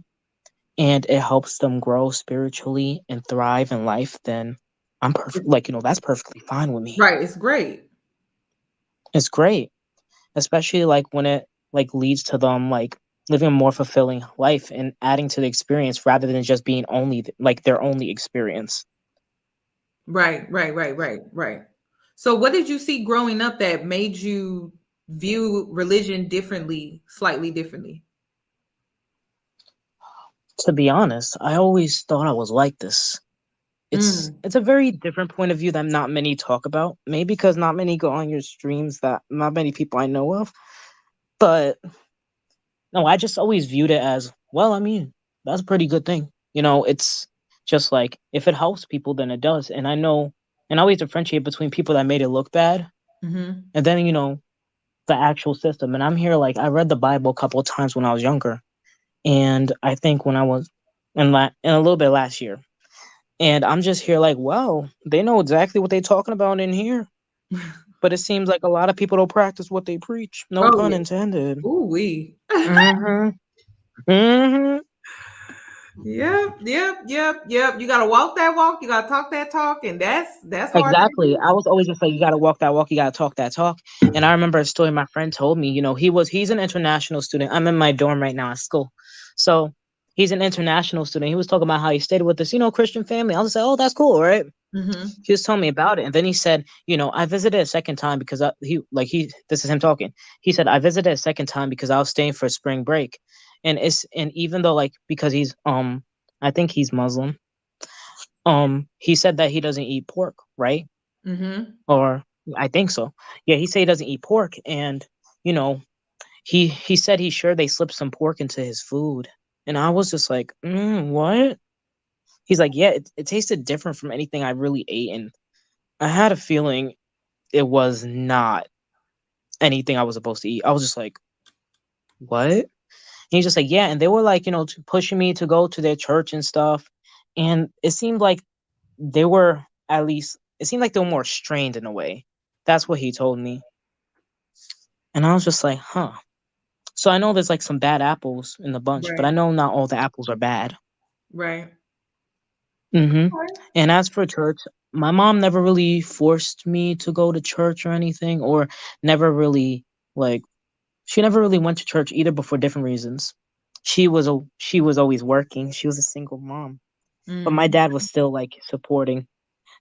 and it helps them grow spiritually and thrive in life, then I'm perfect. Like, that's perfectly fine with me. Right. It's great. It's great, especially like when it like leads to them like living a more fulfilling life and adding to the experience rather than just being only like their only experience. Right. Right. Right. Right. Right. So what did you see growing up that made you view religion differently, slightly differently? To be honest, I always thought I was like this. Mm. It's a very different point of view that not many talk about. Maybe because not many go on your streams that not many people I know of. But no, I just always viewed it as, well, I mean, that's a pretty good thing. It's just like if it helps people, then it does. And I know, and I always differentiate between people that made it look bad Mm-hmm. and then, the actual system. And I'm here, like, I read the Bible a couple of times when I was younger. And I think when I was in a little bit last year. And I'm just here like, well, they know exactly what they're talking about in here. But it seems like a lot of people don't practice what they preach. No Oh pun yeah. intended. Ooh wee. Mm-hmm. Mm-hmm. Yep, yep, yep, yep. You gotta walk that walk, you gotta talk that talk, and that's hard to Exactly. do. I was always just like, you gotta walk that walk, you gotta talk that talk. And I remember a story my friend told me, he's an international student. I'm in my dorm right now at school. So he's an international student. He was talking about how he stayed with this, Christian family. I was like, oh, that's cool, right? Mm-hmm. He was telling me about it. And then he said, I visited a second time because this is him talking. He said, I visited a second time because I was staying for spring break. And even though like, because he's, I think he's Muslim. He said that he doesn't eat pork, right? Mm-hmm. Or I think so. Yeah, he said he doesn't eat pork, and you know, he said he's sure they slipped some pork into his food, and I was just like, what? He's like, yeah, it tasted different from anything I really ate, and I had a feeling it was not anything I was supposed to eat. I was just like, what? And he's just like, yeah, and they were like, pushing me to go to their church and stuff, and it seemed like they were at least it seemed like they were more strained in a way. That's what he told me. And I was just like, huh. So I know there's like some bad apples in the bunch, but I Right, know not all the apples are bad. right. Hmm. Okay. And as for church, my mom never really forced me to go to church or anything, or never really like she never really went to church either, but for different reasons. She was always working. She was a single mom, but my Mm. dad was still like supporting,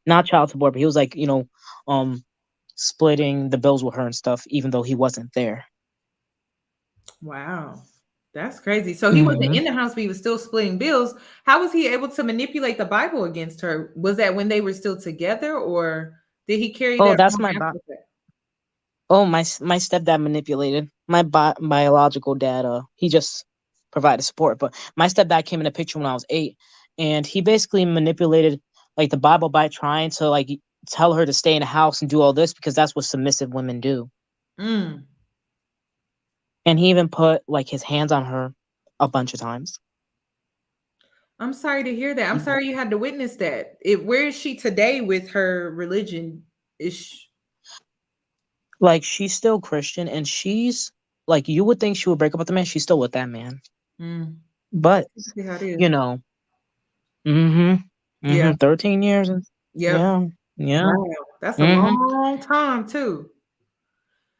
not child support, but he was like um splitting the bills with her and stuff, even though he wasn't there. Wow. That's crazy. So he wasn't Hmm. in the house, but he was still splitting bills. How was he able to manipulate the Bible against her? Was that when they were still together, or did he carry Oh, that that's on my after that? Oh, my stepdad manipulated my biological dad. He just provided support, but my stepdad came in the picture when I was 8, and he basically manipulated like the Bible by trying to like tell her to stay in the house and do all this because that's what submissive women do. Mm. And he even put like his hands on her a bunch of times. I'm sorry to hear that. I'm Mhm. sorry you had to witness that. Where is she today with her religion? Is she, Like she's still Christian, and she's like you would think she would break up with the man. She's still with that man, mm. but See how it is. you know, mm-hmm, Yeah. 13 years, and Yep. yeah, yeah. Wow. That's a Mm-hmm. long time too.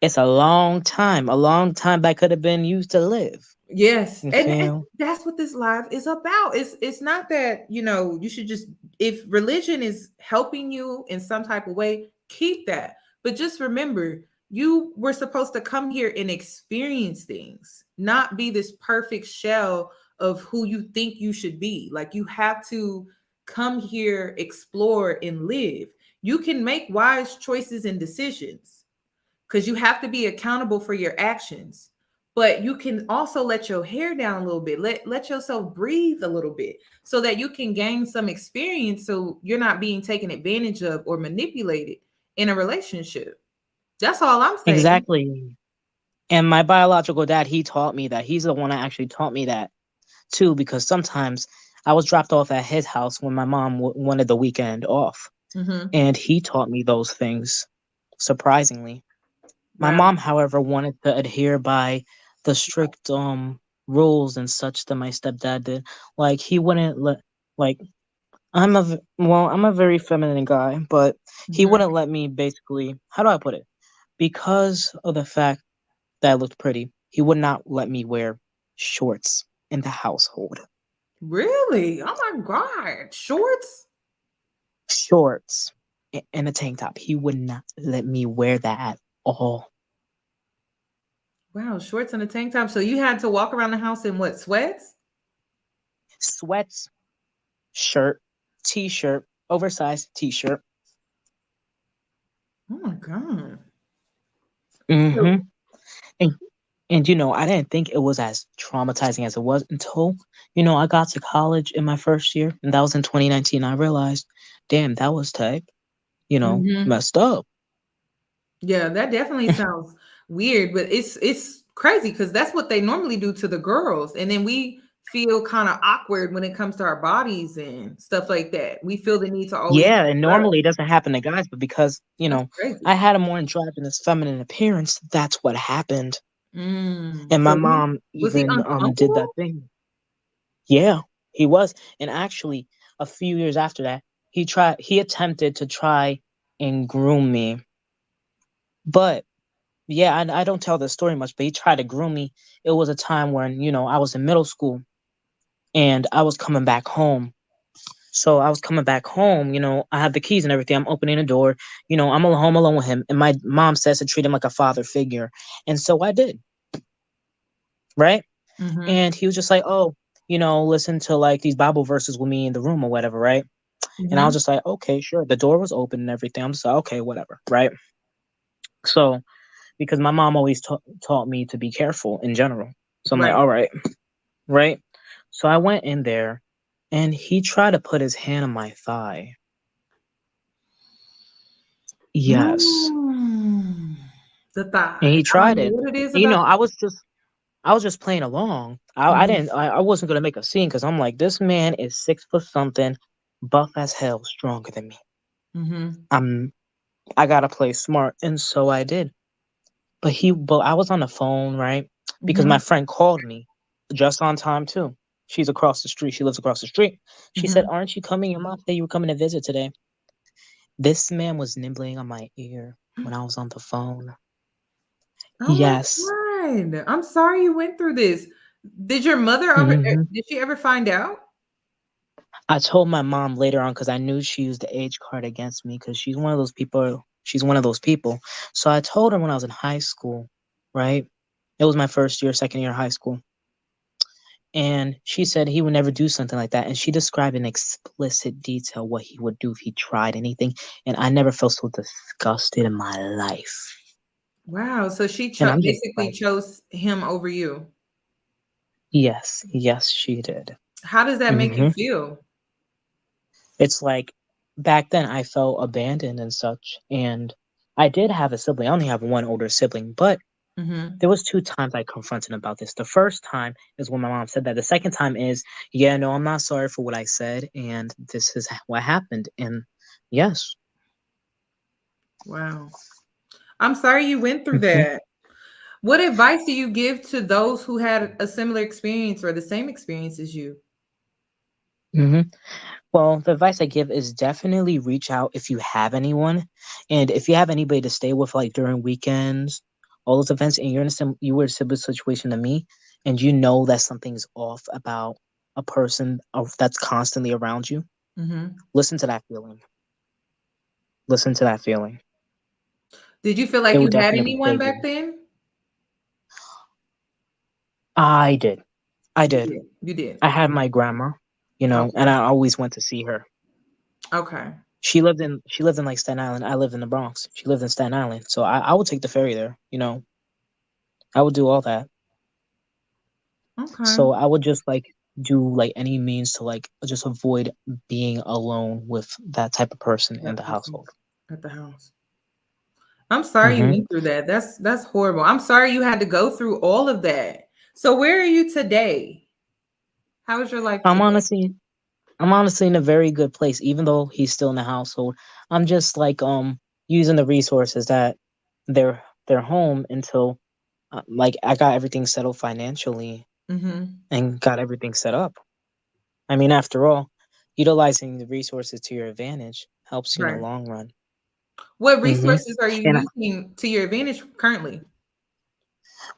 It's a long time that could have been used to live. Yes. You And feel? that's what this live is about. It's not that, you should just, if religion is helping you in some type of way, keep that. But just remember, you were supposed to come here and experience things, not be this perfect shell of who you think you should be. Like, you have to come here, explore, and live. You can make wise choices and decisions because you have to be accountable for your actions. But you can also let your hair down a little bit. Let yourself breathe a little bit so that you can gain some experience so you're not being taken advantage of or manipulated in a relationship. That's all I'm saying. Exactly. And my biological dad, he taught me that. He's the one that actually taught me that too, because sometimes I was dropped off at his house when my mom wanted the weekend off. Mm-hmm. And he taught me those things, surprisingly. My Wow. mom, however, wanted to adhere by the strict rules and such that my stepdad did. Like, he wouldn't let, like, I'm a very feminine guy, but he Mm-hmm. wouldn't let me, basically, how do I put it? Because of the fact that I looked pretty, he would not let me wear shorts in the household. Really? Oh my God. Shorts? Shorts and a tank top. He would not let me wear that at all. Wow, shorts and a tank top. So you had to walk around the house in what, sweats? Sweats, shirt, t-shirt, oversized t-shirt. Oh my God. Mm-hmm. So, And I didn't think it was as traumatizing as it was until, I got to college in my first year, and that was in 2019. I realized, damn, that was type, mhm. messed up. Yeah, that definitely sounds weird, but it's crazy because that's what they normally do to the girls. And then we feel kind of awkward when it comes to our bodies and stuff like that. We feel the need to always Yeah, and cover up. normally it doesn't happen to guys, but because, That's I crazy. had a more androgynous feminine appearance, that's what happened. And my So mom was he even did that uncomfortable? thing. Yeah, he was. And actually, a few years after that, he attempted to try and groom me. But yeah, I don't tell this story much, but he tried to groom me. It was a time when, I was in middle school and I was coming back home. So I was coming back home, I have the keys and everything. I'm opening the door, I'm home alone with him. And my mom says to treat him like a father figure. And so I did. Right. Mm-hmm. And he was just like, oh, listen to like these Bible verses with me in the room or whatever. Right. And I was Mm-hmm. just like, okay, sure. The door was open and everything. I'm just like, okay, whatever. Right. So because my mom always taught me to be careful in general. So I'm like, Right. all right. Right. So I went in there and he tried to put his hand on my thigh. Yes. Mm. The And thigh. he I don't tried know it. what it is And, about. I was just playing along. Mhm. I wasn't gonna make a scene because I'm like, this man is 6 foot something, buff as hell, stronger than me. Mhm. I gotta play smart, and so I did. But I was on the phone, right? Because my Mhm. friend called me just on time too. She's across the street. She lives across the street. She said, Mhm. "Aren't you coming? Your mom said you were coming to visit today." This man was nibbling on my ear when I was on the phone. Oh my Yes. God. I'm sorry you went through this. Did your mother ever Hmm. did she ever find out? I told my mom later on because I knew she used the age card against me because she's one of those people. She's one of those people. So I told her when I was in high school, right? It was my first year, second year of high school. And she said he would never do something like that. And she described in explicit detail what he would do if he tried anything. And I never felt so disgusted in my life. Wow. So she And I'm just basically like, chose him over you. yes, she did. How does that make you Hmm. feel? It's like back then I felt abandoned and such. And I did have a sibling. I only have one older sibling, but Mhm. there was 2 times I confronted him about this. The first time is when my mom said that. The second time is, yeah, no, I'm not sorry for what I said, and this is what happened. And yes. Wow. I'm sorry you went through Hmm. that. What advice do you give to those who had a similar experience or the same experience as you? Hmm. Well, the advice I give is definitely reach out if you have anyone, and if you have anybody to stay with, like during weekends, all those events, and you were in a similar situation to me, and you know that something's off about a person that's constantly around you, listen to that feeling. Listen to that feeling. Did you feel like It you would had definitely anyone save back you. then? I did. I did. You did. I had my grandma, you know, and I always went to see her. Okay. She lived in like Staten Island. I lived in the Bronx. She lived in Staten Island. So I would take the ferry there, you know. I would do all that. Okay. So I would just like do like any means to like just avoid being alone with that type of person in the household. At the house. I'm sorry you went through that. That's horrible. I'm sorry you had to go through all of that. So where are you today? How is your life I'm today? honestly in a very good place, even though he's still in the household. I'm just like using the resources that they're home until like I got everything settled financially and got everything set up. I mean, after all, utilizing the resources to your advantage helps you in the Right. long run. What resources are you And using to your advantage currently?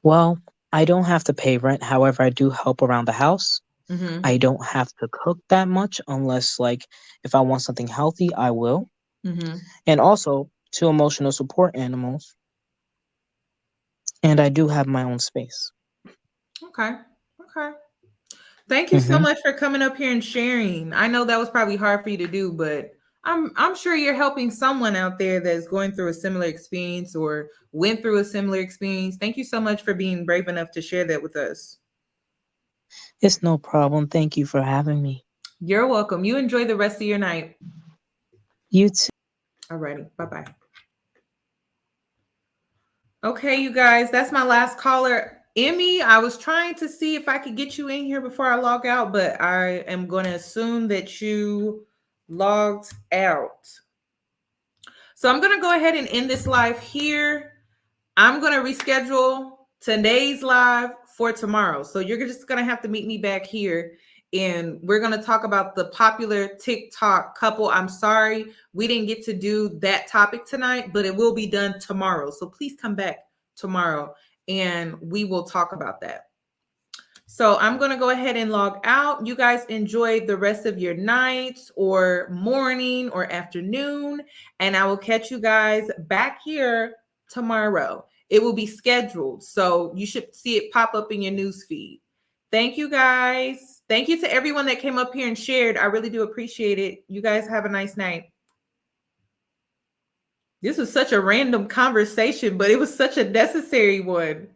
well, I don't have to pay rent. However, I do help around the house. Mm-hmm. I don't have to cook that much unless like if I want something healthy, I will. Mm-hmm. And also 2 emotional support animals. And I do have my own space. Okay. Okay. Thank you so much for coming up here and sharing. I know that was probably hard for you to do, but I'm sure you're helping someone out there that's going through a similar experience or went through a similar experience. Thank you so much for being brave enough to share that with us. It's no problem. Thank you for having me. You're welcome. You enjoy the rest of your night. You too. Alrighty. Bye-bye. Okay, you guys, that's my last caller. Emmy, I was trying to see if I could get you in here before I log out, but I am going to assume that you logged out. So I'm going to go ahead and end this live here. I'm going to reschedule today's live for tomorrow. So you're just going to have to meet me back here. And we're going to talk about the popular TikTok couple. I'm sorry we didn't get to do that topic tonight, but it will be done tomorrow. So please come back tomorrow and we will talk about that. So I'm going to go ahead and log out. You guys enjoy the rest of your night or morning or afternoon. And I will catch you guys back here tomorrow. It will be scheduled. So you should see it pop up in your news feed. Thank you guys. Thank you to everyone that came up here and shared. I really do appreciate it. You guys have a nice night. This was such a random conversation, but it was such a necessary one.